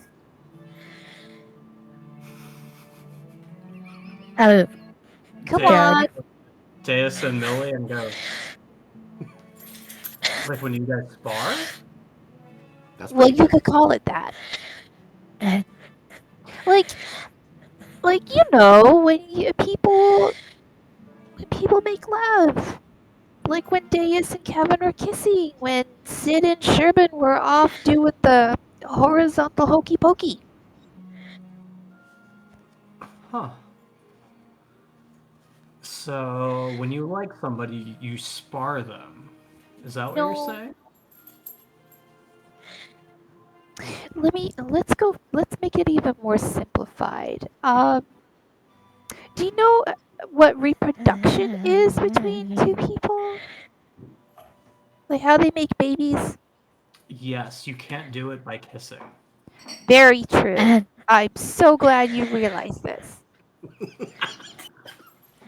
[SPEAKER 8] Uh,
[SPEAKER 4] Come
[SPEAKER 8] Yeah.
[SPEAKER 4] on.
[SPEAKER 1] Deus and Millie and go. Like when you guys spar?
[SPEAKER 2] That's
[SPEAKER 4] Well,
[SPEAKER 2] pretty
[SPEAKER 4] you
[SPEAKER 2] good.
[SPEAKER 4] could call it that.
[SPEAKER 8] uh,
[SPEAKER 4] Like, you know, when people make love. Like when Deus and Kevin were kissing, when Sid and Sherman were off doing the horizontal hokey pokey.
[SPEAKER 1] Huh. So when you like somebody, you spar them. Is that what you're
[SPEAKER 4] No,
[SPEAKER 1] saying?
[SPEAKER 4] let's make it even more simplified. Do you know what reproduction is between two people? Like how they make babies?
[SPEAKER 1] Yes, you can't do it by kissing.
[SPEAKER 4] Very true.
[SPEAKER 8] and
[SPEAKER 4] I'm so glad you realized this.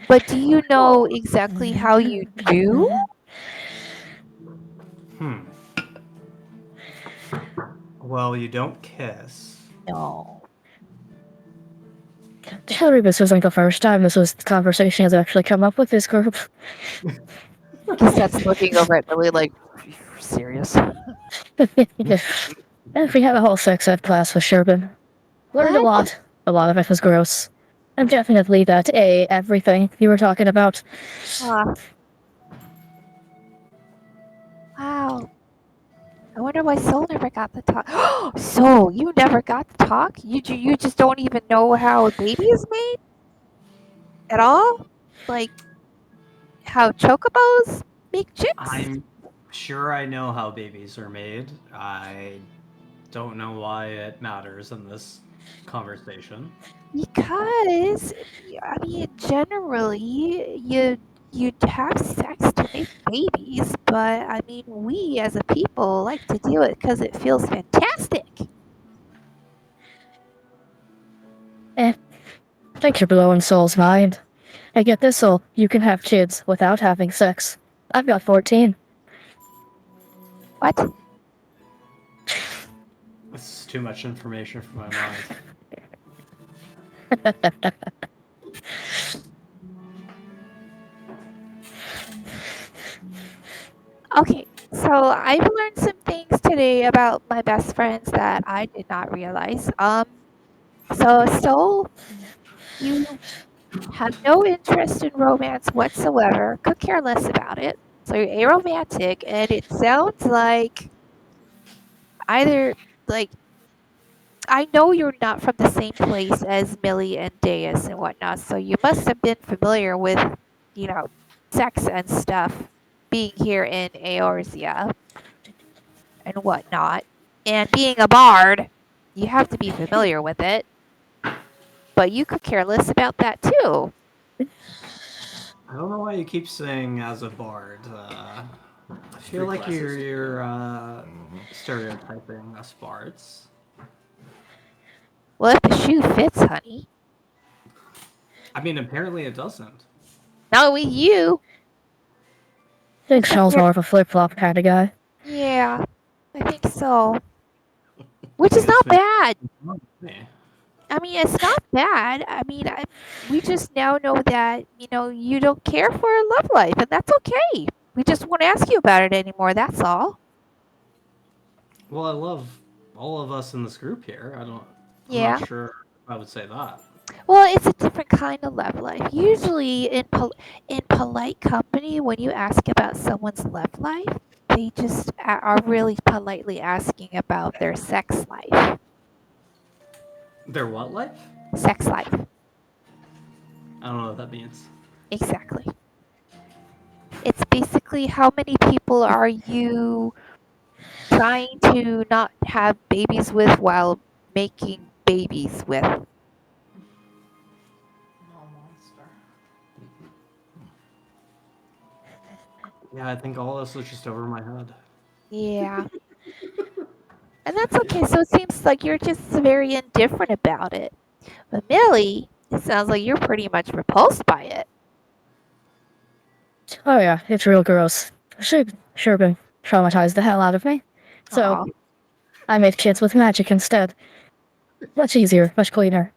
[SPEAKER 4] But do you know exactly how you do?
[SPEAKER 1] Hmm. Well, you don't kiss.
[SPEAKER 4] No.
[SPEAKER 8] Hillary, this wasn't the first time this conversation has actually come up with this group.
[SPEAKER 9] Cassette's looking over at Millie like, "Are you serious?"
[SPEAKER 8] And we had a whole sex ed class with Sherman. Learned a
[SPEAKER 4] What?
[SPEAKER 8] lot. A lot of it was gross. And definitely that everything you were talking about.
[SPEAKER 4] Ah, wow. I wonder why Soul never got the talk. Soul, you never got the talk? You just don't even know how a baby is made at all? Like how chocobos make chicks?
[SPEAKER 1] I'm sure I know how babies are made. I don't know why it matters in this conversation.
[SPEAKER 4] Because I mean, generally, you have sex to make babies, but I mean, we as a people like to do it because it feels fantastic.
[SPEAKER 8] Eh, thanks for blowing Soul's mind. I get this, Soul. You can have kids without having sex. I've got 14.
[SPEAKER 4] What?
[SPEAKER 1] This is too much information for my mind.
[SPEAKER 4] Okay, so I've learned some things today about my best friends that I did not realize. So Soul, you have no interest in romance whatsoever, could care less about it. So you're aromantic, and it sounds like either like I know you're not from the same place as Millie and Deus and whatnot, so you must have been familiar with, you know, sex and stuff being here in Eorzea and whatnot. And being a bard, you have to be familiar with it. But you could care less about that too.
[SPEAKER 1] I don't know why you keep saying as a bard. I feel
[SPEAKER 3] Three
[SPEAKER 1] like
[SPEAKER 3] classes.
[SPEAKER 1] you're stereotyping us bards.
[SPEAKER 4] Well, if the shoe fits, honey.
[SPEAKER 1] I mean, apparently it doesn't.
[SPEAKER 4] Not with you.
[SPEAKER 8] I think
[SPEAKER 4] Except
[SPEAKER 8] Soul's
[SPEAKER 4] you're,
[SPEAKER 8] more of a flip-flop kind of guy.
[SPEAKER 4] yeah, I think so. Which is
[SPEAKER 1] Maybe it's
[SPEAKER 4] not
[SPEAKER 1] been.
[SPEAKER 4] bad.
[SPEAKER 1] Me.
[SPEAKER 4] I mean, it's not bad. I mean, we just now know that, you know, you don't care for a love life, and that's okay. We just won't ask you about it anymore, that's all.
[SPEAKER 1] Well, I love all of us in this group here. I'm not
[SPEAKER 4] Yeah.
[SPEAKER 1] sure if I would say that.
[SPEAKER 4] Well, it's a different kind of love life. Usually in polite company, when you ask about someone's love life, they just are really politely asking about their sex life.
[SPEAKER 1] Their what life?
[SPEAKER 4] Sex life.
[SPEAKER 1] I don't know what that means.
[SPEAKER 4] Exactly. It's basically how many people are you trying to not have babies with while making babies with?
[SPEAKER 5] Oh, monster.
[SPEAKER 1] Yeah, I think all this was just over my head.
[SPEAKER 4] Yeah. And that's okay. So it seems like you're just very indifferent about it. But Millie, it sounds like you're pretty much repulsed by it.
[SPEAKER 8] Oh yeah, it's real gross. Sure been traumatized the hell out of me. So
[SPEAKER 4] Aw.
[SPEAKER 8] I made kids with magic instead. Much easier, much cleaner,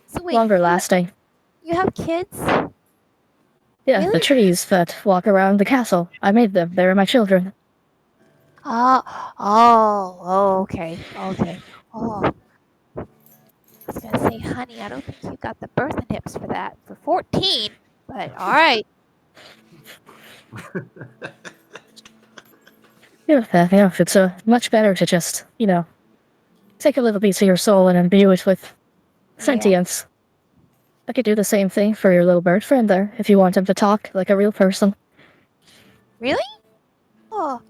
[SPEAKER 4] So wait,
[SPEAKER 8] longer lasting.
[SPEAKER 4] you have kids?
[SPEAKER 8] Yeah, the
[SPEAKER 4] Really?
[SPEAKER 8] trees that walk around the castle. I made them. They're my children.
[SPEAKER 4] Oh, okay, okay. Oh, I was gonna say, honey, I don't think you got the birth hips for that for 14, but all right.
[SPEAKER 8] Yeah, it's much better to just, take a little piece of your soul and imbue it with
[SPEAKER 4] Yeah.
[SPEAKER 8] sentience. I could do the same thing for your little bird friend there, if you want him to talk like a real person.
[SPEAKER 4] Really? Oh,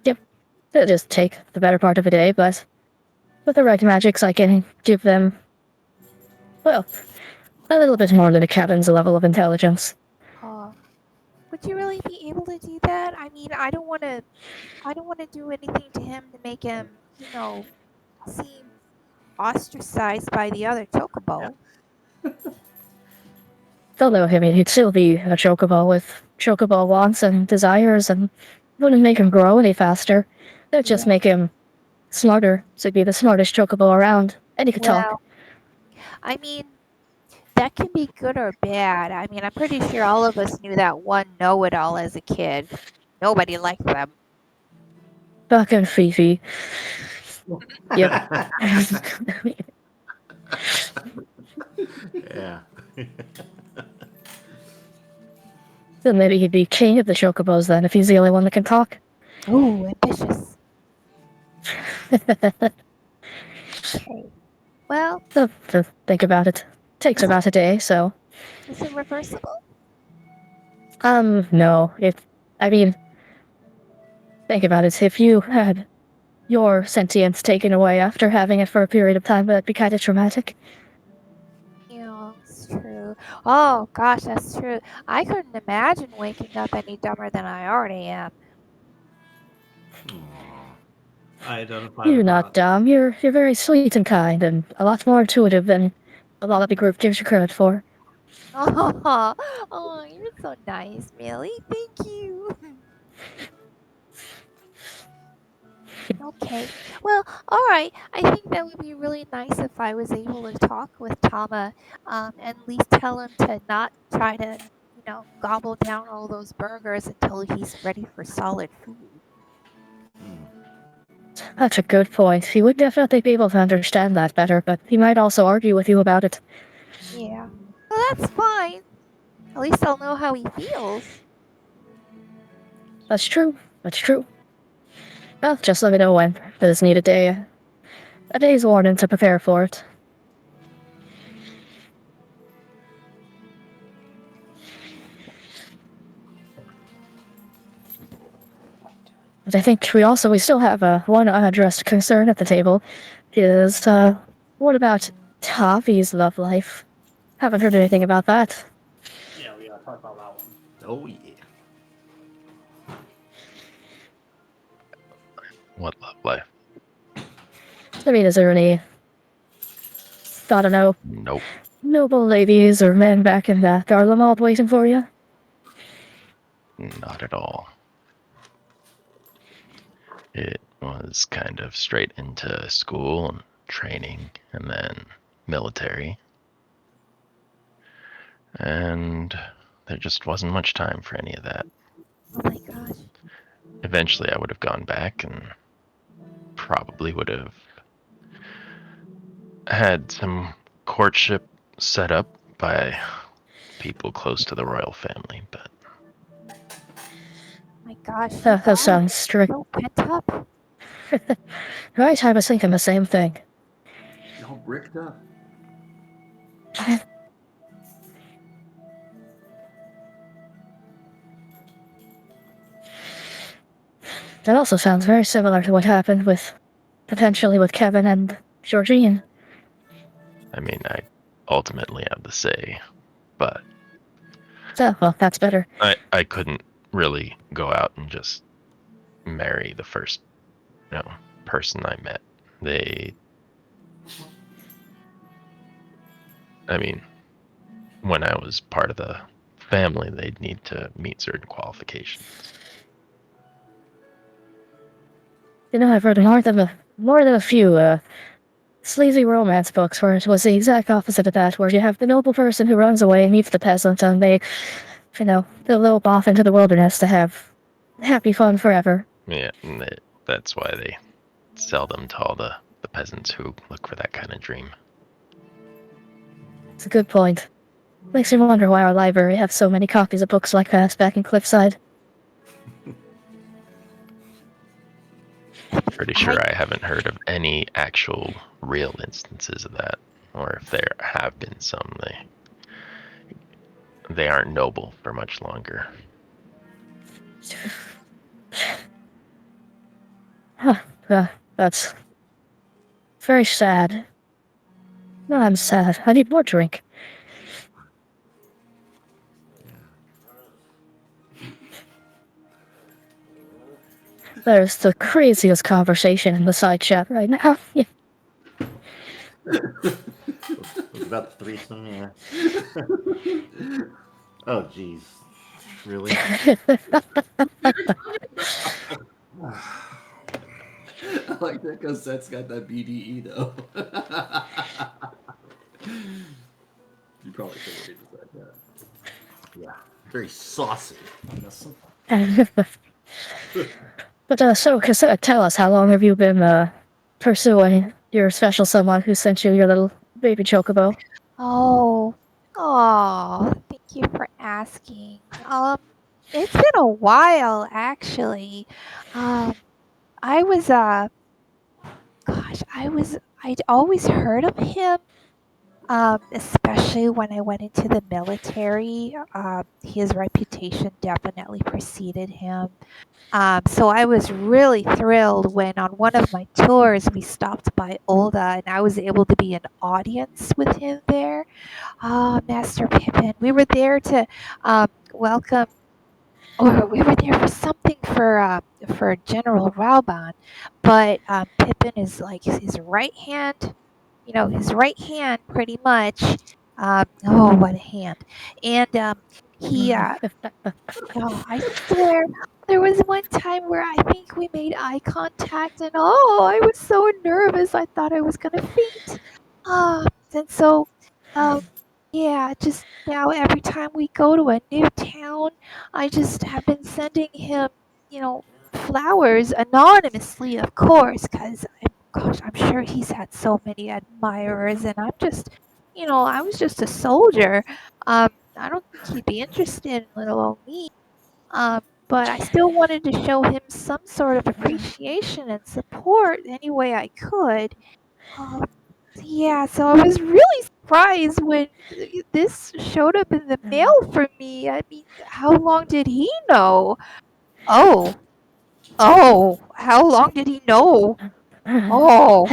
[SPEAKER 8] It'll just take the better part of a day, but with the right magics, I can give them, well, a little bit more than a cabin's level of intelligence.
[SPEAKER 4] oh. Would you really be able to do that? I mean, I don't wanna do anything to him to make him, seem ostracized by the other chocobo.
[SPEAKER 8] Although, I mean, he'd still be a chocobo with chocobo wants and desires, and wouldn't make him grow any faster. It'd just make him smarter, so he'd be the smartest chocobo around, and he could talk.
[SPEAKER 4] Well, I mean, that can be good or bad. I mean, I'm pretty sure all of us knew that one know-it-all as a kid. Nobody liked them.
[SPEAKER 8] Fucking Fifi. Yep.
[SPEAKER 2] Yeah.
[SPEAKER 8] Then maybe he'd be king of the chocobos then, if he's the only one that can talk.
[SPEAKER 4] Ooh, ambitious. Okay. Well,
[SPEAKER 8] To think about it. Takes about a day, so.
[SPEAKER 4] is it reversible?
[SPEAKER 8] No. I mean, think about it. If you had your sentience taken away after having it for a period of time, that'd be kind of traumatic.
[SPEAKER 4] Yeah, it's true. Oh, gosh, that's true. I couldn't imagine waking up any dumber than I already am.
[SPEAKER 1] I identify
[SPEAKER 8] You're
[SPEAKER 1] with
[SPEAKER 8] not
[SPEAKER 1] that.
[SPEAKER 8] dumb. You're very sweet and kind, and a lot more intuitive than a lot of the group gives you credit for.
[SPEAKER 4] Oh, you're so nice, Millie. Thank you. Okay. Well, all right. I think that would be really nice if I was able to talk with Tama, and at least tell him to not try to, gobble down all those burgers until he's ready for solid food.
[SPEAKER 8] That's a good point. He would definitely be able to understand that better, but he might also argue with you about it.
[SPEAKER 4] Yeah. Well, that's fine. At least I'll know how he feels.
[SPEAKER 8] That's true. That's true. Well, just let me know when. I just need a day's warning to prepare for it. But I think we still have one unaddressed concern at the table. Is, what about Tavi's love life? Haven't heard anything about that.
[SPEAKER 1] Yeah, we gotta talk about that one.
[SPEAKER 2] Oh yeah.
[SPEAKER 6] What love life?
[SPEAKER 8] I mean, is there any, I don't know,
[SPEAKER 6] Nope.
[SPEAKER 8] noble ladies or men back in the Garlemald waiting for you?
[SPEAKER 6] Not at all. It was kind of straight into school and training and then military. And there just wasn't much time for any of that.
[SPEAKER 4] Oh my gosh.
[SPEAKER 6] Eventually, I would have gone back and probably would have had some courtship set up by people close to the royal family, but
[SPEAKER 4] My gosh.
[SPEAKER 8] That sounds strict.
[SPEAKER 4] So pent up.
[SPEAKER 8] Right, I was thinking the same thing.
[SPEAKER 3] Y'all bricked up.
[SPEAKER 8] That also sounds very similar to what happened potentially with Kevin and Georgine.
[SPEAKER 6] I mean, I ultimately have the say, but
[SPEAKER 8] So, well, that's better.
[SPEAKER 6] I couldn't really go out and just marry the first, person I met. I mean, when I was part of the family, they'd need to meet certain qualifications.
[SPEAKER 8] I've read more than a few sleazy romance books where it was the exact opposite of that, where you have the noble person who runs away and meets the peasant, and they'll lope off into the wilderness to have happy fun forever.
[SPEAKER 6] Yeah, and that's why they seldom tell the peasants who look for that kind of dream.
[SPEAKER 8] It's a good point. Makes me wonder why our library has so many copies of books like that back in Cliffside.
[SPEAKER 6] Pretty sure I haven't heard of any actual real instances of that, or if there have been some, they aren't noble for much longer.
[SPEAKER 8] That's very sad. No, I'm sad. I need more drink. There's the craziest conversation in the side chat right now. Yeah.
[SPEAKER 2] About the threesome, yeah. Oh, jeez. Really?
[SPEAKER 3] I like that because that's got that BDE though. You probably should have said that.
[SPEAKER 2] Yeah. Very saucy.
[SPEAKER 8] But so, Cassette, tell us, how long have you been pursuing your special someone who sent you your little baby chocobo?
[SPEAKER 4] Oh, thank you for asking. It's been a while actually. I was I'd always heard of him, especially when I went into the military. His reputation definitely preceded him. So I was really thrilled when on one of my tours we stopped by Olda and I was able to be an audience with him there. Master Pippin, we were there to welcome, or we were there for something for General Rauban, but Pippin is like his right hand, his right hand pretty much. Oh, what a hand! And he oh, I swear, there was one time where I think we made eye contact, and I was so nervous. I thought I was gonna faint. And so, um, yeah, just now every time we go to a new town, I just have been sending him, flowers anonymously, of course, because gosh, I'm sure he's had so many admirers, and I was just a soldier. I don't think he'd be interested in little old me. But I still wanted to show him some sort of appreciation and support any way I could. Um, yeah, so I was really surprised when this showed up in the mail for me. I mean, how long did he know? Oh, how long did he know? Oh,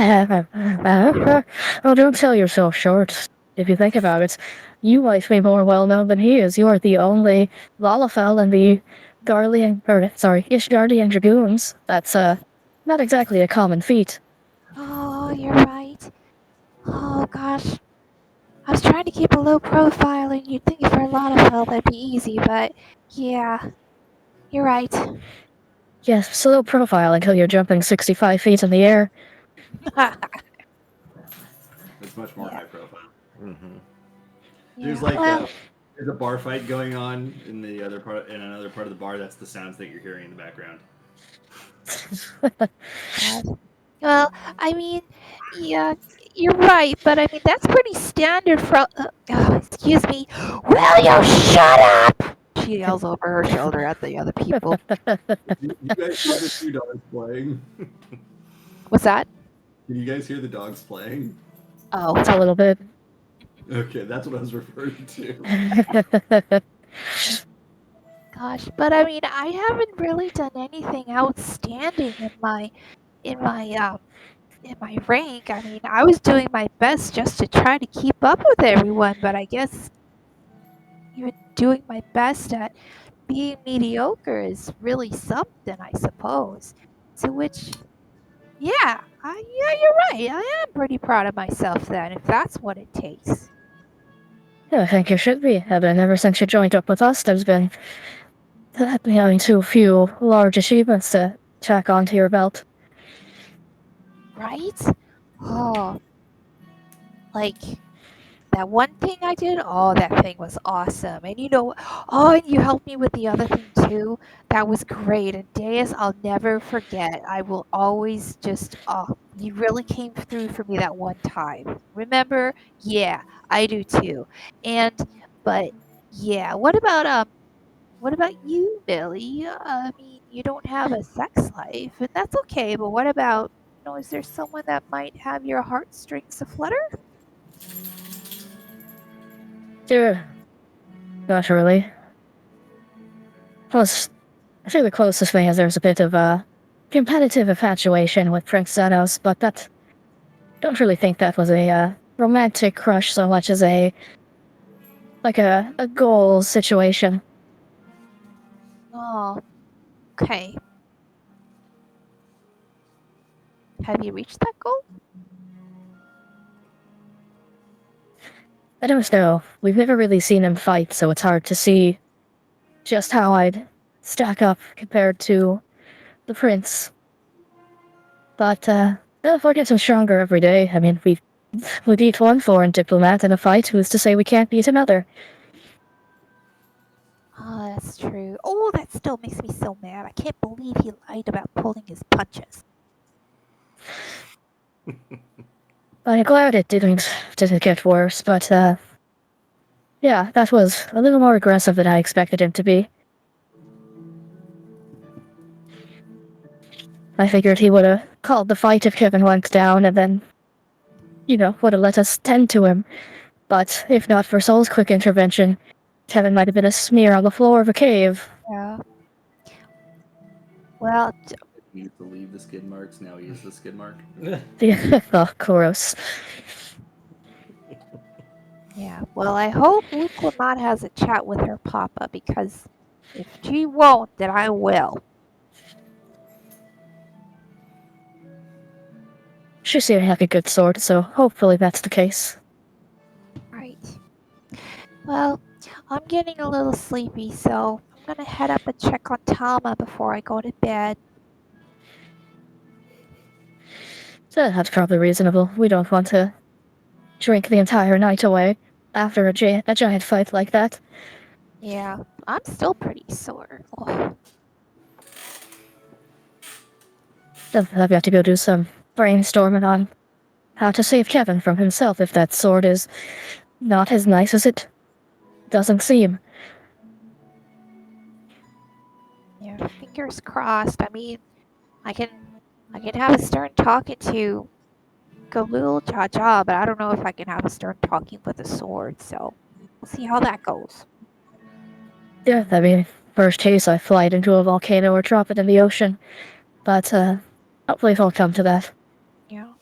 [SPEAKER 8] Well, don't sell yourself short. If you think about it, you might be more well known than he is. You are the only Lalafell in the Ishgardian Dragoons. That's not exactly a common feat.
[SPEAKER 4] you're right. Oh gosh, I was trying to keep a low profile, and you'd think for a lot of help that'd be easy, but yeah, you're right.
[SPEAKER 8] Yes, slow profile until you're jumping 65 feet in the air.
[SPEAKER 3] It's much more
[SPEAKER 4] Yeah.
[SPEAKER 3] high profile.
[SPEAKER 2] Mm-hmm.
[SPEAKER 3] There's there's a bar fight going on in another part of the bar. That's the sounds that you're hearing in the background.
[SPEAKER 4] Well, I mean, yeah, you're right, but I mean that's pretty standard for. Excuse me. Will you shut up? She yells over her shoulder at the other people.
[SPEAKER 3] You guys hear the two dogs playing?
[SPEAKER 4] What's that?
[SPEAKER 3] Can you guys hear the dogs playing?
[SPEAKER 4] Oh,
[SPEAKER 8] A little bit.
[SPEAKER 3] Okay, that's what I was referring to.
[SPEAKER 4] gosh, but I mean, I haven't really done anything outstanding in my in my rank. I mean, I was doing my best just to try to keep up with everyone, but I guess even doing my best at being mediocre is really something, I suppose. To which, yeah, you're right. I am pretty proud of myself then, if that's what it takes.
[SPEAKER 8] Yeah, I think you should be. I mean, ever since you joined up with us, there's been having too few large achievements to tack onto your belt.
[SPEAKER 4] Right? Oh, like that one thing I did, oh, that thing was awesome. And and you helped me with the other thing too. That was great. And Deus, I'll never forget. I will always you really came through for me that one time. Remember? Yeah, I do too. And, but yeah, what about you, Billy? I mean, you don't have a sex life, and that's okay, but what about, is there someone that might have your heartstrings aflutter?
[SPEAKER 8] Sure, not really. Plus, I think the closest thing is there's a bit of a competitive infatuation with Prince Zenos, but don't really think that was a romantic crush so much as a goal situation.
[SPEAKER 4] Oh, okay. Have you reached that goal?
[SPEAKER 8] I don't know. We've never really seen him fight, so it's hard to see just how I'd stack up compared to the prince. But if I get him stronger every day, I mean, we beat one foreign diplomat in a fight. Who's to say we can't beat another?
[SPEAKER 4] Oh, that's true. Oh, that still makes me so mad. I can't believe he lied about pulling his punches.
[SPEAKER 8] I'm glad it didn't get worse, but yeah, that was a little more aggressive than I expected him to be. I figured he would have called the fight if Kevin went down and then, would have let us tend to him. But if not for Sol's quick intervention, Kevin might have been a smear on the floor of a cave.
[SPEAKER 4] Yeah. Well,
[SPEAKER 3] He used to leave the skid marks. Now he is the skid mark.
[SPEAKER 8] Oh, gross.
[SPEAKER 4] yeah. Well, I hope Luke Lamont has a chat with her papa because if she won't, then I will.
[SPEAKER 8] She seemed like a good sort, so hopefully that's the case.
[SPEAKER 4] Right. Well, I'm getting a little sleepy, so I'm gonna head up and check on Tama before I go to bed.
[SPEAKER 8] So that's probably reasonable. We don't want to drink the entire night away after a giant fight like that.
[SPEAKER 4] Yeah, I'm still pretty sore. Ugh.
[SPEAKER 8] I've got to go do some brainstorming on how to save Kevin from himself if that sword is not as nice as it doesn't seem.
[SPEAKER 4] Yeah, fingers crossed. I mean, I can have a stern talking to Galul Cha, but I don't know if I can have a stern talking with a sword. So we'll see how that goes.
[SPEAKER 8] Yeah, I mean, worst case, I fly it into a volcano or drop it in the ocean. But, hopefully it won't come to that.
[SPEAKER 4] Yeah.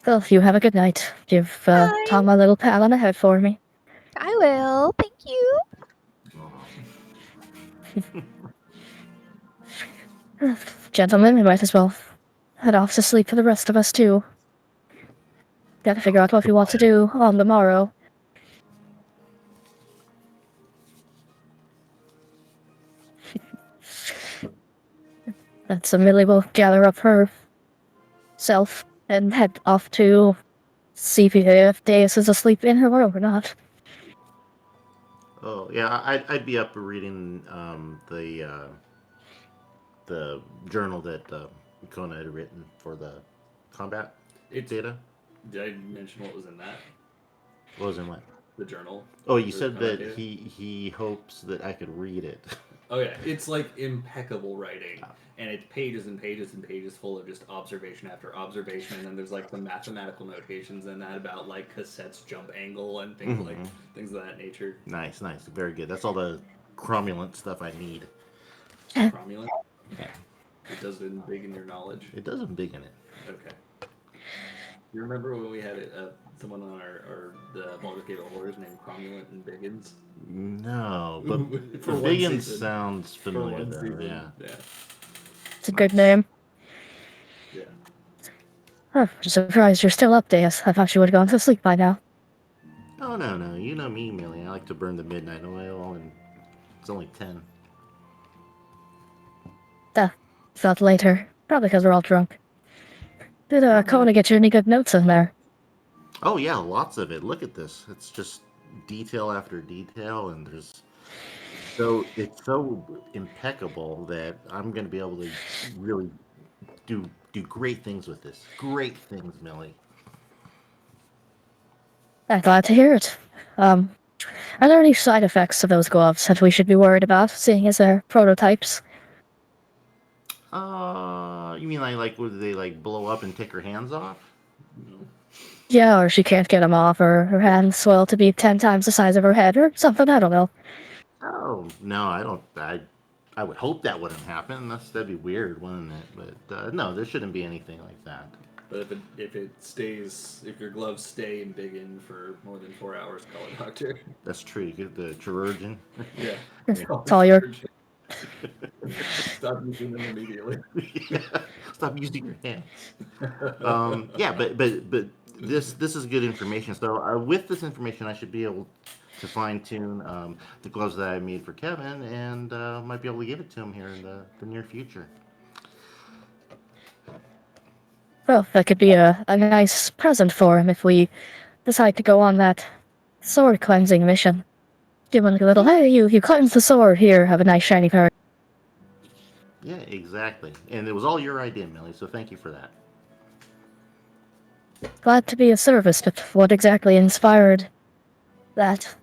[SPEAKER 8] Well, you have a good night. Give,
[SPEAKER 4] Bye.
[SPEAKER 8] Tom a little pat on the head for me.
[SPEAKER 4] I will. Thank you.
[SPEAKER 8] Gentlemen, we might as well head off to sleep for the rest of us, too. Gotta figure out what we want to do on the morrow. So Millie will gather up her self and head off to see if Deus is asleep in her room or not.
[SPEAKER 2] Oh yeah, I'd be up reading the journal that Kona had written for the combat data.
[SPEAKER 3] Did I mention what was in that?
[SPEAKER 2] What was in what?
[SPEAKER 3] The journal.
[SPEAKER 2] Oh, you
[SPEAKER 3] For
[SPEAKER 2] said
[SPEAKER 3] combat
[SPEAKER 2] that
[SPEAKER 3] data?
[SPEAKER 2] he hopes that I could read it.
[SPEAKER 3] Oh yeah, it's like impeccable writing, and it's pages and pages and pages full of just observation after observation, and then there's like some mathematical notations in that about like cassette's jump angle and things of that nature.
[SPEAKER 2] Nice, very good. That's all the cromulent stuff I need.
[SPEAKER 3] Cromulent.
[SPEAKER 2] Yeah,
[SPEAKER 3] It does it big in your knowledge.
[SPEAKER 2] it does big in it.
[SPEAKER 3] Okay. You remember when we had someone on the Baldur's Gate Horrors named Cromulent and Biggins?
[SPEAKER 2] No, but
[SPEAKER 3] For one
[SPEAKER 2] Biggins
[SPEAKER 3] season.
[SPEAKER 2] sounds
[SPEAKER 3] For
[SPEAKER 2] familiar
[SPEAKER 3] one
[SPEAKER 2] though.
[SPEAKER 3] season.
[SPEAKER 2] Yeah.
[SPEAKER 3] Yeah.
[SPEAKER 8] It's a good name.
[SPEAKER 3] Yeah.
[SPEAKER 8] Oh, I'm surprised you're still up, Deus. I thought you would have gone to sleep by now.
[SPEAKER 2] Oh no, you know me, Millie. I like to burn the midnight oil, and it's only 10.
[SPEAKER 8] Felt later. Probably because we're all drunk. Did
[SPEAKER 2] Okay.
[SPEAKER 8] Kona get you any good notes in there?
[SPEAKER 2] Oh yeah, lots of it. Look at this. It's just detail after detail, and it's so impeccable that I'm going to be able to really do great things with this. Great things, Millie.
[SPEAKER 8] I'm glad to hear it. Are there any side effects of those gloves that we should be worried about, seeing as they're prototypes?
[SPEAKER 2] You mean like would they like blow up and take her hands off?
[SPEAKER 3] No.
[SPEAKER 8] Yeah, or she can't get them off, or her hands swell to be 10 times the size of her head, or something, I don't know.
[SPEAKER 2] Oh no, I don't. I would hope that wouldn't happen. That'd be weird, wouldn't it? But no, there shouldn't be anything like that.
[SPEAKER 3] But if your gloves stay in big in for more than 4 hours, call a doctor.
[SPEAKER 2] That's true. You get the chirurgeon.
[SPEAKER 3] Yeah.
[SPEAKER 8] It's all your...
[SPEAKER 3] Stop using them immediately.
[SPEAKER 2] Stop using your hands. Yeah, but this is good information. So with this information, I should be able to fine tune the gloves that I made for Kevin, and might be able to give it to him here in the near future.
[SPEAKER 8] Well, that could be a nice present for him if we decide to go on that sword cleansing mission. Give him a little, hey, you cleanse the sword, here, have a nice shiny pair.
[SPEAKER 2] Yeah, exactly. And it was all your idea, Millie, so thank you for that.
[SPEAKER 8] Glad to be of service, but what exactly inspired that?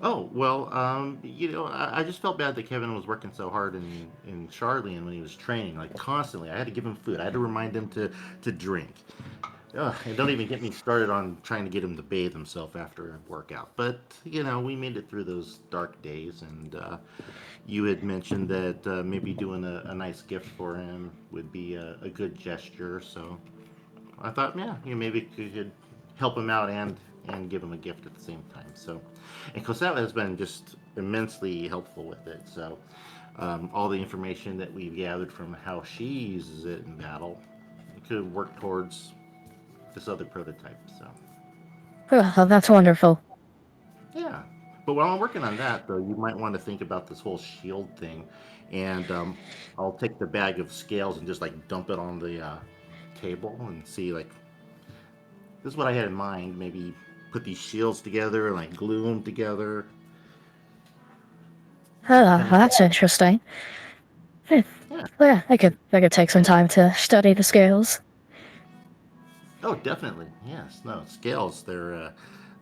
[SPEAKER 2] Oh, well, I just felt bad that Kevin was working so hard in Charlene when he was training, like constantly. I had to give him food. I had to remind him to drink. Ugh, and don't even get me started on trying to get him to bathe himself after a workout. But, we made it through those dark days, and you had mentioned that maybe doing a nice gift for him would be a good gesture, so I thought, yeah, maybe you could help him out and give him a gift at the same time. So, and Cosette has been just immensely helpful with it. So, all the information that we've gathered from how she uses it in battle could work towards this other prototype. So,
[SPEAKER 8] Well, that's wonderful.
[SPEAKER 2] yeah. But while I'm working on that, though, you might want to think about this whole shield thing, and I'll take the bag of scales and just like dump it on the table and see like this is what I had in mind. Maybe put these shields together and like glue them together.
[SPEAKER 8] That's interesting.
[SPEAKER 2] Yeah.
[SPEAKER 8] Yeah, I could take some time to study the scales.
[SPEAKER 2] Oh, definitely. Yes. No scales. They're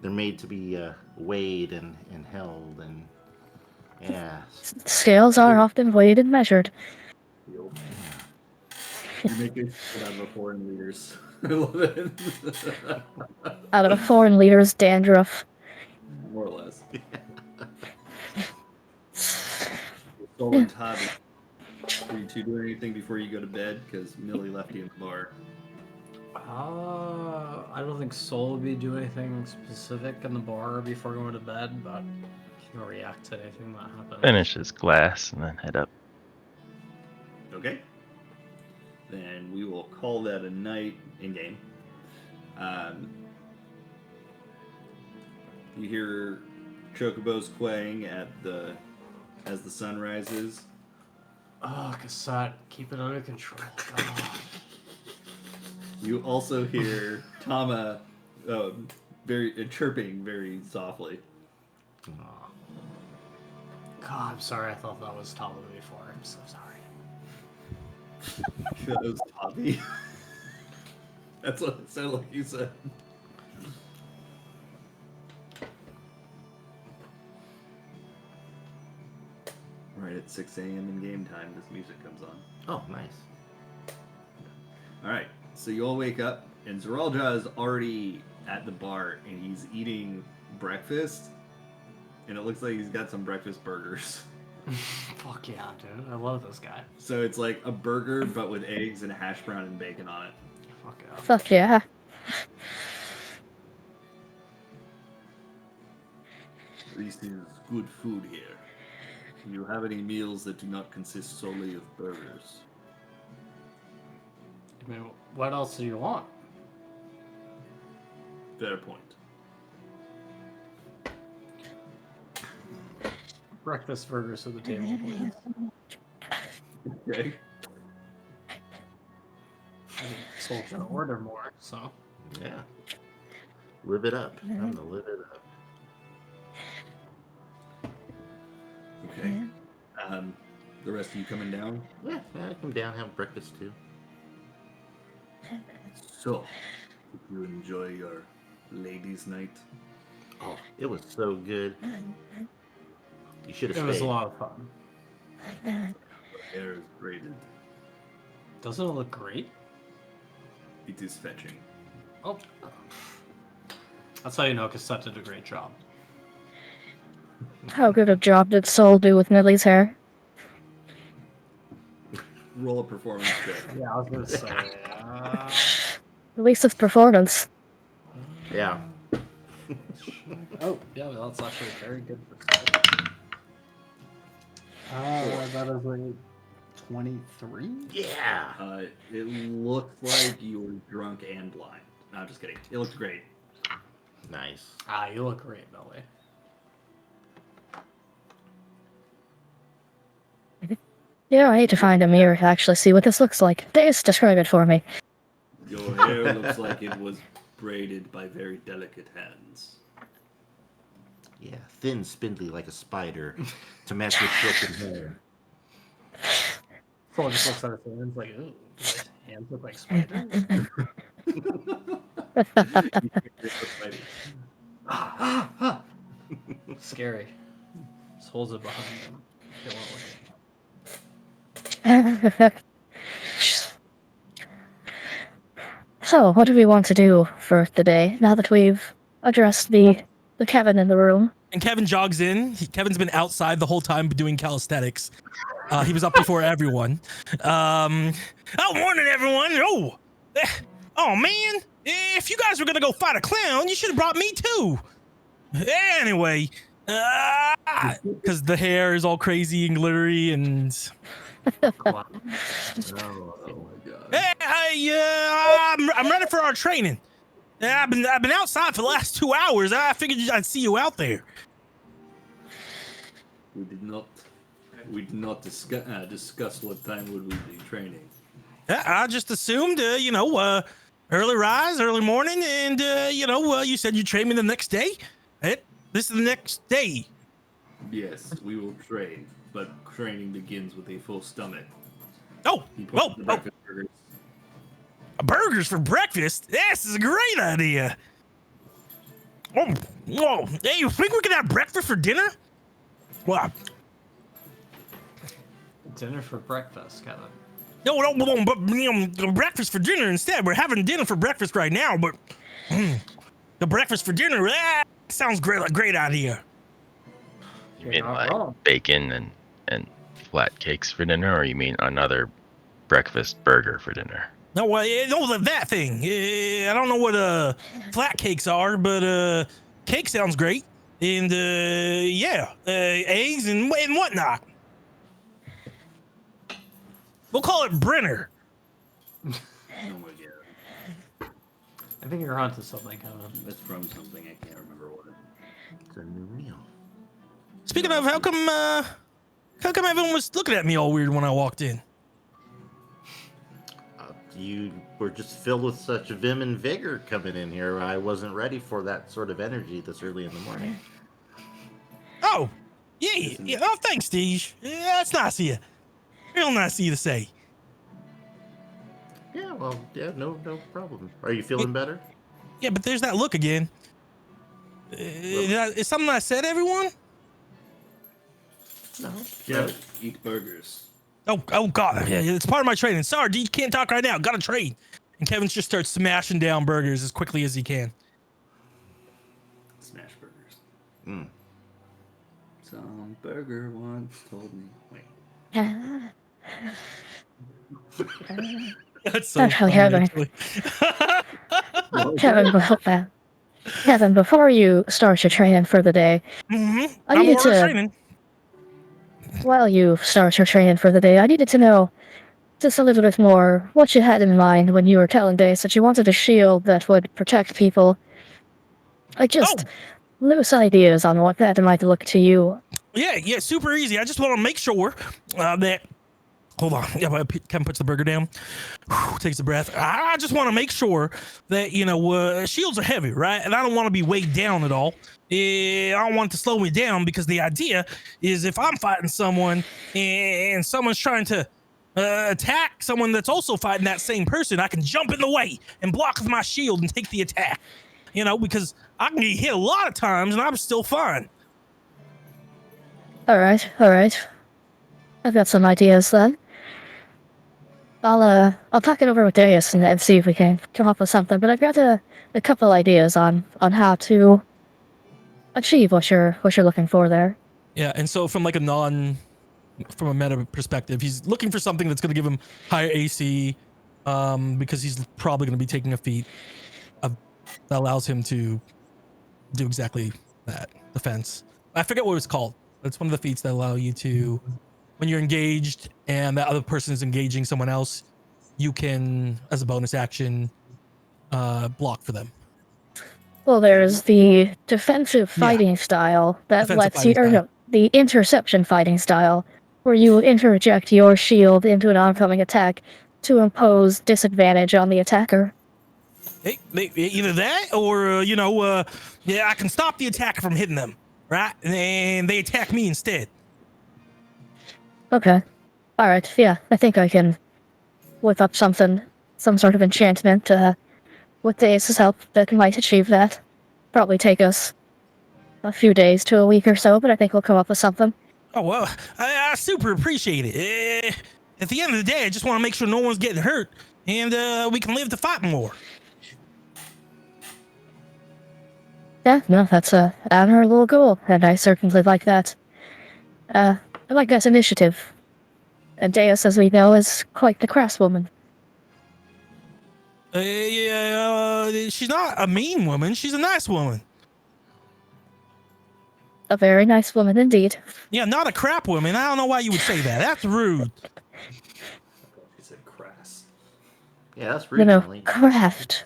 [SPEAKER 2] made to be weighed and held, and yeah.
[SPEAKER 8] Scales are often weighed and measured.
[SPEAKER 3] You're making shit out of the foreign leaders. I love it.
[SPEAKER 8] Out of a foreign leader's dandruff.
[SPEAKER 3] More or less. Stolen hobby. Are you two doing anything before you go to bed? Because Millie left you in the bar.
[SPEAKER 1] I don't think Soul would be doing anything specific in the bar before going to bed, but he can react to anything that happens.
[SPEAKER 6] Finish his glass and then head up.
[SPEAKER 3] Okay. Then we will call that a night in game. You hear chocobos quaying as the sun rises.
[SPEAKER 1] Oh, Cassette, keep it under control. God.
[SPEAKER 3] You also hear Tama chirping very softly.
[SPEAKER 2] Aw.
[SPEAKER 1] God, I'm sorry. I thought that was Tama before. I'm so sorry.
[SPEAKER 3] That was Tommy. That's what it sounded like you said. at 6 a.m. in game time, this music comes on.
[SPEAKER 2] Oh, nice.
[SPEAKER 3] All right, so you all wake up, and Zeralja is already at the bar, and he's eating breakfast, and it looks like he's got some breakfast burgers.
[SPEAKER 1] Fuck yeah, dude. I love this guy.
[SPEAKER 3] So it's like a burger, but with eggs and hash brown and bacon on it.
[SPEAKER 1] Fuck yeah.
[SPEAKER 8] Fuck yeah.
[SPEAKER 3] This is good food here. Do you have any meals that do not consist solely of burgers?
[SPEAKER 1] I mean, what else do you want?
[SPEAKER 3] Fair point.
[SPEAKER 1] Breakfast burgers to the table, please.
[SPEAKER 3] Okay.
[SPEAKER 1] I mean, Soul can order more, so.
[SPEAKER 2] Yeah. Live it up. I'm gonna live it up.
[SPEAKER 3] Okay. The rest of you coming down?
[SPEAKER 2] Yeah, I come down, have breakfast too.
[SPEAKER 3] So, did you enjoy your ladies' night?
[SPEAKER 2] Oh, it was so good. You should have
[SPEAKER 1] It
[SPEAKER 2] stayed.
[SPEAKER 1] was a lot of fun.
[SPEAKER 3] Hair is braided.
[SPEAKER 1] Doesn't it look great?
[SPEAKER 3] It is fetching.
[SPEAKER 1] Oh. That's how you know Cassette did a great job.
[SPEAKER 8] How good a job did Soul do with Millie's hair?
[SPEAKER 3] Roll a performance check.
[SPEAKER 1] Yeah, I was gonna say.
[SPEAKER 8] At least it's performance.
[SPEAKER 2] Yeah.
[SPEAKER 1] Oh, yeah, well, that's actually very good for Cassette. That is a 23?
[SPEAKER 2] Yeah.
[SPEAKER 3] It looked like you were drunk and blind. No, I'm just kidding. It looked great.
[SPEAKER 2] Nice.
[SPEAKER 1] Ah, you look great, Billy.
[SPEAKER 8] Yeah, I need to find a mirror to actually see what this looks like. Dace, describe it for me.
[SPEAKER 3] Your hair looks like it was braided by very delicate hands.
[SPEAKER 2] Yeah, thin, spindly like a spider to match your silken hair.
[SPEAKER 1] Soul just looks at his hands like, ooh, do his hands look like spiders? Scary. Just holds it behind him. They won't look at him.
[SPEAKER 8] So, what do we want to do for the day, now that we've addressed the Kevin in the room?
[SPEAKER 7] And Kevin jogs in. Kevin's been outside the whole time doing calisthenics. He was up before everyone. Oh, morning, everyone. Oh, man. If you guys were going to go fight a clown, you should have brought me, too. Anyway, because the hair is all crazy and glittery and...
[SPEAKER 3] Oh my god.
[SPEAKER 7] Hey, I'm ready for our training. I've been outside for the last 2 hours. I figured I'd see you out there.
[SPEAKER 3] We did not discuss what time would we be training.
[SPEAKER 7] I just assumed, early rise, early morning, and you said you'd train me the next day. This is the next day.
[SPEAKER 3] Yes, we will train, but training begins with a full stomach.
[SPEAKER 7] Burgers. Burgers for breakfast? This is a great idea. Whoa. Hey, you think we could have breakfast for dinner? Well,
[SPEAKER 1] Dinner for breakfast, Kevin.
[SPEAKER 7] no, but breakfast for dinner instead. We're having dinner for breakfast right now, but the breakfast for dinner, sounds great. A great idea.
[SPEAKER 6] You mean like bacon and flat cakes for dinner, or you mean another breakfast burger for dinner?
[SPEAKER 7] No, that thing. I don't know what flat cakes are, but cake sounds great. And eggs and whatnot. We'll call it Brenner.
[SPEAKER 3] Oh my god.
[SPEAKER 1] I think you're onto something, Kevin.
[SPEAKER 3] It's from something, I can't remember what.
[SPEAKER 2] It's a new meal.
[SPEAKER 7] Speaking of, how come everyone was looking at me all weird when I walked in?
[SPEAKER 2] You were just filled with such vim and vigor coming in here. I wasn't ready for that sort of energy this early in the morning.
[SPEAKER 7] Oh, yeah. Oh, thanks, Steve. Yeah, that's nice of you. Real nice of you to say.
[SPEAKER 2] Yeah, well, yeah, no problem. Are you feeling better?
[SPEAKER 7] Yeah, but there's that look again. Is something I said, everyone?
[SPEAKER 2] No.
[SPEAKER 3] Yeah, eat burgers.
[SPEAKER 7] Oh God, yeah, it's part of my training. Sorry, dude, you can't talk right now. Gotta train. And Kevin just starts smashing down burgers as quickly as he can.
[SPEAKER 3] Smash burgers.
[SPEAKER 2] Mm.
[SPEAKER 3] Some burger once told me. Wait.
[SPEAKER 7] That's so
[SPEAKER 8] Actually,
[SPEAKER 7] funny, actually.
[SPEAKER 8] Kevin, before you start your training for the day,
[SPEAKER 7] Mm-hmm.
[SPEAKER 8] I
[SPEAKER 7] I'm
[SPEAKER 8] needed
[SPEAKER 7] already
[SPEAKER 8] to.
[SPEAKER 7] training.
[SPEAKER 8] While you start your training for the day, I needed to know just a little bit more what you had in mind when you were telling Dace that you wanted a shield that would protect people. Like just loose ideas on what that might look to you.
[SPEAKER 7] Yeah, super easy. I just want to make sure that. Hold on. Yeah, Kevin puts the burger down. Takes a breath. I just want to make sure that, shields are heavy, right? And I don't want to be weighed down at all. I don't want it to slow me down because the idea is if I'm fighting someone and someone's trying to attack someone that's also fighting that same person, I can jump in the way and block with my shield and take the attack. Because I can get hit a lot of times and I'm still fine.
[SPEAKER 8] All right. I've got some ideas then. I'll talk it over with Darius and see if we can come up with something. But I've got a couple ideas on how to achieve what you're looking for there.
[SPEAKER 7] Yeah, and so from a meta perspective, he's looking for something that's going to give him higher AC, because he's probably going to be taking a feat that allows him to do exactly that. Defense. I forget what it's called. It's one of the feats that allow you to, when you're engaged and that other person is engaging someone else, you can, as a bonus action, block for them.
[SPEAKER 8] Well, there's the defensive fighting style that lets you, or no, the interception fighting style, where you interject your shield into an oncoming attack to impose disadvantage on the attacker.
[SPEAKER 7] Hey, either that or, I can stop the attacker from hitting them, right? And they attack me instead.
[SPEAKER 8] Okay. Alright, yeah, I think I can whip up some sort of enchantment, with the Ace's help that might achieve that. Probably take us a few days to a week or so, but I think we'll come up with something.
[SPEAKER 7] Oh, well, I super appreciate it. At the end of the day, I just want to make sure no one's getting hurt, and we can live to fight more.
[SPEAKER 8] Yeah, no, that's an honorable goal, and I certainly like that. I like that initiative. And Deus, as we know, is quite the craftswoman.
[SPEAKER 7] She's not a mean woman. She's a nice woman.
[SPEAKER 8] A very nice woman indeed.
[SPEAKER 7] Yeah, not a crap woman. I don't know why you would say that. That's rude.
[SPEAKER 3] He said crass.
[SPEAKER 2] Yeah, that's rude.
[SPEAKER 8] Craft.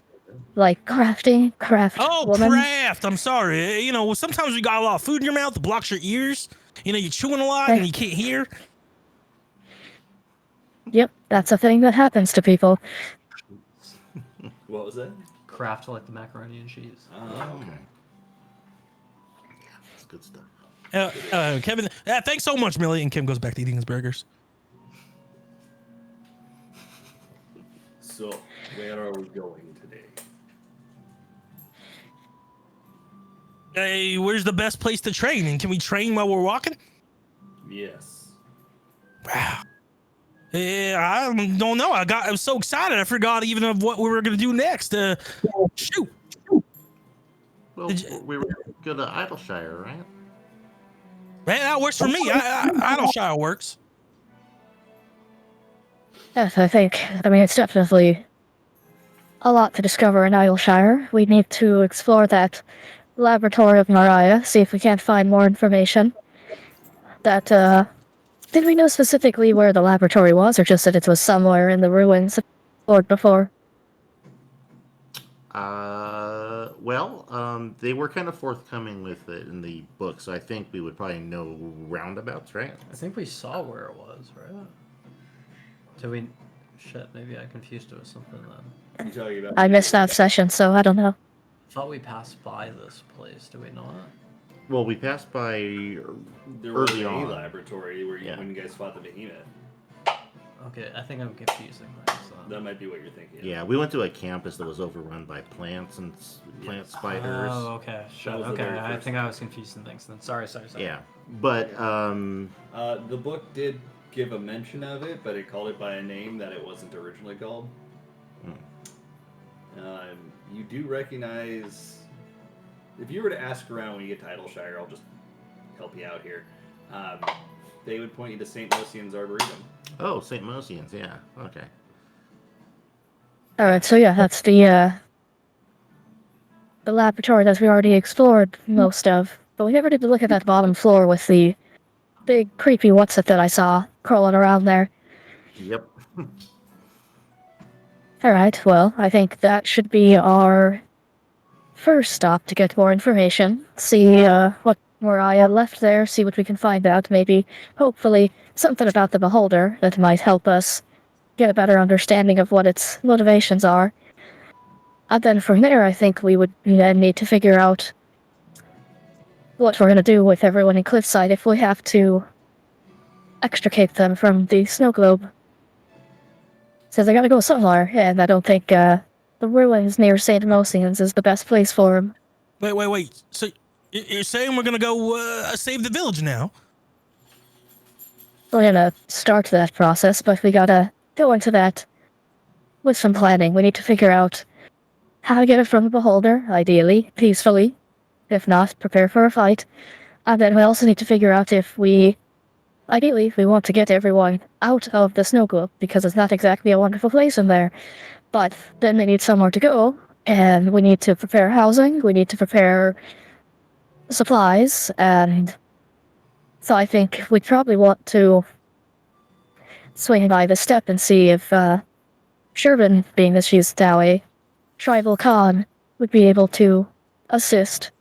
[SPEAKER 8] Like crafty, craft.
[SPEAKER 7] Oh,
[SPEAKER 8] woman.
[SPEAKER 7] craft. I'm sorry. Sometimes you got a lot of food in your mouth that blocks your ears. You're chewing a lot and you can't hear.
[SPEAKER 8] Yep, that's a thing that happens to people.
[SPEAKER 3] What was that?
[SPEAKER 1] Craft like the macaroni and cheese.
[SPEAKER 2] Okay. Yeah, that's good stuff.
[SPEAKER 7] Kevin, thanks so much, Millie. And Kim goes back to eating his burgers.
[SPEAKER 3] So, where are we going today?
[SPEAKER 7] Hey, where's the best place to train? And can we train while we're walking?
[SPEAKER 3] Yes.
[SPEAKER 7] Wow. I don't know. I was so excited. I forgot even of what we were going to do next. Shoot.
[SPEAKER 2] Well, we were going to Idleshire, right?
[SPEAKER 7] Man, that works for me. Idleshire works.
[SPEAKER 8] Yes, I mean, it's definitely a lot to discover in Idleshire. We need to explore that laboratory of Mariah, see if we can't find more information. Did we know specifically where the laboratory was, or just that it was somewhere in the ruins explored before?
[SPEAKER 2] They were kind of forthcoming with it in the book, so I think we would probably know roundabouts, right?
[SPEAKER 1] I think we saw where it was, right? Did we? Shit, maybe I confused it with something then.
[SPEAKER 8] I missed that session, so I don't know.
[SPEAKER 1] I thought we passed by this place, did we not?
[SPEAKER 2] Well, we passed by
[SPEAKER 3] There was
[SPEAKER 2] early
[SPEAKER 3] a
[SPEAKER 2] on.
[SPEAKER 3] laboratory when you guys fought the behemoth.
[SPEAKER 1] Okay, I think I'm confusing things.
[SPEAKER 3] That might be what you're thinking.
[SPEAKER 2] Yeah, we went to a campus that was overrun by plants and plant spiders.
[SPEAKER 1] Oh, okay.
[SPEAKER 3] That was the
[SPEAKER 1] Okay,
[SPEAKER 3] very
[SPEAKER 1] I
[SPEAKER 3] first
[SPEAKER 1] think I was confusing things then. Sorry.
[SPEAKER 2] Yeah, but
[SPEAKER 3] The book did give a mention of it, but it called it by a name that it wasn't originally called. You do recognize, if you were to ask around when you get to Idleshire, I'll just help you out here. They would point you to St. Lucian's Arboretum.
[SPEAKER 2] oh, St. Lucian's, yeah, okay.
[SPEAKER 8] All right, so yeah, that's the laboratory that we already explored most of. But we never did look at that bottom floor with the big creepy what's-it that I saw crawling around there.
[SPEAKER 2] Yep.
[SPEAKER 8] All right, well, I think that should be our first stop to get more information. See what Mariah left there, see what we can find out. Maybe, hopefully, something about the Beholder that might help us get a better understanding of what its motivations are. And then from there, I think we would then need to figure out what we're going to do with everyone in Cliffside if we have to extricate them from the snow globe. So they gotta go somewhere, and I don't think the ruins near St. Lucian's is the best place for them.
[SPEAKER 7] Wait. So you're saying we're gonna go save the village now?
[SPEAKER 8] We're gonna start that process, but we gotta go into that with some planning. We need to figure out how to get it from the Beholder, ideally, peacefully. If not, prepare for a fight. And then we also need to figure out if we want to get everyone out of the snow globe, because it's not exactly a wonderful place in there. But then they need somewhere to go, and we need to prepare housing, we need to prepare supplies, and so I think we'd probably want to swing by the step and see if Sherbin, being that she's now a tribal Khan, would be able to assist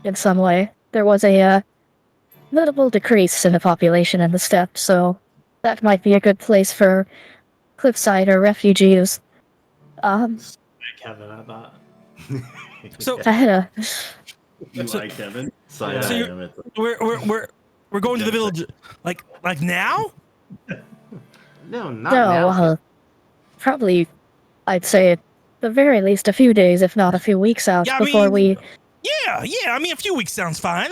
[SPEAKER 8] in some way. There was a notable decrease in the population in the steppe, so that might be a good place for cliffside or refugees.
[SPEAKER 1] Kevin, I thought.
[SPEAKER 7] So
[SPEAKER 8] I had a
[SPEAKER 3] You like Kevin?
[SPEAKER 2] Side
[SPEAKER 1] So
[SPEAKER 2] eye
[SPEAKER 7] you're-
[SPEAKER 2] him at the-
[SPEAKER 7] we're going to the village like now?
[SPEAKER 2] No, not now.
[SPEAKER 8] probably, I'd say at the very least a few days, if not a few weeks out,
[SPEAKER 7] Yeah, I
[SPEAKER 8] before
[SPEAKER 7] mean-
[SPEAKER 8] we...
[SPEAKER 7] Yeah. I mean, a few weeks sounds fine.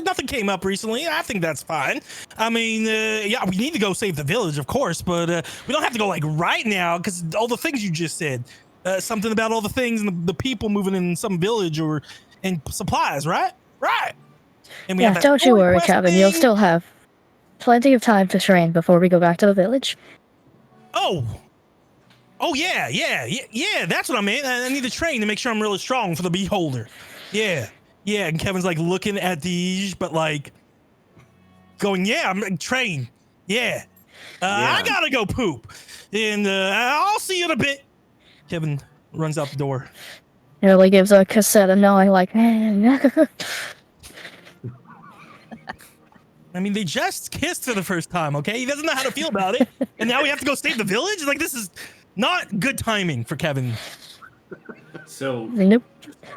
[SPEAKER 7] Nothing came up recently. I think that's fine. I mean, yeah, we need to go save the village, of course, but we don't have to go like right now because all the things you just said. Something about all the things and the people moving in some village and supplies, right? Right. And we
[SPEAKER 8] Yeah,
[SPEAKER 7] have that
[SPEAKER 8] don't you
[SPEAKER 7] story
[SPEAKER 8] worry,
[SPEAKER 7] quest
[SPEAKER 8] Kevin. You'll
[SPEAKER 7] thing.
[SPEAKER 8] still have plenty of time to train before we go back to the village.
[SPEAKER 7] Oh, yeah. That's what I meant. I need to train to make sure I'm really strong for the beholder. Yeah. And Kevin's like looking at these, but like going, yeah, I'm trained. Yeah. I gotta go poop, and I'll see you in a bit. Kevin runs out the door.
[SPEAKER 8] Really gives a cassette a knowing, like,
[SPEAKER 7] I mean, they just kissed for the first time, okay? He doesn't know how to feel about it, and now we have to go save the village? Like, this is not good timing for Kevin.
[SPEAKER 3] So,
[SPEAKER 8] nope.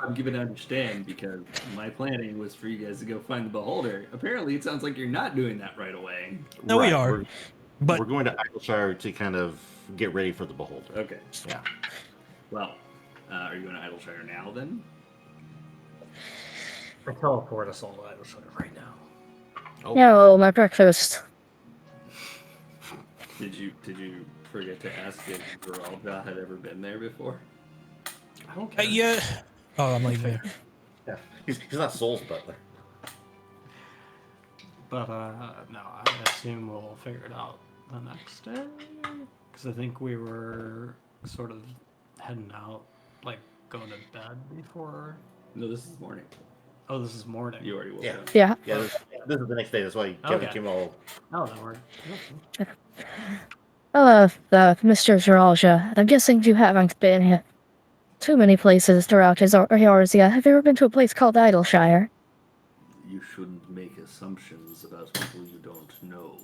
[SPEAKER 3] I'm given to understand, because my planning was for you guys to go find the Beholder. Apparently, it sounds like you're not doing that right away.
[SPEAKER 7] No, we are.
[SPEAKER 2] We're going to Idleshire to kind of get ready for the Beholder.
[SPEAKER 3] Okay.
[SPEAKER 2] Yeah.
[SPEAKER 3] Well, are you going to Idleshire now, then?
[SPEAKER 1] I teleport us all to Idleshire right now.
[SPEAKER 2] Oh.
[SPEAKER 8] No, my breakfast.
[SPEAKER 3] Did you forget to ask if Geralda had ever been there before?
[SPEAKER 1] I don't care.
[SPEAKER 7] Yeah. Oh, I'm like there.
[SPEAKER 2] Yeah. He's not Soul's butler.
[SPEAKER 1] But, no, I assume we'll figure it out the next day. Because I think we were sort of heading out, like, going to bed before.
[SPEAKER 3] No, this is morning.
[SPEAKER 1] Oh, this is morning.
[SPEAKER 3] You already woke
[SPEAKER 2] Yeah.
[SPEAKER 3] up.
[SPEAKER 8] Yeah.
[SPEAKER 2] Yeah, this is the next day. That's why Kevin
[SPEAKER 1] Okay.
[SPEAKER 2] came all...
[SPEAKER 1] Oh, that worked.
[SPEAKER 8] Mr. Geralja, I'm guessing you haven't been too many places throughout yours yet. Have you ever been to a place called Idleshire?
[SPEAKER 3] You shouldn't make assumptions about people you don't know.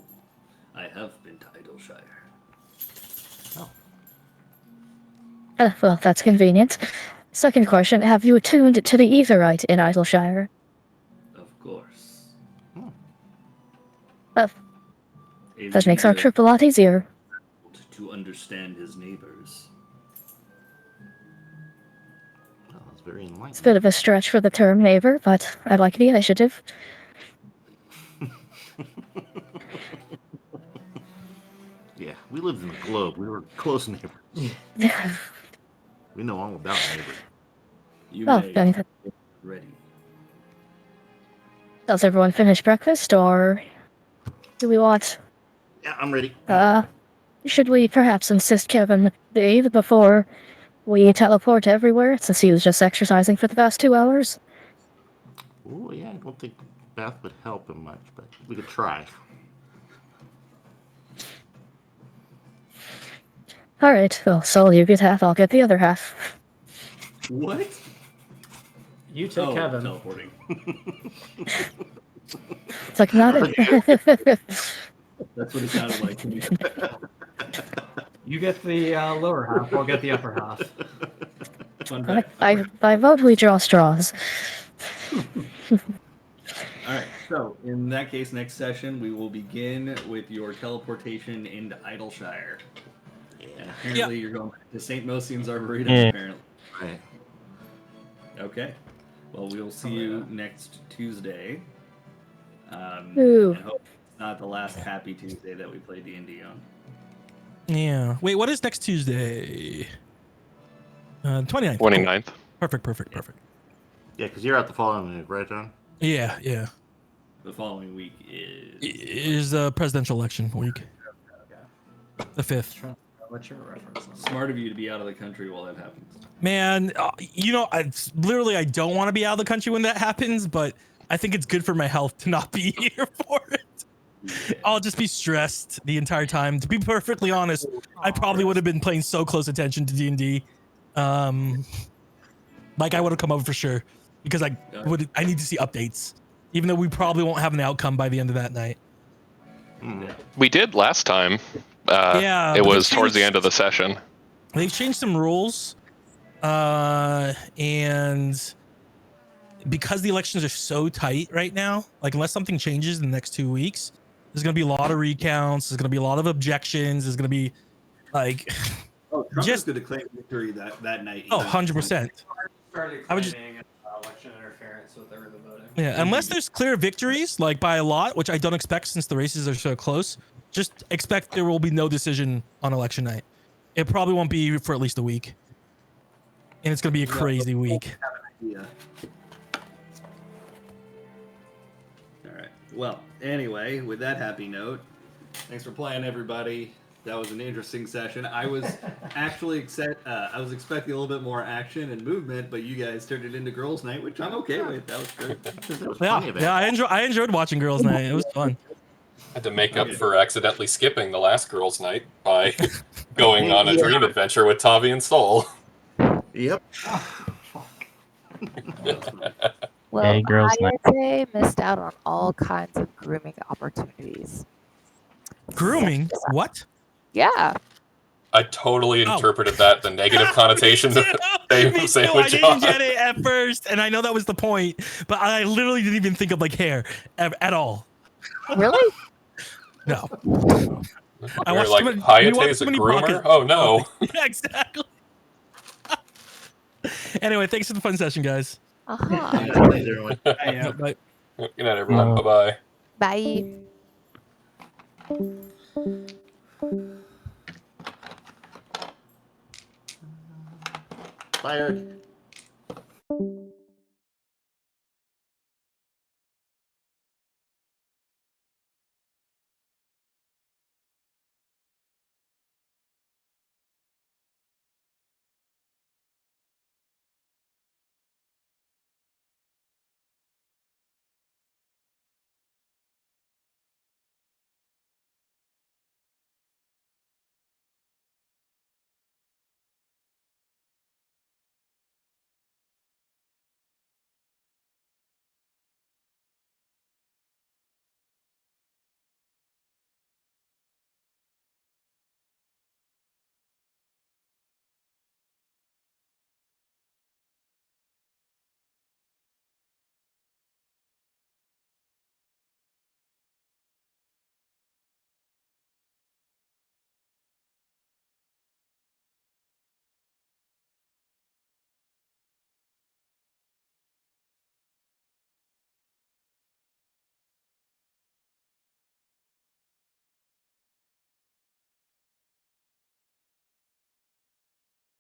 [SPEAKER 3] I have been to Idleshire.
[SPEAKER 8] Well, that's convenient. Second question, have you attuned to the Aetherite in Idleshire?
[SPEAKER 3] Of course.
[SPEAKER 8] Well,
[SPEAKER 3] A
[SPEAKER 8] that makes our
[SPEAKER 3] leader-
[SPEAKER 8] trip a lot easier.
[SPEAKER 3] to understand his neighbors.
[SPEAKER 2] Well, that's very enlightening.
[SPEAKER 8] It's a bit of a stretch for the term neighbor, but I like the initiative.
[SPEAKER 2] Yeah, we lived in the globe. We were close neighbors. We know all about neighbors.
[SPEAKER 3] You
[SPEAKER 8] Oh,
[SPEAKER 3] may
[SPEAKER 8] then,
[SPEAKER 3] get ready.
[SPEAKER 8] does everyone finish breakfast, or do we want...
[SPEAKER 2] Yeah, I'm ready.
[SPEAKER 8] Should we perhaps insist Kevin bathe before we teleport everywhere, since he was just exercising for the past 2 hours?
[SPEAKER 2] Oh, yeah, I don't think bath would help him much, but we could try.
[SPEAKER 8] Alright, well, Sol, you get half, I'll get the other half.
[SPEAKER 3] What?
[SPEAKER 1] You take Kevin.
[SPEAKER 3] Teleporting.
[SPEAKER 8] It's like, not it.
[SPEAKER 3] That's what it sounded like to me.
[SPEAKER 1] You get the lower half, I'll get the upper half.
[SPEAKER 3] Fun fact.
[SPEAKER 8] I vote we draw straws.
[SPEAKER 3] Alright, so in that case, next session we will begin with your teleportation into Idleshire. And apparently you're going to St. Mosium's Arboretum, apparently.
[SPEAKER 2] Right.
[SPEAKER 3] Okay. Well, we'll see you next Tuesday.
[SPEAKER 8] Ooh.
[SPEAKER 3] And hope it's not the last happy Tuesday that we play D&D on.
[SPEAKER 7] Yeah. Wait, what is next Tuesday? 29th.
[SPEAKER 10] 29th.
[SPEAKER 7] Perfect.
[SPEAKER 2] Yeah, because you're out the following week, right, John?
[SPEAKER 7] Yeah.
[SPEAKER 3] The following week is...
[SPEAKER 7] Is the presidential election week.
[SPEAKER 3] Okay.
[SPEAKER 7] The 5th.
[SPEAKER 1] What's your reference?
[SPEAKER 3] Smart of you to be out of the country while that happens.
[SPEAKER 7] Man, I don't want to be out of the country when that happens, but I think it's good for my health to not be here for it. Yeah. I'll just be stressed the entire time. To be perfectly honest, I probably would have been paying so close attention to D&D. Like I would have come over for sure because I need to see updates, even though we probably won't have an outcome by the end of that night.
[SPEAKER 10] We did last time.
[SPEAKER 7] Yeah,
[SPEAKER 10] it was towards the end of the session.
[SPEAKER 7] They've changed some rules, and because the elections are so tight right now, like unless something changes in the next 2 weeks, there's gonna be a lot of recounts. There's gonna be a lot of objections. There's gonna be like,
[SPEAKER 3] Trump is going to claim victory that night.
[SPEAKER 7] Oh, 100%.
[SPEAKER 1] I would just election interference with early voting.
[SPEAKER 7] Yeah, unless there's clear victories, like by a lot, which I don't expect since the races are so close. Just expect there will be no decision on election night. It probably won't be for at least a week. And it's going to be a crazy week.
[SPEAKER 3] Yeah. All right. Well, anyway, with that happy note, thanks for playing, everybody. That was an interesting session. I was actually I was expecting a little bit more action and movement, but you guys turned it into girls' night, which I'm okay with. That was great.
[SPEAKER 7] Yeah, I enjoyed watching girls' night. It was fun.
[SPEAKER 10] Had to make up for accidentally skipping the last girls' night by going on a dream adventure with Tavi and Sol.
[SPEAKER 2] Yep.
[SPEAKER 9] Well,
[SPEAKER 6] Hey, girls' night.
[SPEAKER 9] I missed out on all kinds of grooming opportunities.
[SPEAKER 7] Grooming? What?
[SPEAKER 9] Yeah.
[SPEAKER 10] I totally interpreted that the negative connotation that they were saying
[SPEAKER 7] I
[SPEAKER 10] with John.
[SPEAKER 7] didn't get it at first, and I know that was the point, but I literally didn't even think of like hair at all.
[SPEAKER 9] Really?
[SPEAKER 7] No.
[SPEAKER 10] I watched like, Hayate's a groomer? Oh, no.
[SPEAKER 7] Yeah, exactly. Anyway, thanks for the fun session, guys.
[SPEAKER 9] Uh-huh.
[SPEAKER 7] Bye.
[SPEAKER 10] Good night, everyone. Bye-bye.
[SPEAKER 9] Bye.
[SPEAKER 2] Bye, Eric.